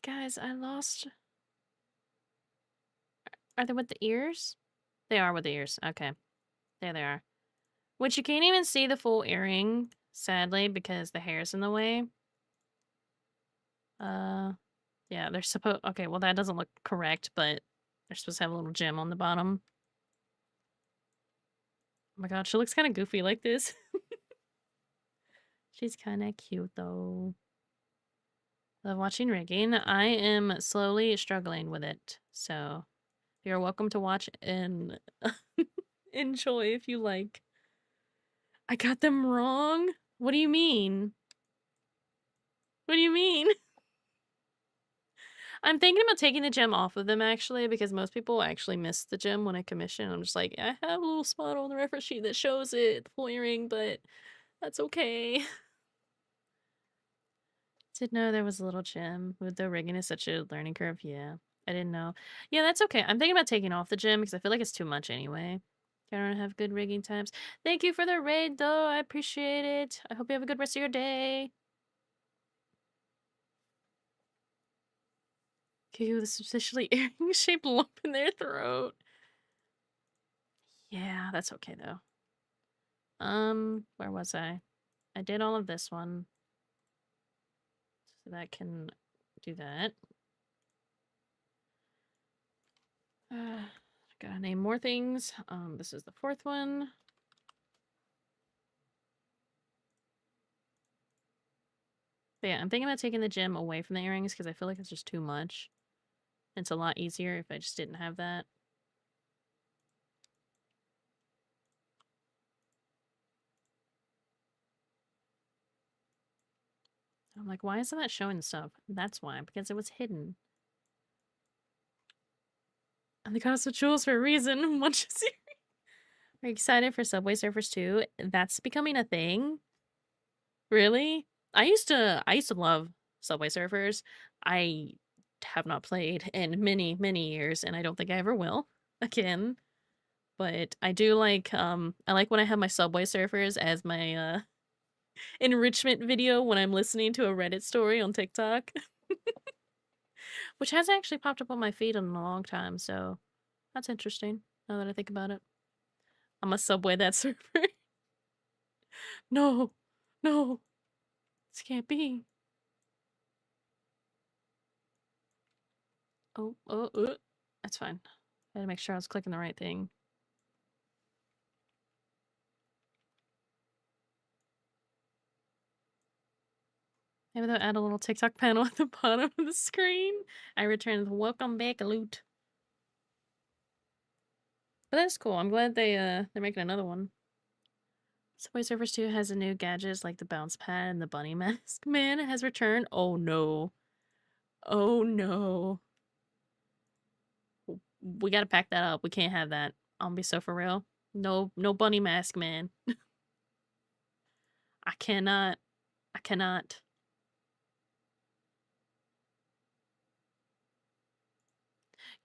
Guys, I lost. Are they with the ears? They are with the ears. Okay. There they are. Which you can't even see the full earring, sadly, because the hair's in the way. Yeah, they're supposed... Okay, well, that doesn't look correct, but they're supposed to have a little gem on the bottom. Oh my god, she looks kind of goofy like this. She's kind of cute, though. Love watching rigging. I am slowly struggling with it, so you're welcome to watch and enjoy if you like. I got them wrong? What do you mean? What do you mean? I'm thinking about taking the gem off of them, actually, because most people actually miss the gem when I commission. I'm just like, I have a little spot on the reference sheet that shows it, the full earring, but that's okay. Didn't know there was a little gem. With the rigging is such a learning curve. Yeah, I didn't know. Yeah, that's okay. I'm thinking about taking off the gem because I feel like it's too much anyway. I don't have good rigging times. Thank you for the raid, though. I appreciate it. I hope you have a good rest of your day. Ew, this suspiciously earring-shaped lump in their throat. Yeah, that's okay, though. Where was I? I did all of this one. So that can do that. Gotta name more things. This is the fourth one. But yeah, I'm thinking about taking the gem away from the earrings because I feel like it's just too much. It's a lot easier if I just didn't have that. I'm like, why isn't that showing stuff? That's why, because it was hidden. And they got us with jewels for a reason. Are you excited for Subway Surfers 2? That's becoming a thing. Really? I used to love Subway Surfers. I have not played in many, many years, and I don't think I ever will again. But I do like I like when I have my Subway Surfers as my enrichment video when I'm listening to a Reddit story on TikTok. Which hasn't actually popped up on my feed in a long time, so that's interesting now that I think about it. I'm a Subway that surfer. No, no, this can't be. Oh, that's fine. I had to make sure I was clicking the right thing. Maybe they'll add a little TikTok panel at the bottom of the screen. I returned the welcome back loot. But that's cool. I'm glad they're making another one. Subway Surfers 2 has a new gadgets like the bounce pad and the bunny mask. Man, it has returned. Oh no. Oh no. We gotta pack that up. We can't have that. I'll be so for real. No, no bunny mask, man. I cannot. I cannot.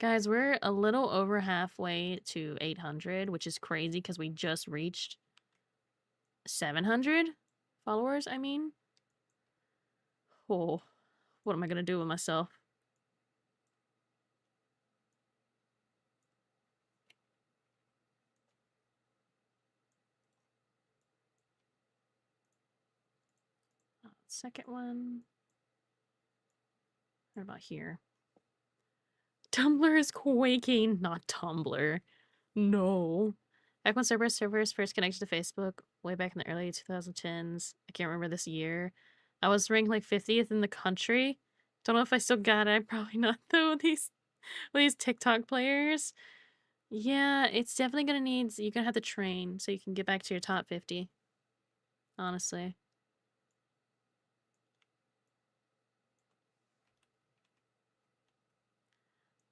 Guys, we're a little over halfway to 800, which is crazy because we just reached 700 followers, I mean. Oh, what am I gonna do with myself? Second one. What about here? Tumblr is quaking, not Tumblr. No. Back when servers first connected to Facebook, way back in the early 2010s, I can't remember this year, I was ranked like 50th in the country. Don't know if I still got it. Probably not though. With these TikTok players. Yeah, it's definitely gonna need. You're gonna have to train so you can get back to your top 50. Honestly,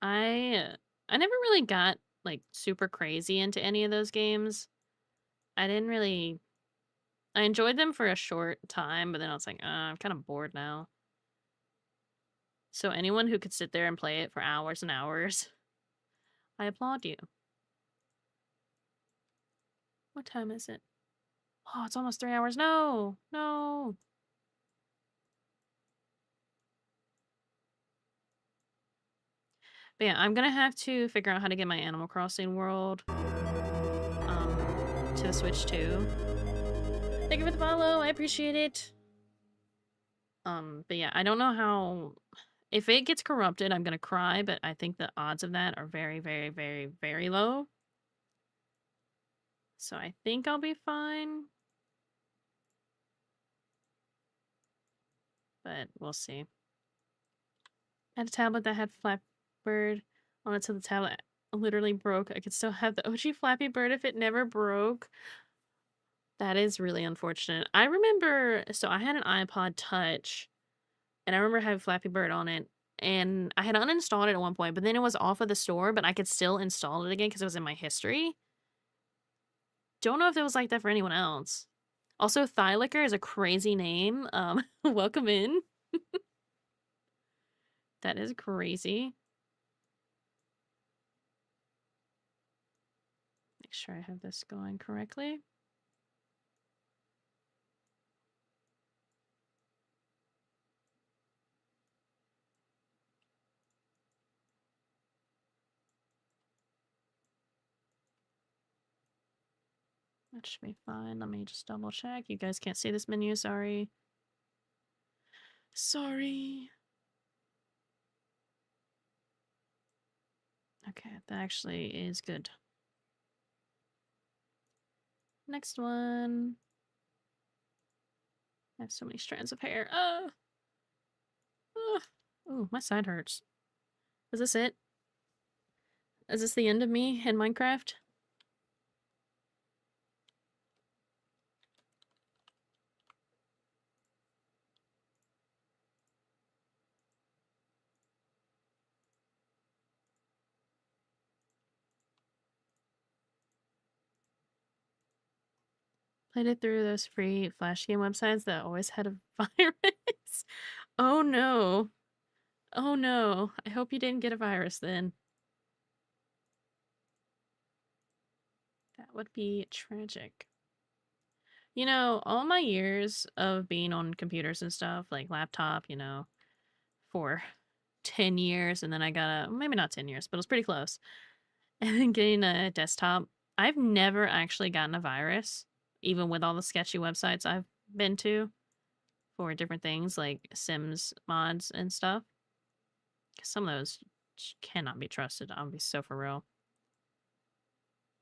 I I never really got like super crazy into any of those games. I didn't really. I enjoyed them for a short time, but then I was like, I'm kind of bored now. So anyone who could sit there and play it for hours and hours, I applaud you. What time is it? Oh, it's almost 3 hours. No, no. But yeah, I'm gonna have to figure out how to get my Animal Crossing world to the Switch too. Thank you for the follow. I appreciate it. But yeah, I don't know how. If it gets corrupted, I'm gonna cry, but I think the odds of that are very, very, very, very low. So I think I'll be fine. But we'll see. I had a tablet that had Flappy Bird on it, so the tablet literally broke. I could still have the OG Flappy Bird if it never broke. That is really unfortunate. I remember, so I had an iPod Touch, and I remember having Flappy Bird on it, and I had uninstalled it at one point, but then it was off of the store, but I could still install it again because it was in my history. Don't know if it was like that for anyone else. Also, Thigh Licker is a crazy name. Welcome in. That is crazy. Make sure I have this going correctly. That should be fine. Let me just double check. You guys can't see this menu, sorry. Sorry. Okay, that actually is good. Next one. I have so many strands of hair. Ooh, my side hurts. Is this it? Is this the end of me in Minecraft? Played it through those free Flash game websites that always had a virus. Oh no. Oh no. I hope you didn't get a virus then. That would be tragic. You know, all my years of being on computers and stuff, like laptop, you know, for 10 years, and then I got a, maybe not 10 years, but it was pretty close. And then getting a desktop, I've never actually gotten a virus, even with all the sketchy websites I've been to for different things like Sims mods and stuff. Some of those cannot be trusted. I'll be so for real.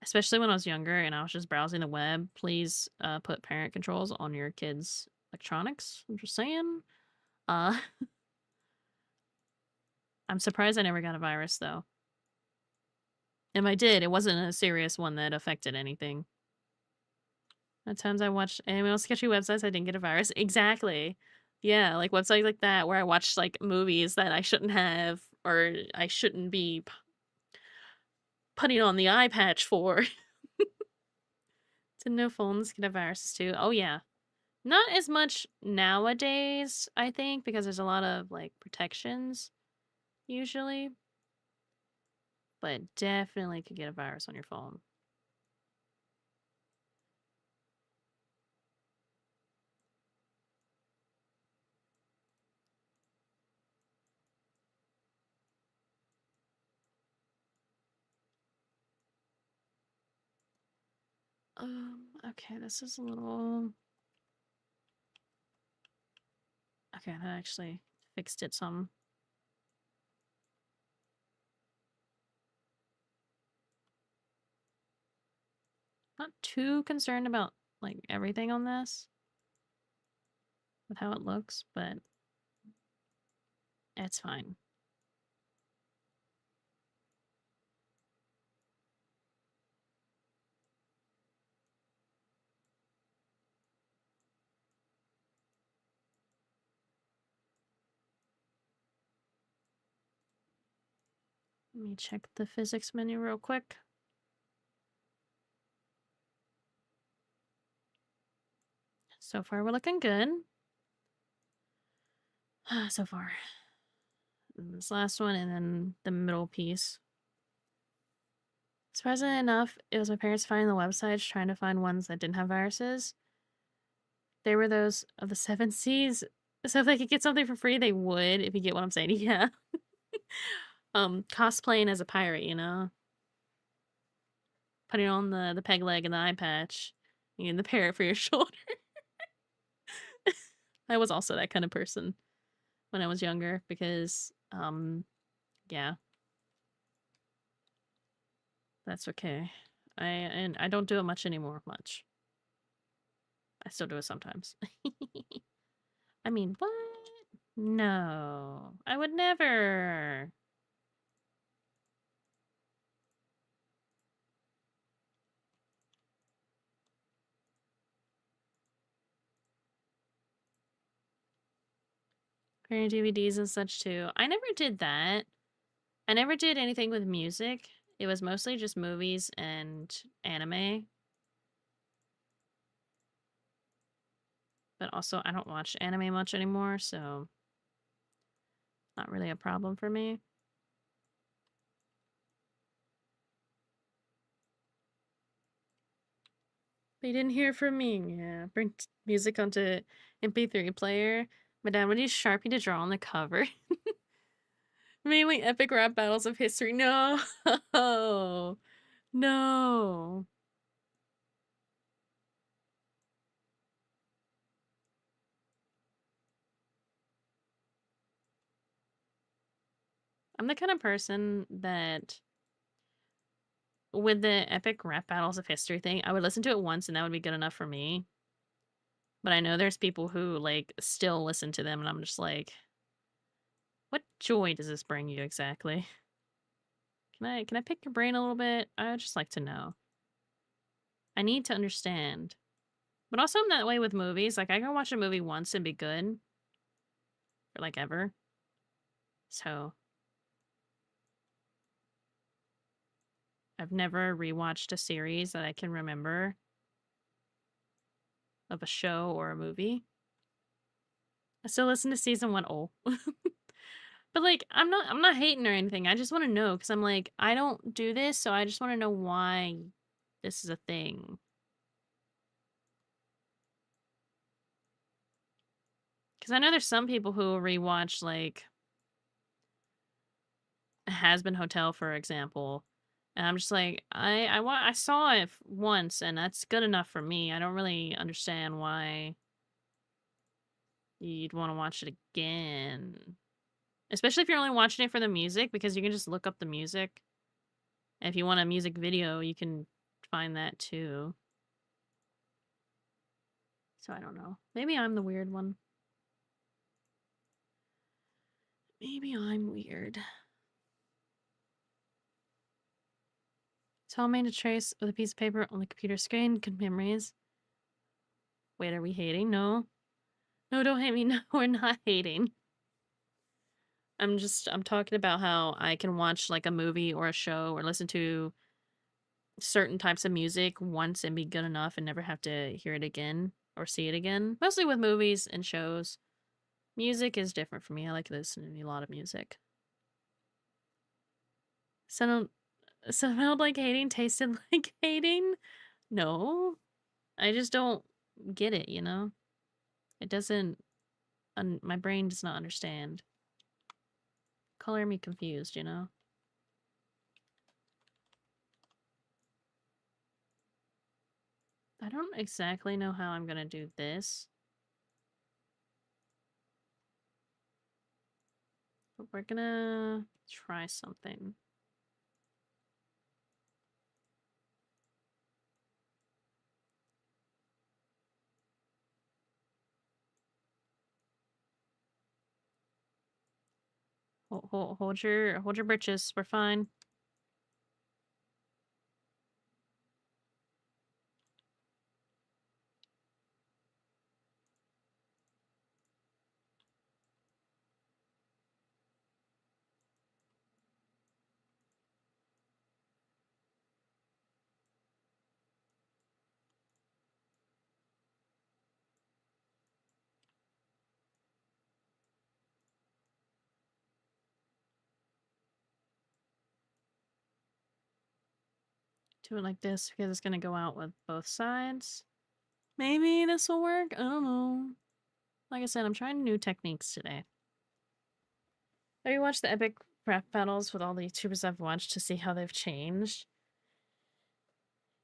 Especially when I was younger and I was just browsing the web. Please put parent controls on your kids' electronics. I'm just saying. Uh, I'm surprised I never got a virus though. If I did, it wasn't a serious one that affected anything. At times I watched anime on sketchy websites, I didn't get a virus. Exactly. Yeah, like websites like that where I watched like movies that I shouldn't have or I shouldn't be putting on the eye patch for. To no phones get a viruses too. Oh yeah. Not as much nowadays, I think, because there's a lot of like protections usually. But definitely could get a virus on your phone. Okay, this is a little okay, that actually fixed it some. Not too concerned about like everything on this with how it looks, but it's fine. Let me check the physics menu real quick. So far, we're looking good. So far. And this last one, and then the middle piece. Surprisingly enough, it was my parents finding the websites trying to find ones that didn't have viruses. They were those of the 7 Cs. So if they could get something for free, they would, if you get what I'm saying. Yeah. Cosplaying as a pirate, you know? Putting on the peg leg and the eye patch and the parrot for your shoulder. I was also that kind of person when I was younger because, yeah, that's okay. And I don't do it much anymore, much. I still do it sometimes. I mean, what? No, I would never. Creating DVDs and such too. I never did that. I never did anything with music. It was mostly just movies and anime. But also, I don't watch anime much anymore, so not really a problem for me. They didn't hear from me. Yeah, bring music onto MP3 player. My dad would use Sharpie to draw on the cover. Mainly epic rap battles of history. No, no. I'm the kind of person that with the epic rap battles of history thing, I would listen to it once and that would be good enough for me. But I know there's people who like still listen to them and I'm just like, what joy does this bring you exactly? Can I pick your brain a little bit? I would just like to know. I need to understand. But also I'm that way with movies. Like I can watch a movie once and be good for like ever. So I've never rewatched a series that I can remember of a show or a movie. I still listen to season 1. Oh. But like I'm not hating or anything. I just want to know cuz I'm like I don't do this, so I just want to know why this is a thing. Cuz I know there's some people who will rewatch like Has Been Hotel for example. And I'm just like I saw it once and that's good enough for me. I don't really understand why you'd want to watch it again. Especially if you're only watching it for the music because you can just look up the music. And if you want a music video, you can find that too. So I don't know. Maybe I'm the weird one. Maybe I'm weird. Tell me to trace with a piece of paper on the computer screen. Good memories. Wait, are we hating? No. No, don't hate me. No, we're not hating. I'm talking about how I can watch like a movie or a show or listen to certain types of music once and be good enough and never have to hear it again or see it again. Mostly with movies and shows. Music is different for me. I like listening to a lot of music. Sound smelled like hating, tasted like hating? No. I just don't get it, you know? It doesn't my brain does not understand. Color me confused, you know? I don't exactly know how I'm gonna do this. But we're gonna try something. Hold your britches. We're fine. Do it like this because it's gonna go out with both sides. Maybe this will work. I don't know. Like I said, I'm trying new techniques today. Have you watched the epic rap battles with all the YouTubers I've watched to see how they've changed?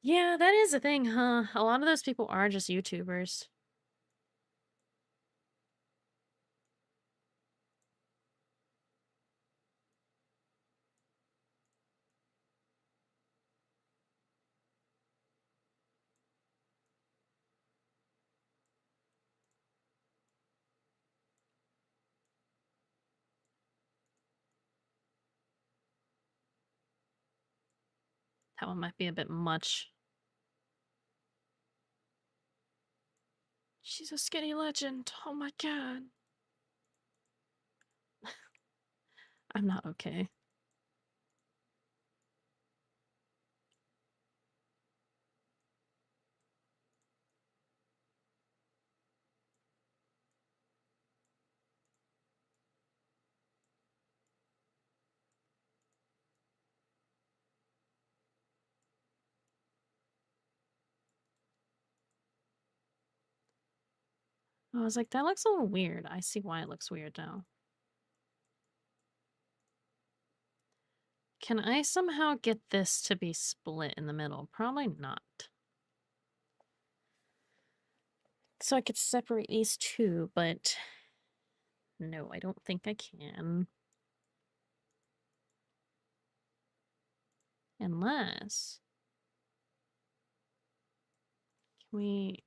Yeah, that is a thing, huh? A lot of those people are just YouTubers. That one might be a bit much. She's a skinny legend. Oh my god. I'm not okay. I was like, that looks a little weird. I see why it looks weird now. Can I somehow get this to be split in the middle? Probably not. So I could separate these two, but no, I don't think I can. Unless... Can we...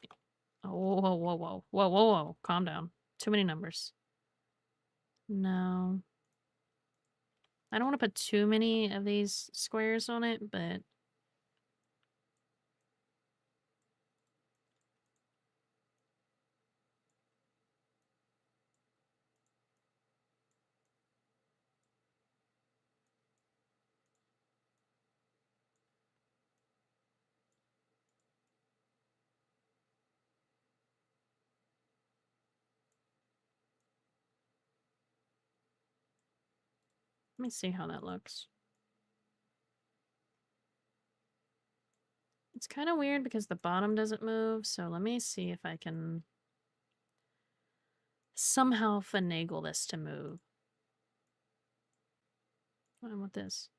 Oh, whoa, whoa, whoa, whoa, whoa, whoa, whoa. Calm down. Too many numbers. No. I don't want to put too many of these squares on it, but... Let me see how that looks. It's kind of weird because the bottom doesn't move, so let me see if I can somehow finagle this to move. What with this?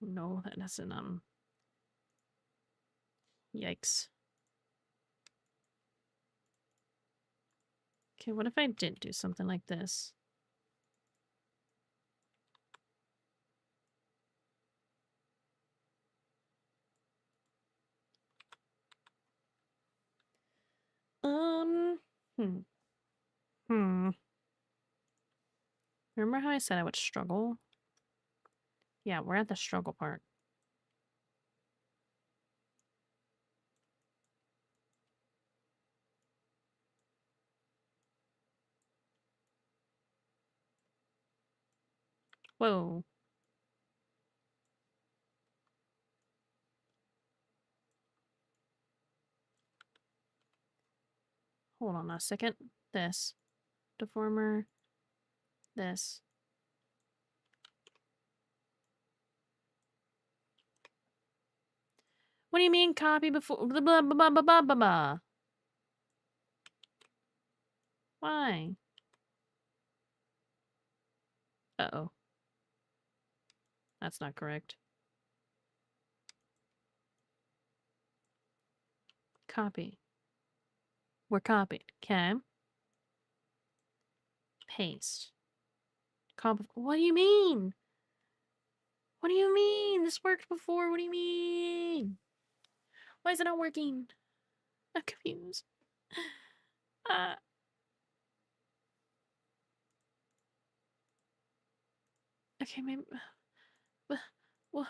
No, that doesn't, Yikes. Okay, what if I did do something like this? Hmm. Remember how I said I would struggle? Yeah, we're at the struggle part. Whoa. Hold on a second. This. Deformer. This. What do you mean copy before? Blah, blah, blah, blah, blah, blah, blah. Why? Uh-oh. That's not correct. Copy. We're copied. Okay. Paste. What do you mean? What do you mean? This worked before. What do you mean? Why is it not working? I'm confused. Uh, okay, maybe... What?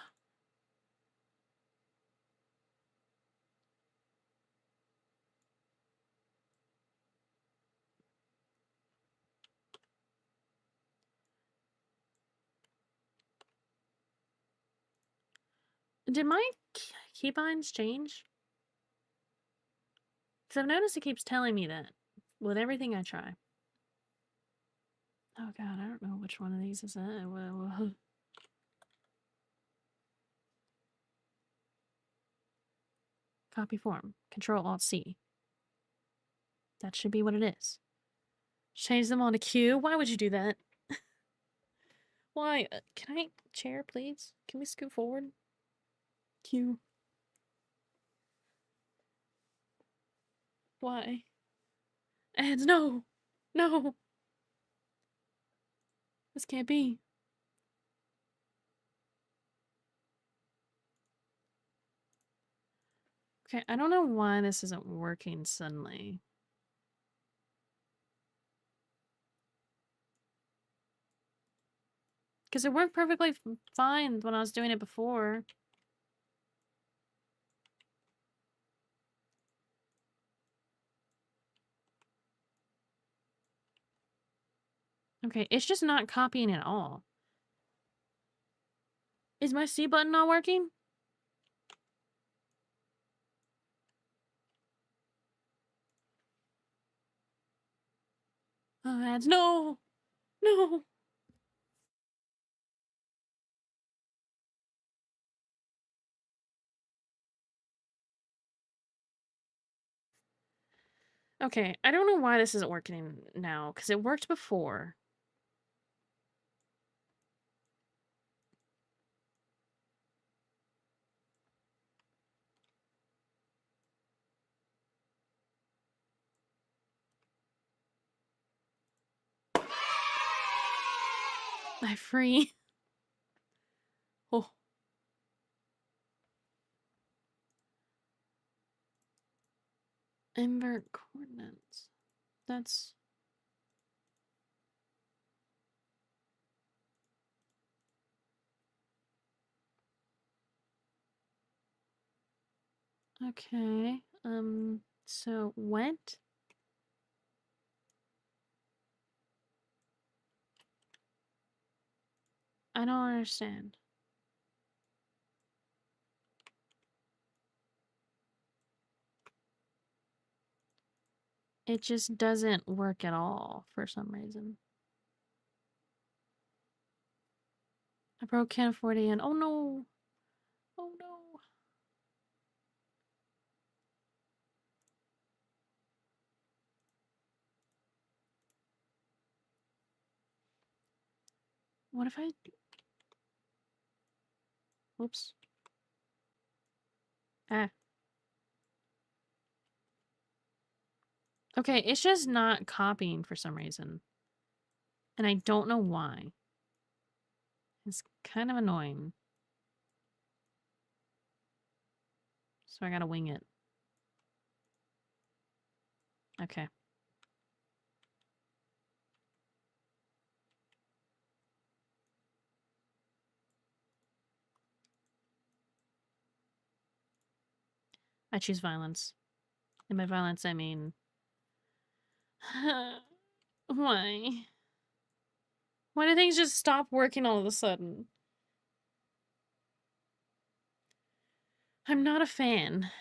Did my keybinds change? Because I've noticed it keeps telling me that with everything I try. Oh god, I don't know which one of these is it. Copy form. Control-Alt-C. That should be what it is. Change them all to Q? Why would you do that? Why? Can I... Chair, please? Can we scoot forward? Q. Why? Ads, no! No! This can't be. Okay, I don't know why this isn't working suddenly. Because it worked perfectly fine when I was doing it before. Okay, it's just not copying at all. Is my C button not working? Oh, ads, no! No! Okay, I don't know why this isn't working now, because it worked before. I free. Oh. Invert coordinates. That's... Okay. So wet? I don't understand. It just doesn't work at all for some reason. I broke can 40 and oh no. Oh no. What if I... Oops. Ah. Okay, it's just not copying for some reason. And I don't know why. It's kind of annoying. So I gotta wing it. Okay. I choose violence. And by violence, I mean... Why? Why do things just stop working all of a sudden? I'm not a fan.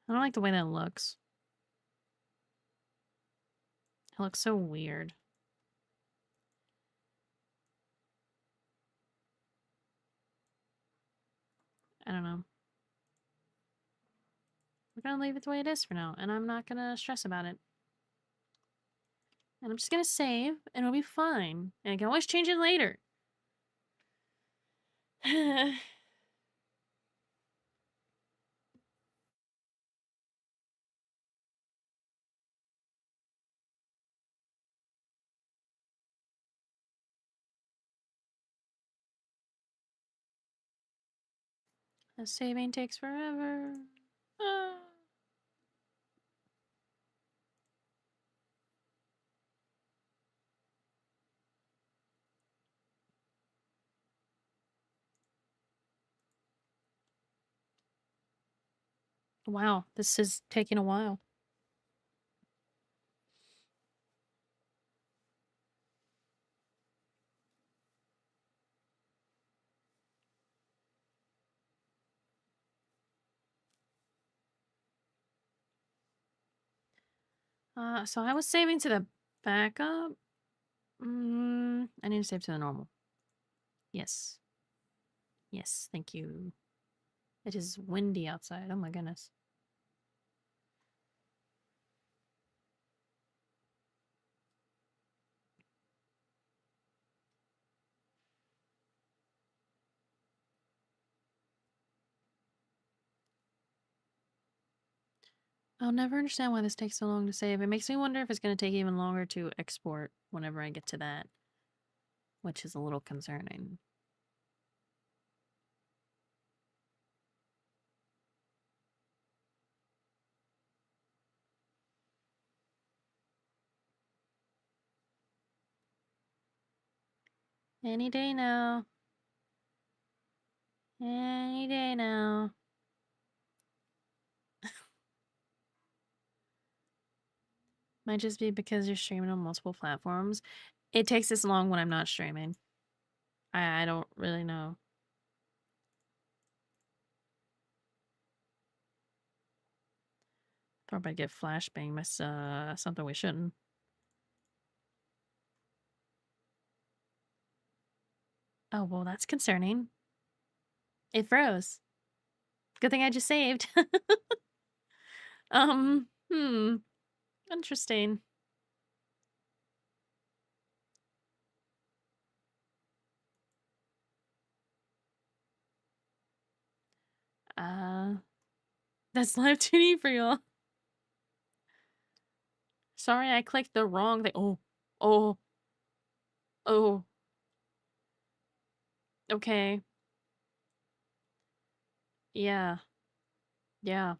I don't like the way that looks. It looks so weird. I don't know. We're gonna leave it the way it is for now, and I'm not gonna stress about it. And I'm just gonna save, and it'll be fine. And I can always change it later. The saving takes forever. Ah. Wow, this is taking a while. So I was saving to the backup. I need to save to the normal. Yes. Yes, thank you. It is windy outside. Oh my goodness. I'll never understand why this takes so long to save. It makes me wonder if it's going to take even longer to export whenever I get to that, which is a little concerning. Any day now. Any day now. Might just be because you're streaming on multiple platforms. It takes this long when I'm not streaming. I don't really know. Thought I'd get flashbang miss something we shouldn't. Oh, well, that's concerning. It froze. Good thing I just saved. Hmm. Interesting. Uh, that's Live2D for y'all. Sorry, I clicked the wrong thing. Oh, oh, oh. Okay. Yeah. Yeah.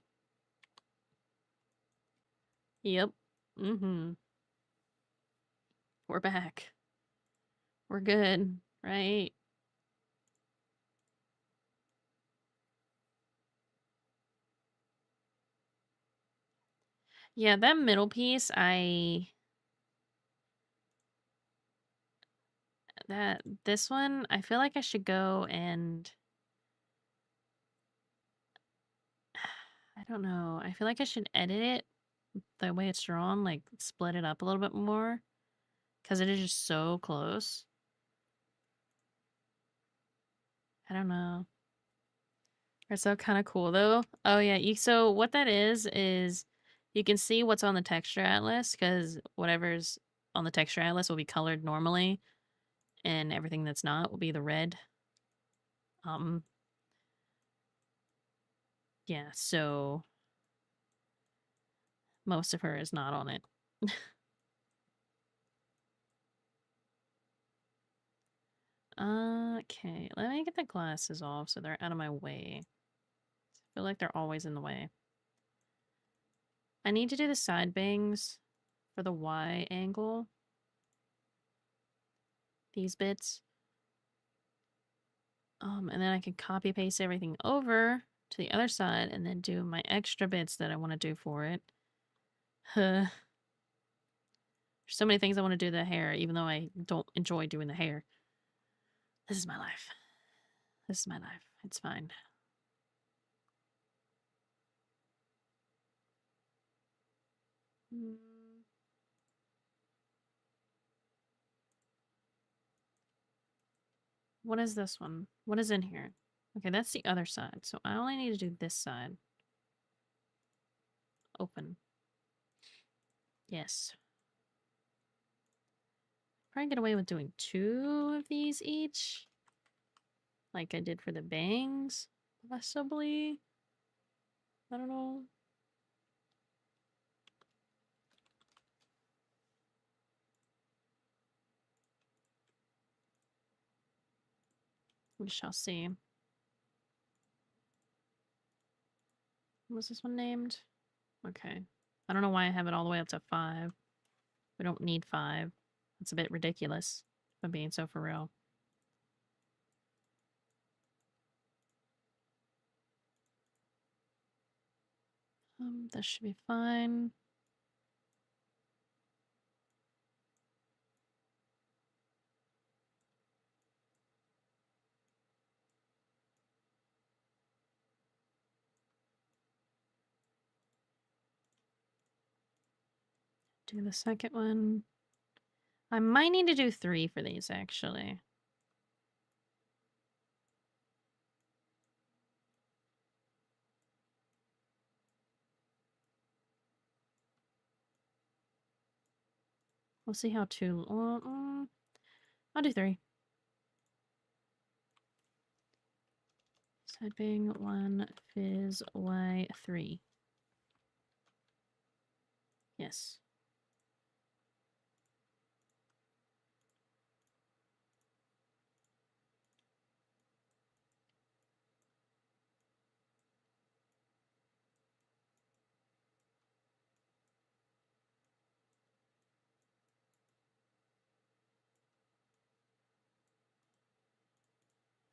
Yep. Mm-hmm. We're back. We're good, right? Yeah, that middle piece, this one, I feel like I should go and I don't know. I feel like I should edit it the way it's drawn, like split it up a little bit more because it is just so close. I don't know. It's so kind of cool though. Oh yeah, so what that is you can see what's on the texture atlas because whatever's on the texture atlas will be colored normally and everything that's not will be the red. Um yeah, so most of her is not on it. Okay, let me get the glasses off so they're out of my way. I feel like they're always in the way. I need to do the side bangs for the Y angle. These bits. And then I can copy paste everything over to the other side and then do my extra bits that I want to do for it. There's so many things I want to do to the hair, even though I don't enjoy doing the hair. This is my life. This is my life. It's fine. What is this one? What is in here? Okay, that's the other side. So I only need to do this side. Open. Yes. Probably get away with doing 2 of these each. Like I did for the bangs. Possibly. I don't know. We shall see. What was this one named? Okay. I don't know why I have it all the way up to 5. We don't need 5. It's a bit ridiculous, if I'm being so for real. This should be fine. Do the second one. I might need to do 3 for these, actually. We'll see how 2... I'll do 3. Side bang 1, fizz Y3. Yes.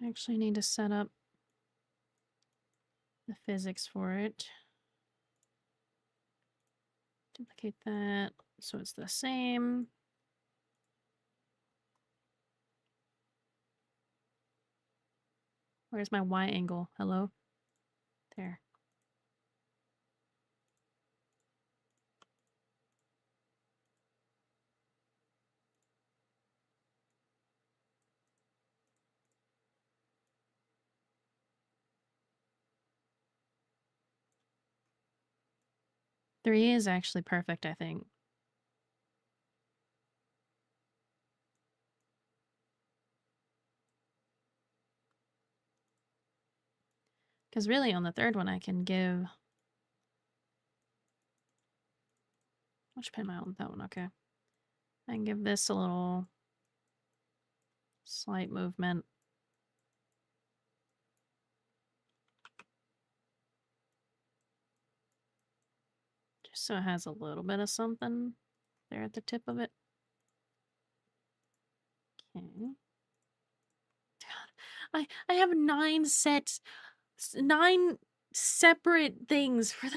I actually need to set up the physics for it. Duplicate that. So it's the same. Where's my Y angle? Hello? There. Three is actually perfect, I think. Because really, on the third one, I can give... Which pin am I on? That one, okay. I can give this a little slight movement. Just so it has a little bit of something there at the tip of it. Okay. God, I have 9 separate things for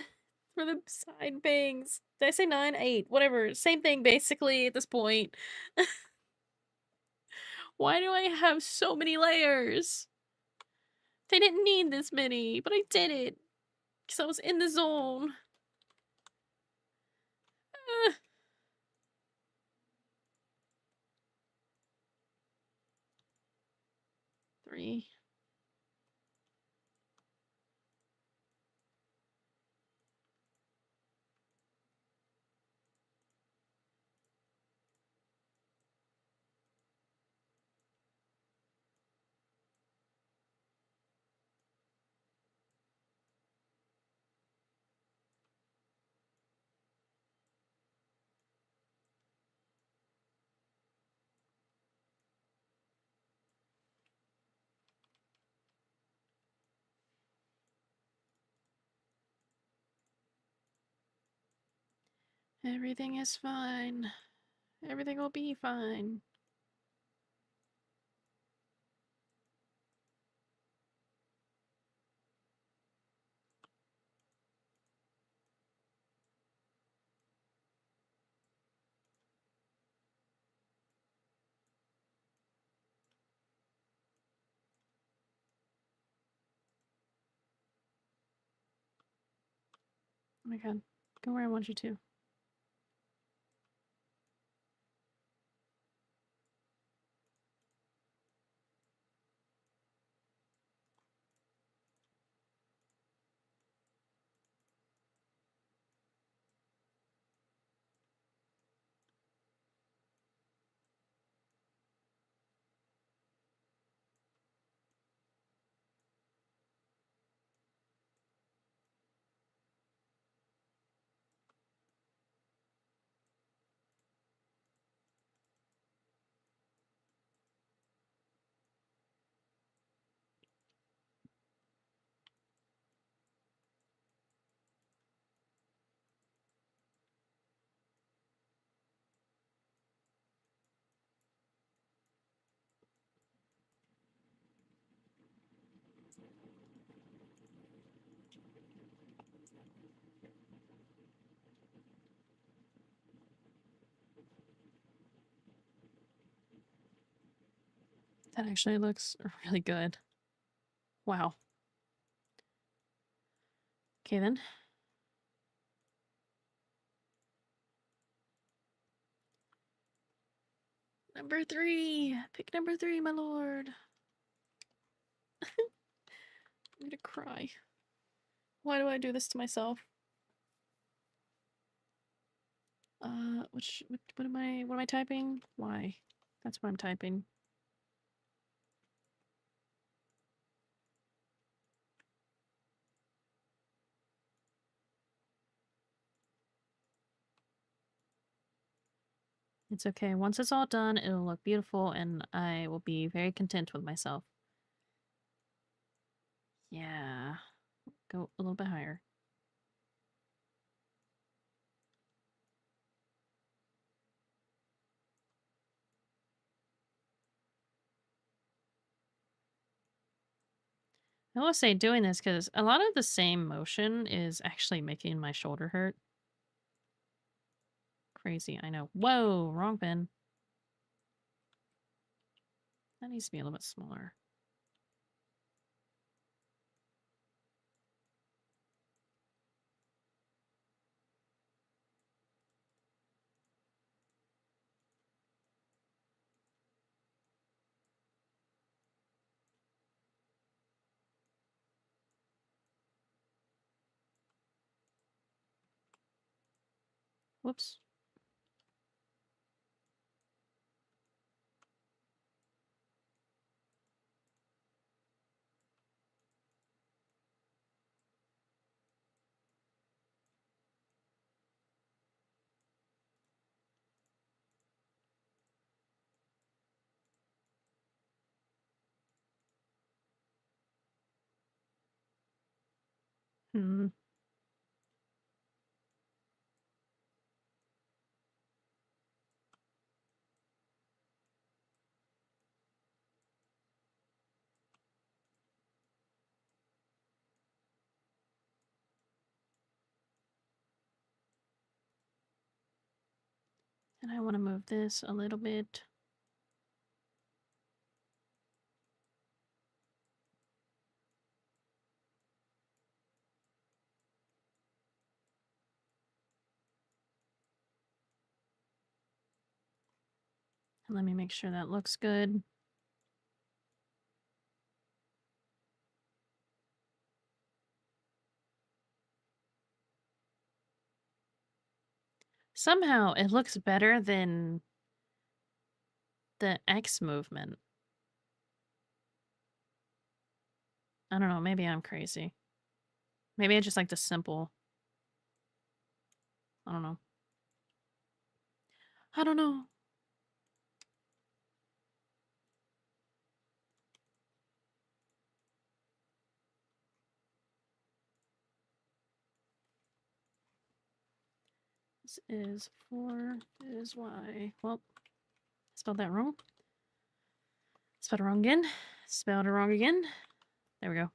the side bangs. Did I say 9? 8. Whatever. Same thing basically at this point. Why do I have so many layers? They didn't need this many, but I did it. Because I was in the zone. 3. Everything is fine. Everything will be fine. Oh my god. Go where I want you to. That actually looks really good. Wow. Okay then. Number 3. Pick number 3, my lord. I'm gonna cry. Why do I do this to myself? What am I typing? Why? That's what I'm typing. It's okay. Once it's all done, it'll look beautiful and I will be very content with myself. Yeah. Go a little bit higher. I will say doing this because a lot of the same motion is actually making my shoulder hurt. Crazy, I know. Whoa, wrong pen. That needs to be a little bit smaller. Whoops. Hmm. And I want to move this a little bit. And let me make sure that looks good. Somehow it looks better than the X movement. I don't know, maybe I'm crazy. Maybe I just like the simple. I don't know. I don't know. This is 4 is Y. Well, spelled that wrong. Spelled it wrong again. Spelled it wrong again. There we go.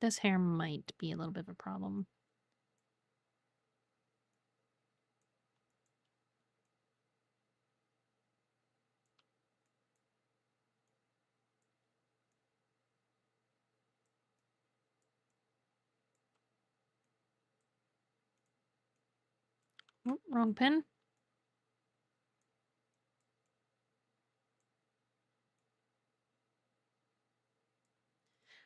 This hair might be a little bit of a problem. Oh, wrong pen.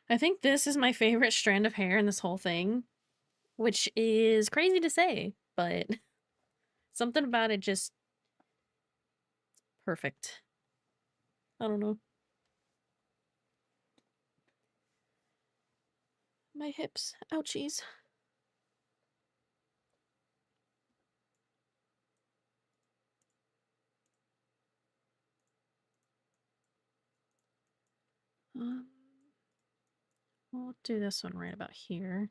I think this is my favorite strand of hair in this whole thing, which is crazy to say, but something about it just perfect. I don't know. My hips. Ouchies. We'll do this one right about here.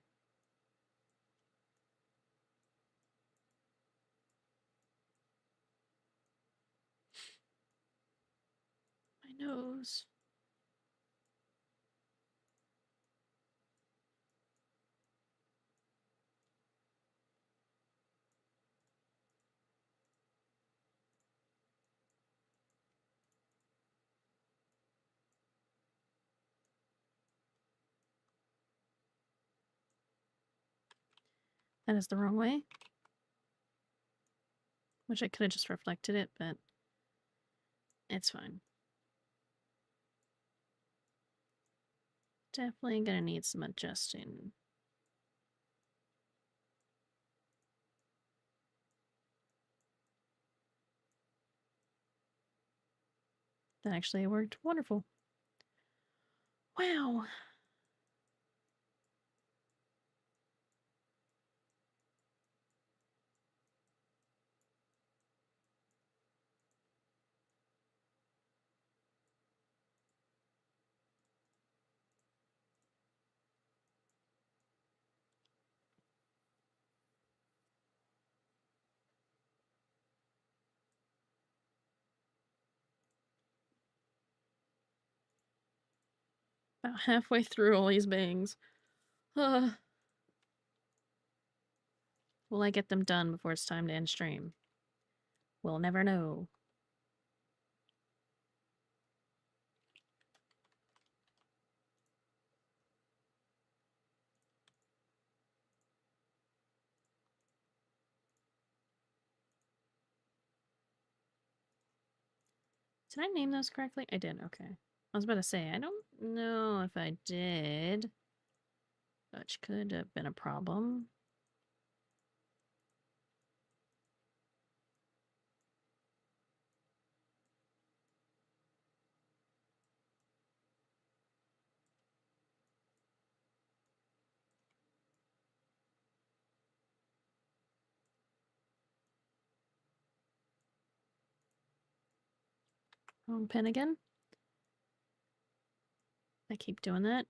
My nose. That is the wrong way. Which I could have just reflected it, but it's fine. Definitely gonna need some adjusting. That actually worked wonderful. Wow. About halfway through all these bangs. Will I get them done before it's time to end stream? We'll never know. Did I name those correctly? I did, okay. I was about to say, I don't know if I did, which could have been a problem. Wrong pen again? I keep doing that.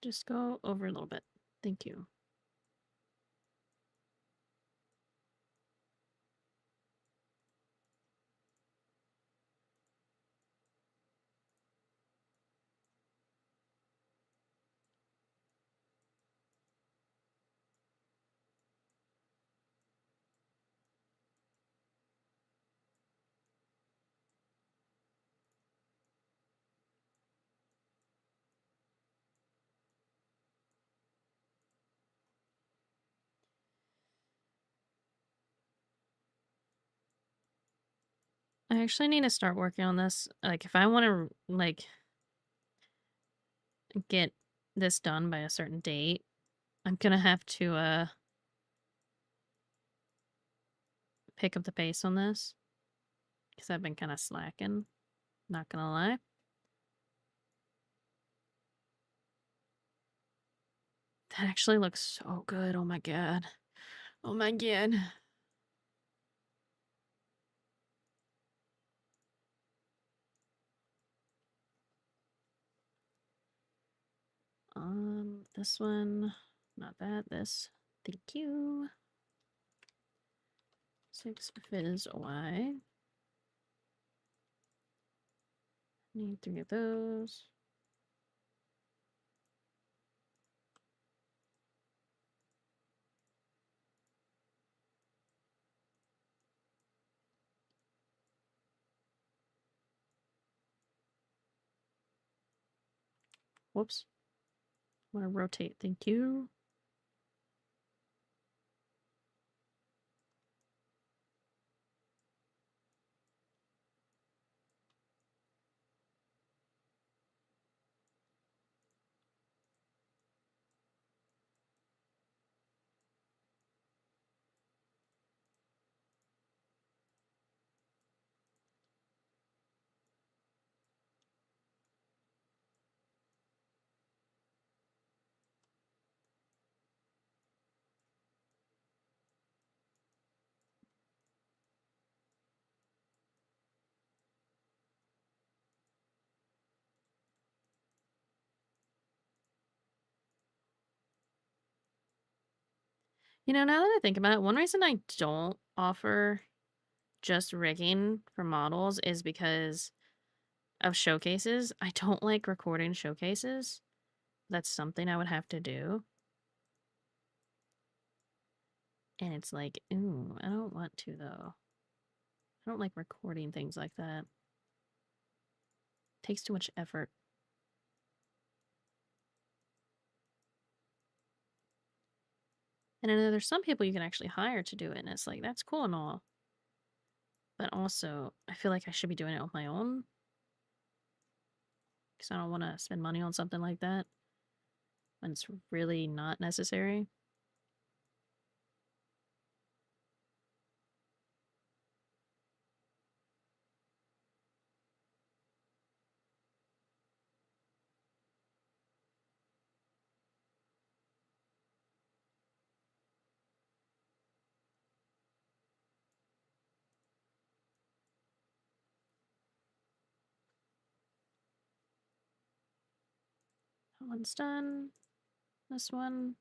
Just go over a little bit. Thank you. I actually need to start working on this. Like, if I want to, like, get this done by a certain date, I'm gonna have to, pick up the pace on this. Because I've been kind of slacking. Not gonna lie. That actually looks so good. Oh my god. Oh my god. This one, not that, this. Thank you. 6 fizz Y. Need 3 of those. Whoops. Want to rotate. Thank you. You know, now that I think about it, one reason I don't offer just rigging for models is because of showcases. I don't like recording showcases. That's something I would have to do. And it's like, ooh, I don't want to though. I don't like recording things like that. It takes too much effort. And I know there's some people you can actually hire to do it, and it's like, that's cool and all. But also, I feel like I should be doing it on my own. Because I don't want to spend money on something like that when it's really not necessary. That one's done. This one.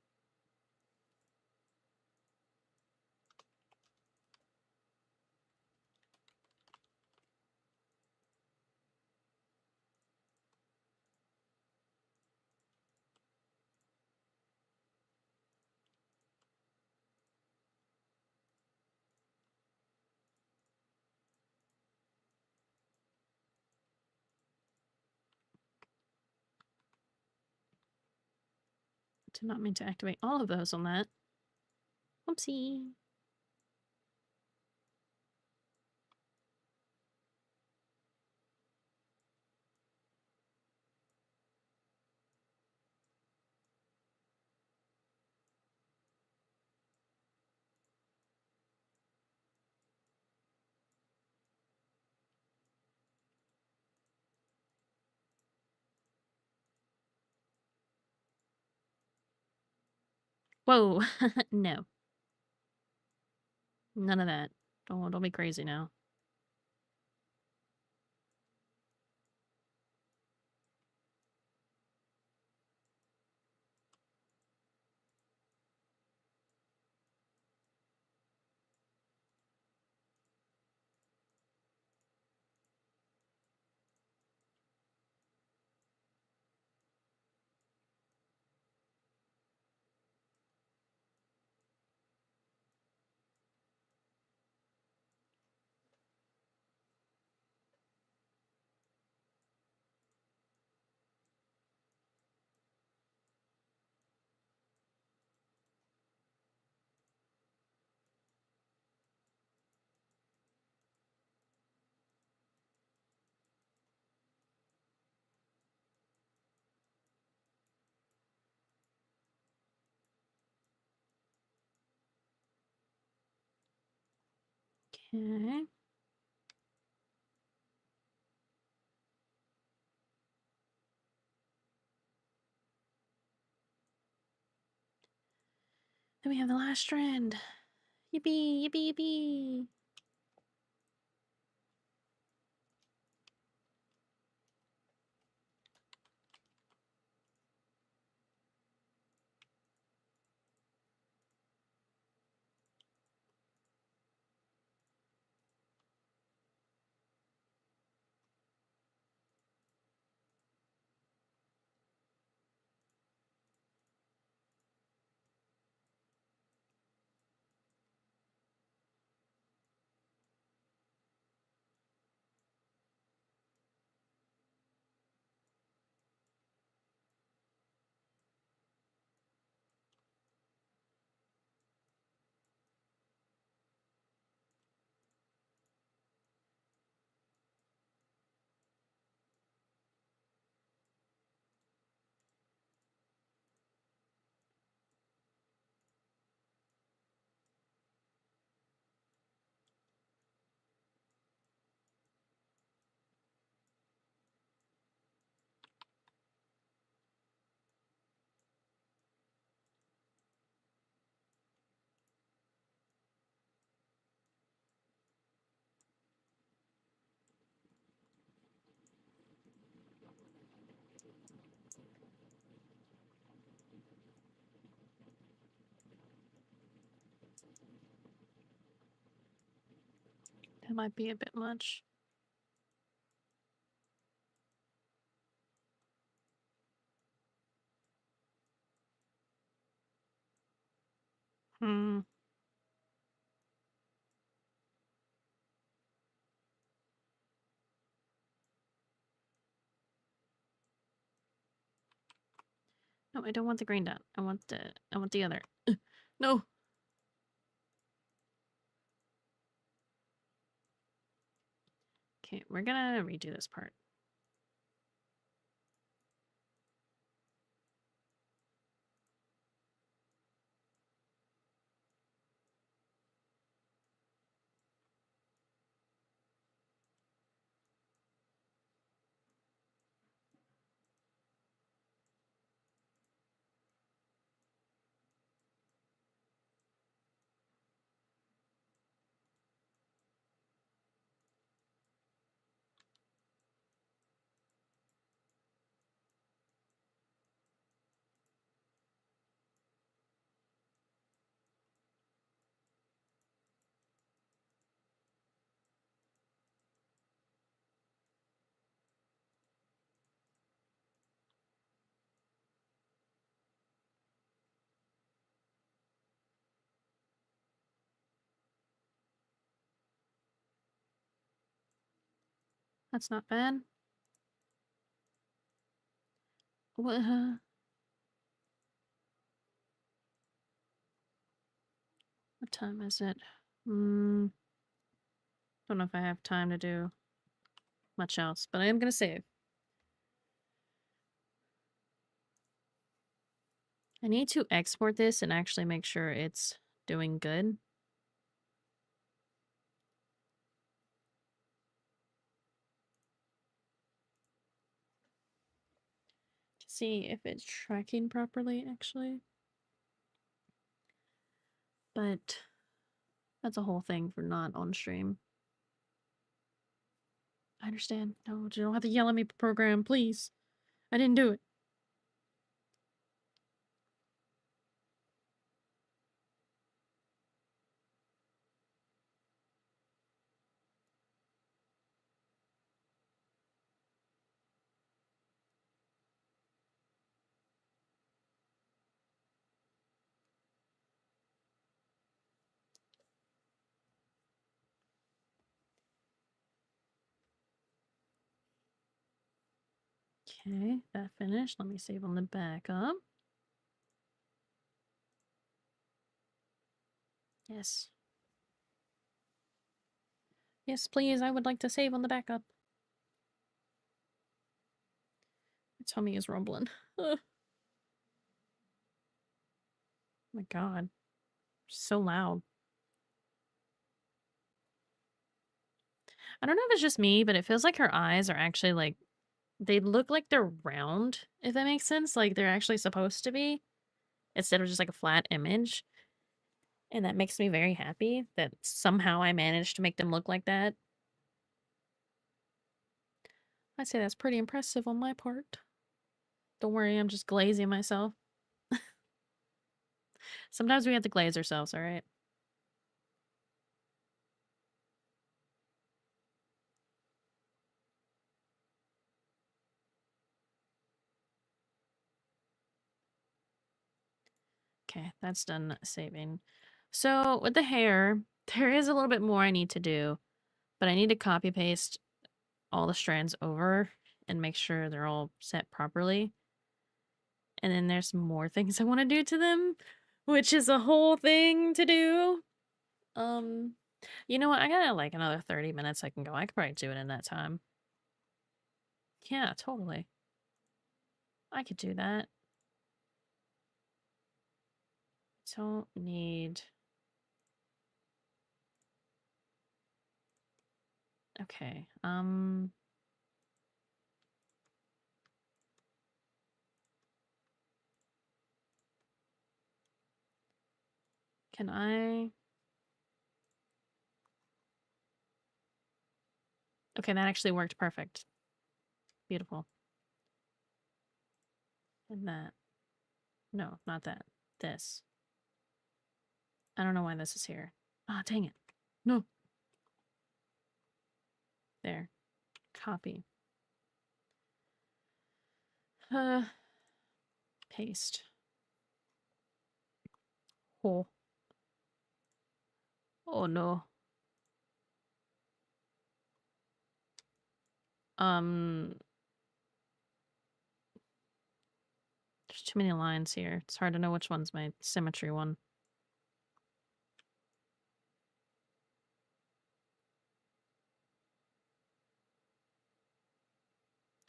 Did not mean to activate all of those on that. Whoopsie. Whoa. No. None of that. Don't be crazy now. Okay. Then we have the last strand. Yippee, yippee, yippee. That might be a bit much. Hmm. No, I don't want the green dot. I want the other. No. Okay, we're gonna redo this part. That's not bad. What? What time is it? Don't know if I have time to do much else, but I am gonna save. I need to export this and actually make sure it's doing good. To see if it's tracking properly, actually. But that's a whole thing for not on stream. I understand. No, you don't have to yell at me, program, please. I didn't do it. Okay, that finished. Let me save on the backup. Yes. Yes, please. I would like to save on the backup. My tummy is rumbling. Ugh. Oh my god. So loud. I don't know if it's just me, but it feels like her eyes are actually like, they look like they're round, if that makes sense. Like they're actually supposed to be, instead of just like a flat image. And that makes me very happy that somehow I managed to make them look like that. I'd say that's pretty impressive on my part. Don't worry, I'm just glazing myself. Sometimes we have to glaze ourselves, alright? Okay, that's done saving. So with the hair, there is a little bit more I need to do, but I need to copy paste all the strands over and make sure they're all set properly. And then there's more things I want to do to them, which is a whole thing to do. Um, you know what? I got like another 30 minutes I can go. I could probably do it in that time. Yeah, totally. I could do that. Don't need... Okay, can I... Okay, that actually worked perfect. Beautiful. And that. No, not that. This. I don't know why this is here. Ah, dang it. No. There. Copy. Paste. Oh. Oh no. There's too many lines here. It's hard to know which one's my symmetry one.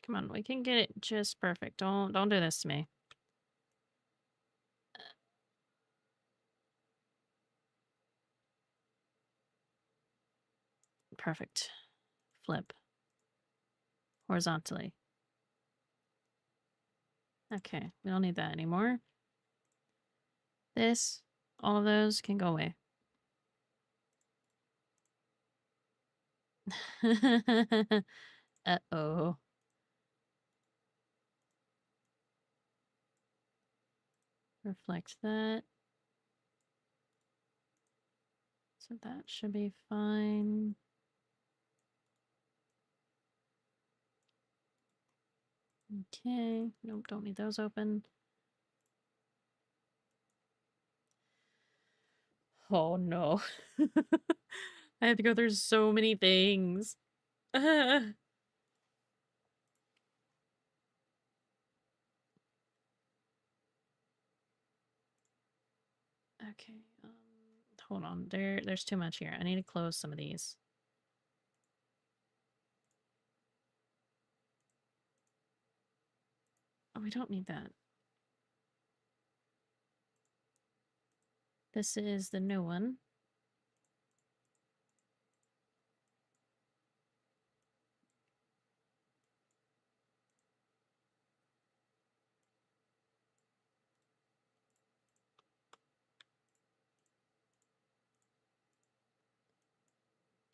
Come on, we can get it just perfect. Don't do this to me. Perfect. Flip. Horizontally. Okay, we don't need that anymore. This, all of those can go away. Uh-oh. Reflect that. So that should be fine. Okay. Nope, don't need those open. Oh no. I have to go through so many things. Okay, hold on. There's too much here. I need to close some of these. Oh, we don't need that. This is the new one.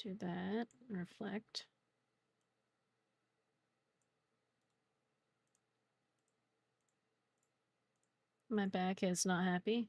Do that. Reflect. My back is not happy.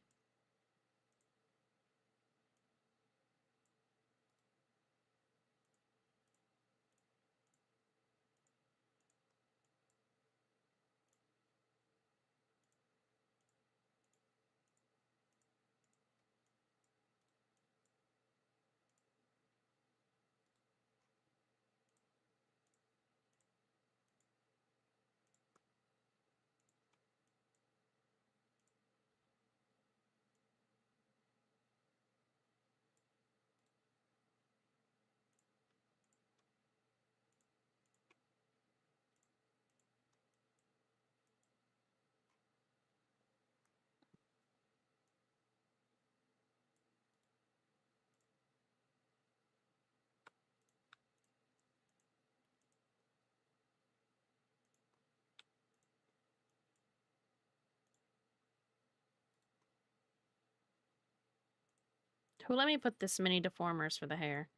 Who let me put this many deformers for the hair?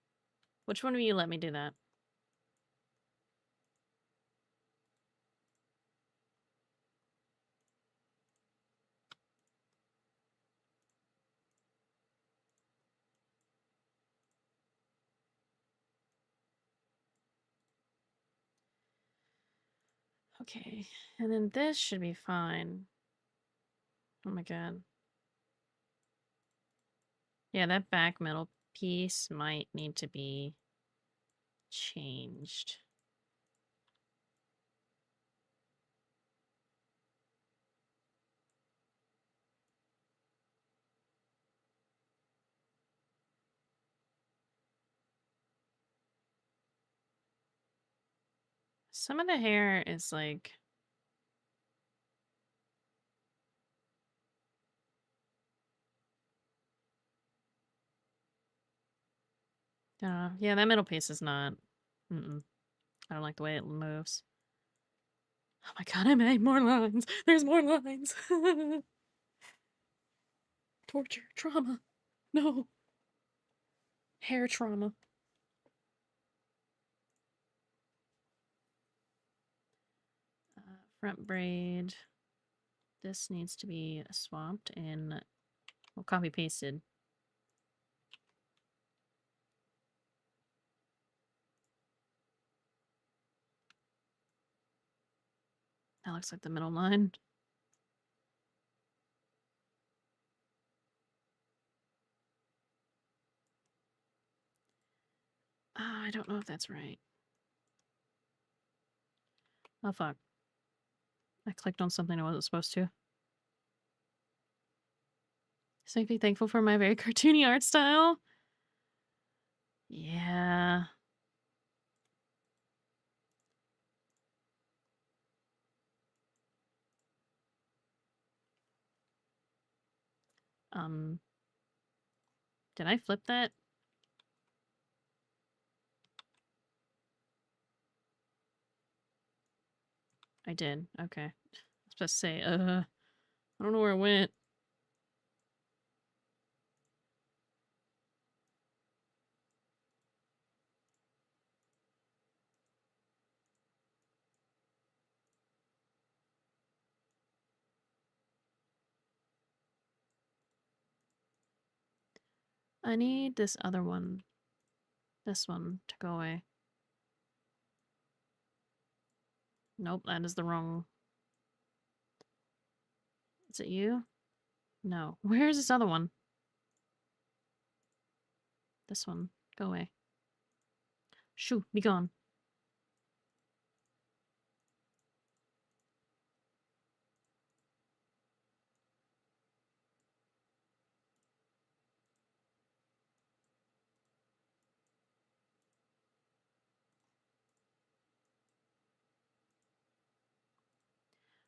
Which one of you let me do that? Okay, and then this should be fine. Oh my god. Yeah, that back middle piece might need to be changed. Some of the hair is like... yeah, that middle piece is not... Mm-mm. I don't like the way it moves. Oh my god, I made more lines! There's more lines! Torture. Trauma. No. Hair trauma. Front braid. This needs to be swapped and... well, copy pasted. That looks like the middle line. I don't know if that's right. Oh, fuck. I clicked on something I wasn't supposed to. So be thankful for my very cartoony art style. Yeah. Did I flip that? I did. Okay. I was supposed to say, I don't know where it went. I need this other one. This one to go away. Nope, that is the wrong... Is it you? No. Where is this other one? This one. Go away. Shoo, be gone.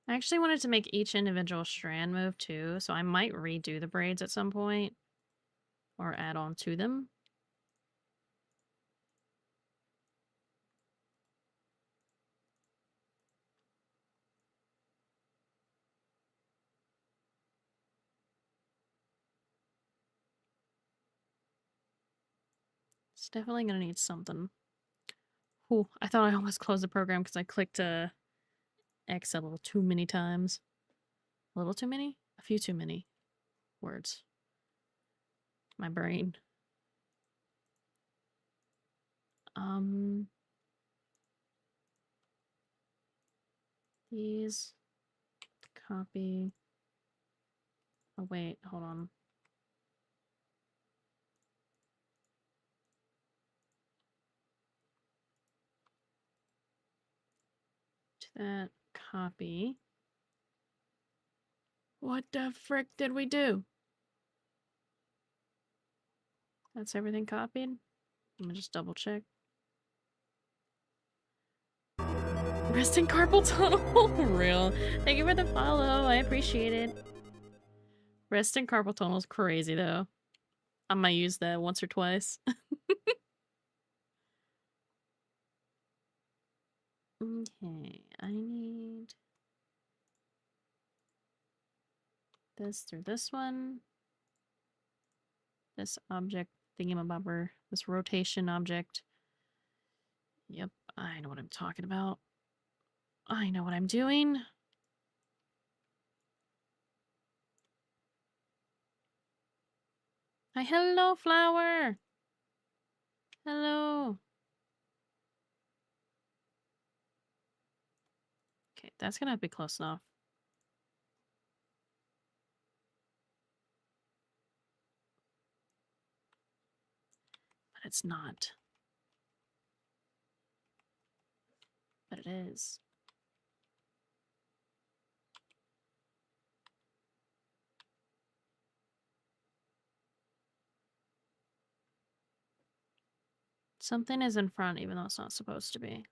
I actually wanted to make each individual strand move too, so I might redo the braids at some point or add on to them. It's definitely gonna need something. Ooh, I thought I almost closed the program because I clicked X a little too many times. A little too many? A few too many words. My brain. These. Copy. Oh, wait, hold on. To that, copy. What the frick did we do? That's everything copied? Let me just double check. Resting carpal tunnel? Real. Thank you for the follow. I appreciate it. Resting carpal tunnel is crazy, though. I might use that once or twice. Okay, I need this through this one. This object thingamabobber. This rotation object. Yep, I know what I'm talking about. I know what I'm doing. Hi, hello, flower. Hello. Okay, that's gonna be close enough. But it's not. But it is. Something is in front even though it's not supposed to be.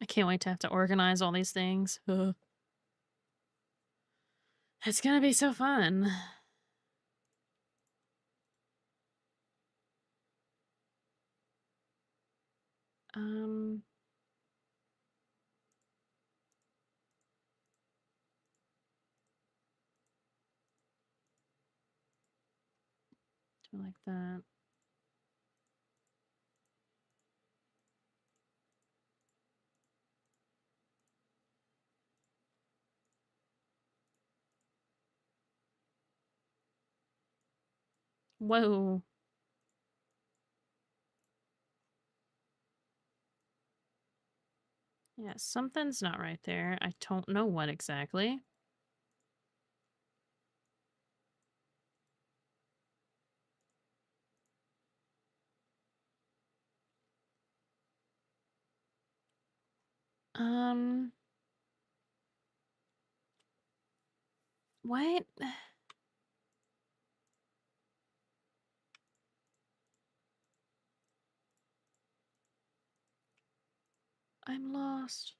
I can't wait to have to organize all these things. It's gonna be so fun. Um... Do like that. Whoa. Yeah, something's not right there. I don't know what exactly. What? I'm lost.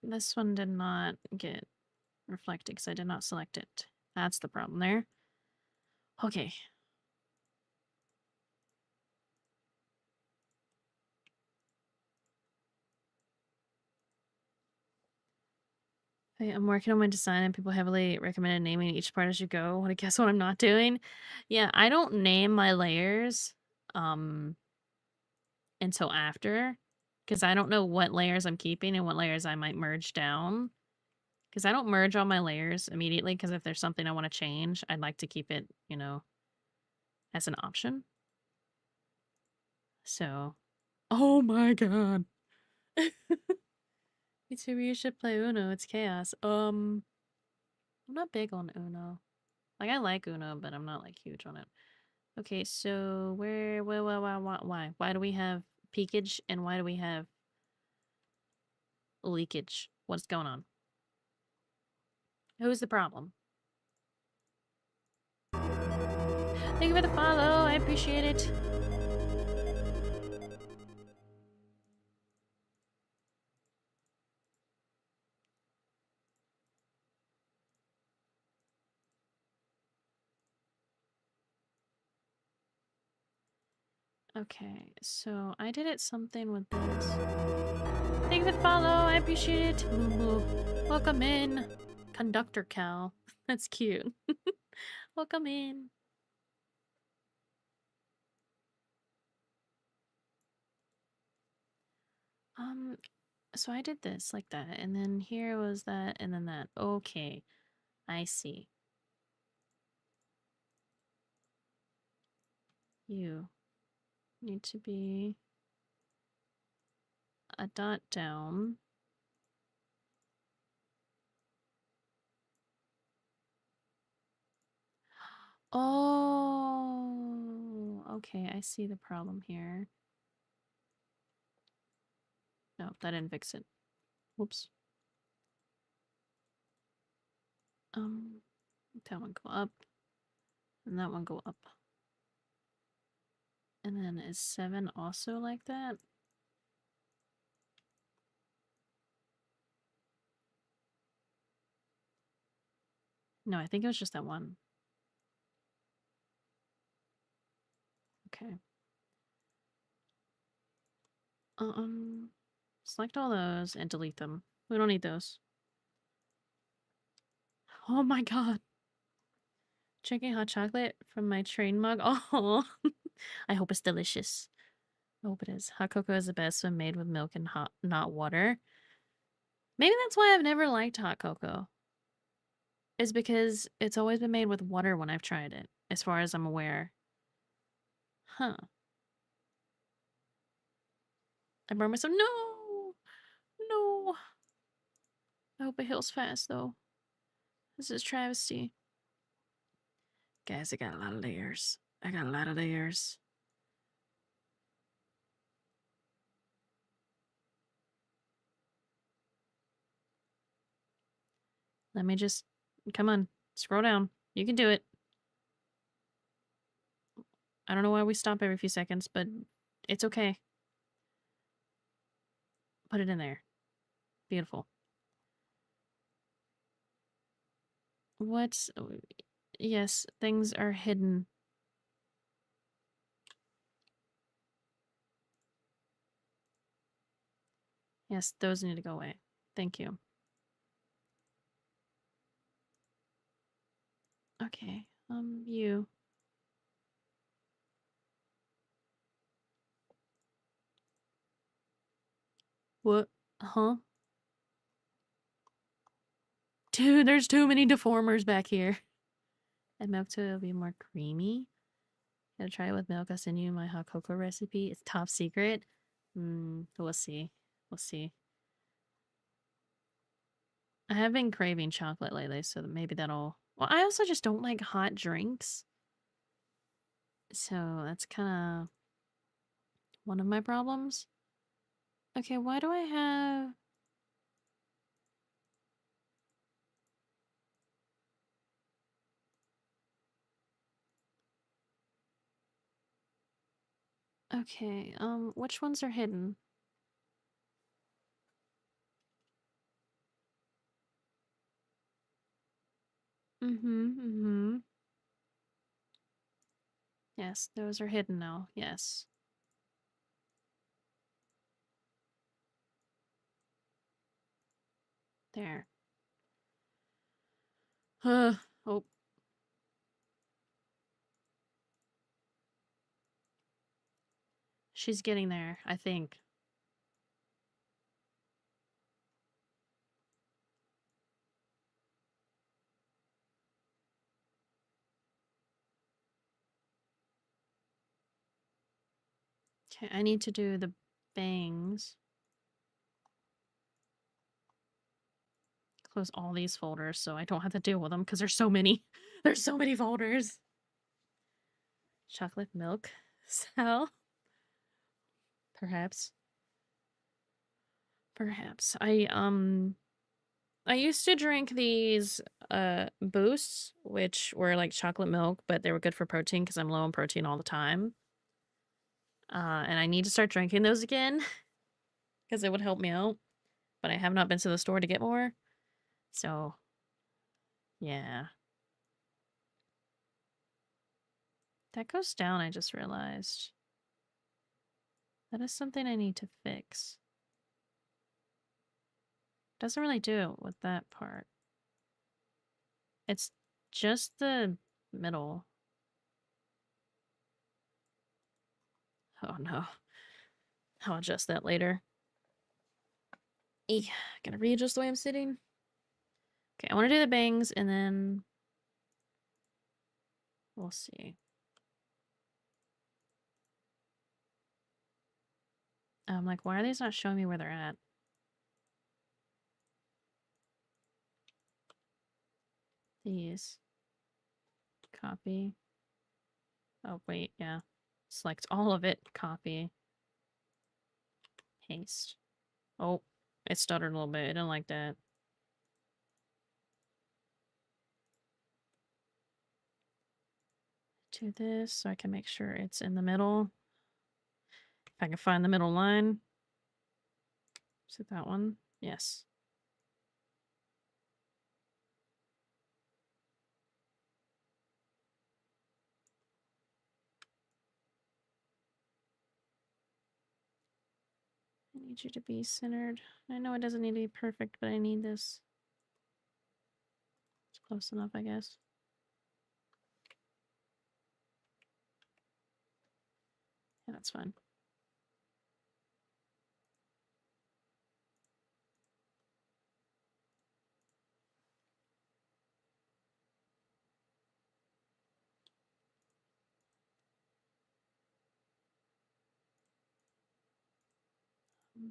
This one did not get reflected because I did not select it. That's the problem there. Okay. I'm working on my design and people heavily recommended naming each part as you go. Want to guess what I'm not doing? Yeah, I don't name my layers until after because I don't know what layers I'm keeping and what layers I might merge down. Because I don't merge all my layers immediately because if there's something I want to change, I'd like to keep it, as an option. So, oh my god. It's you should play Uno. It's chaos. I'm not big on Uno. Like I like Uno, but I'm not like huge on it. Okay, so why do we have peakage and why do we have leakage? What's going on? Who's the problem? Thank you for the follow. I appreciate it. Okay, so I did it something with this. Thank you for the follow. I appreciate it. Moo. Welcome in. Conductor Cal. That's cute. Welcome in. So I did this like that, and then here was that, and then that. Okay, I see. You need to be a dot down. Oh, okay, I see the problem here. No, that didn't fix it. Whoops. That one go up, and that one go up. And then is 7 also like that? No, I think it was just that one. Okay. Select all those and delete them. We don't need those. Oh my god. Drinking hot chocolate from my train mug. Oh, I hope it's delicious. I hope it is. Hot cocoa is the best when made with milk and not water. Maybe that's why I've never liked hot cocoa. Is because it's always been made with water when I've tried it, as far as I'm aware. Huh. I burned myself. No! No! I hope it heals fast, though. This is travesty. Guys, I got a lot of layers. I got a lot of layers. Let me just... Come on. Scroll down. You can do it. I don't know why we stop every few seconds, but it's okay. Put it in there. Beautiful. What's... Yes, things are hidden. Yes, those need to go away. Thank you. Okay, you. What? Huh? Dude, there's too many deformers back here. And milk too will be more creamy. Gotta try it with milk. I'll send you my hot cocoa recipe. It's top secret. We'll see. We'll see. I have been craving chocolate lately, so maybe that'll... Well, I also just don't like hot drinks. So that's kind of one of my problems. Okay, why do I have... Okay, which ones are hidden? Yes, those are hidden now. Yes. There. Oh. She's getting there, I think. Okay, I need to do the bangs. Close all these folders so I don't have to deal with them because there's so many. There's so many folders. Chocolate milk cell. Perhaps. Perhaps. I used to drink these boosts, which were like chocolate milk, but they were good for protein because I'm low on protein all the time. And I need to start drinking those again because it would help me out. But I have not been to the store to get more. So, yeah. That goes down, I just realized. That is something I need to fix. Doesn't really do it with that part. It's just the middle. Oh no. I'll adjust that later. Gonna readjust the way I'm sitting. Okay, I want to do the bangs and then we'll see. I'm like, why are these not showing me where they're at? These. Copy. Oh, wait, yeah. Select all of it. Copy. Paste. Oh, it stuttered a little bit. I didn't like that. Do this so I can make sure it's in the middle. If I can find the middle line. Is it that one? Yes. I need you to be centered. I know it doesn't need to be perfect, but I need this. It's close enough, I guess. Yeah, that's fine.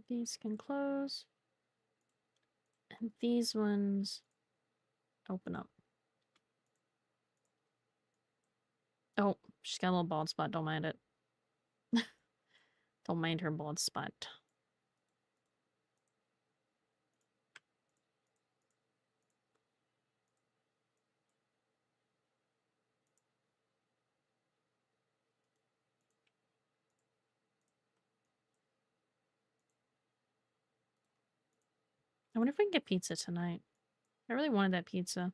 These can close. And these ones open up. Oh, she's got a little bald spot. Don't mind it. Don't mind her bald spot. I wonder if we can get pizza tonight. I really wanted that pizza.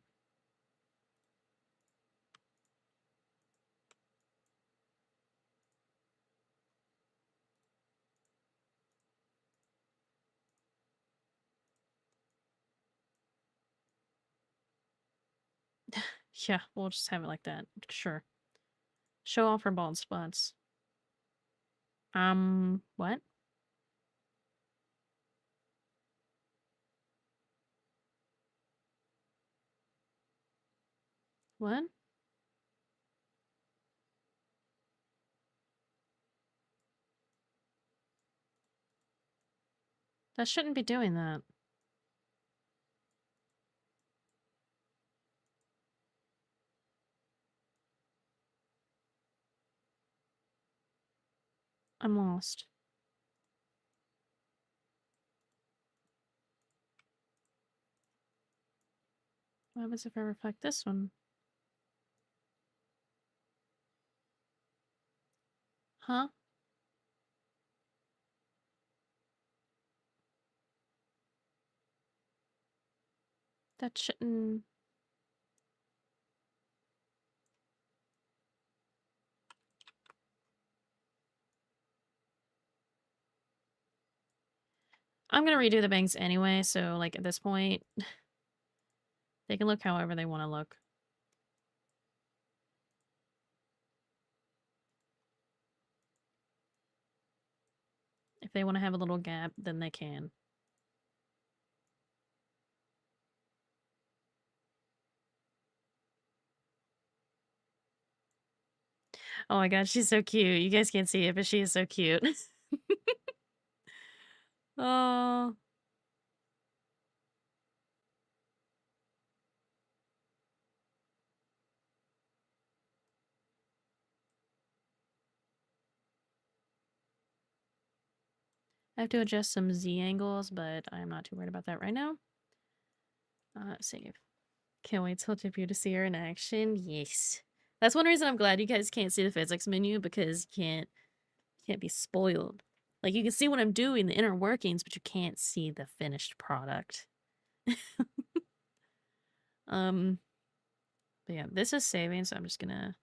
Yeah, we'll just have it like that. Sure. Show off her bald spots. What? What? That shouldn't be doing that. I'm lost. What happens if I reflect this one? Huh? That shouldn't... I'm gonna redo the bangs anyway, so, like, at this point... They can look however they want to look. If they want to have a little gap, then they can. Oh my god, she's so cute. You guys can't see it, but she is so cute. Oh. I have to adjust some Z angles, but I'm not too worried about that right now. Save. Can't wait till you to see her in action. Yes. That's one reason I'm glad you guys can't see the physics menu, because you can't be spoiled. Like, you can see what I'm doing, the inner workings, but you can't see the finished product. But yeah, this is saving, so I'm just gonna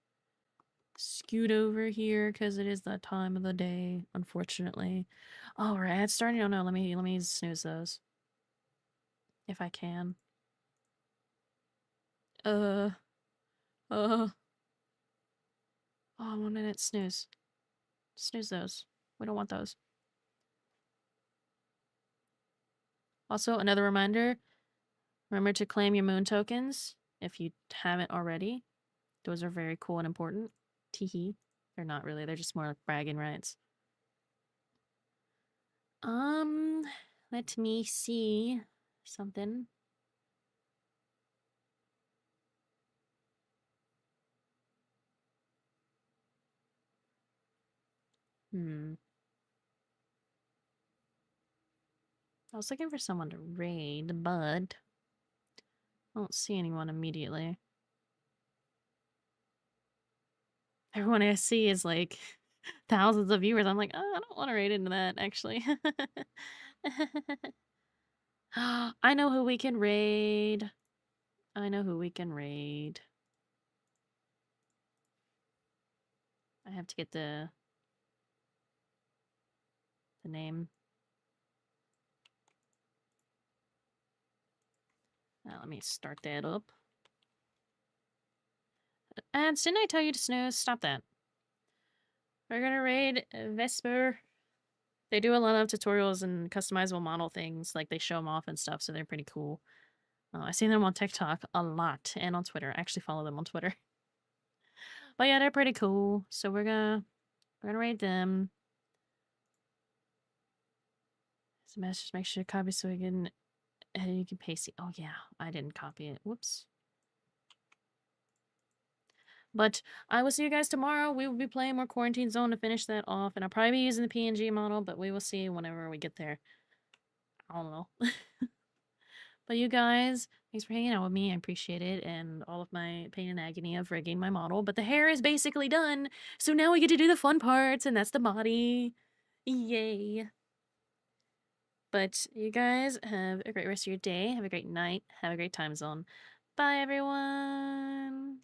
scoot over here because it is that time of the day, unfortunately. Oh, we're ad starting. Oh no, let me snooze those if I can. Uh, uh. Oh, 1 minute snooze. Snooze those. We don't want those. Also, another reminder, remember to claim your moon tokens if you haven't already. Those are very cool and important. Teehee. They're not really, they're just more like bragging rights. Let me see something. I was looking for someone to raid, but I don't see anyone immediately. Everyone I see is like thousands of viewers. I'm like, oh, I don't want to raid into that, actually. I know who we can raid. I know who we can raid. I have to get the name. Let me start that up. And didn't I tell you to snooze? Stop that. We're gonna raid Vesper. They do a lot of tutorials and customizable model things. Like, they show them off and stuff, so they're pretty cool. I see them on TikTok a lot and on Twitter. I actually follow them on Twitter. But yeah, they're pretty cool. So we're gonna raid them. So just make sure to copy so you can paste it. Oh yeah, I didn't copy it. Whoops. But I will see you guys tomorrow. We will be playing more Quarantine Zone to finish that off, and I'll probably be using the PNG model, but we will see whenever we get there. I don't know. But you guys, thanks for hanging out with me. I appreciate it, and all of my pain and agony of rigging my model. But the hair is basically done, so now we get to do the fun parts, and that's the body. Yay. But you guys have a great rest of your day. Have a great night. Have a great time zone. Bye, everyone.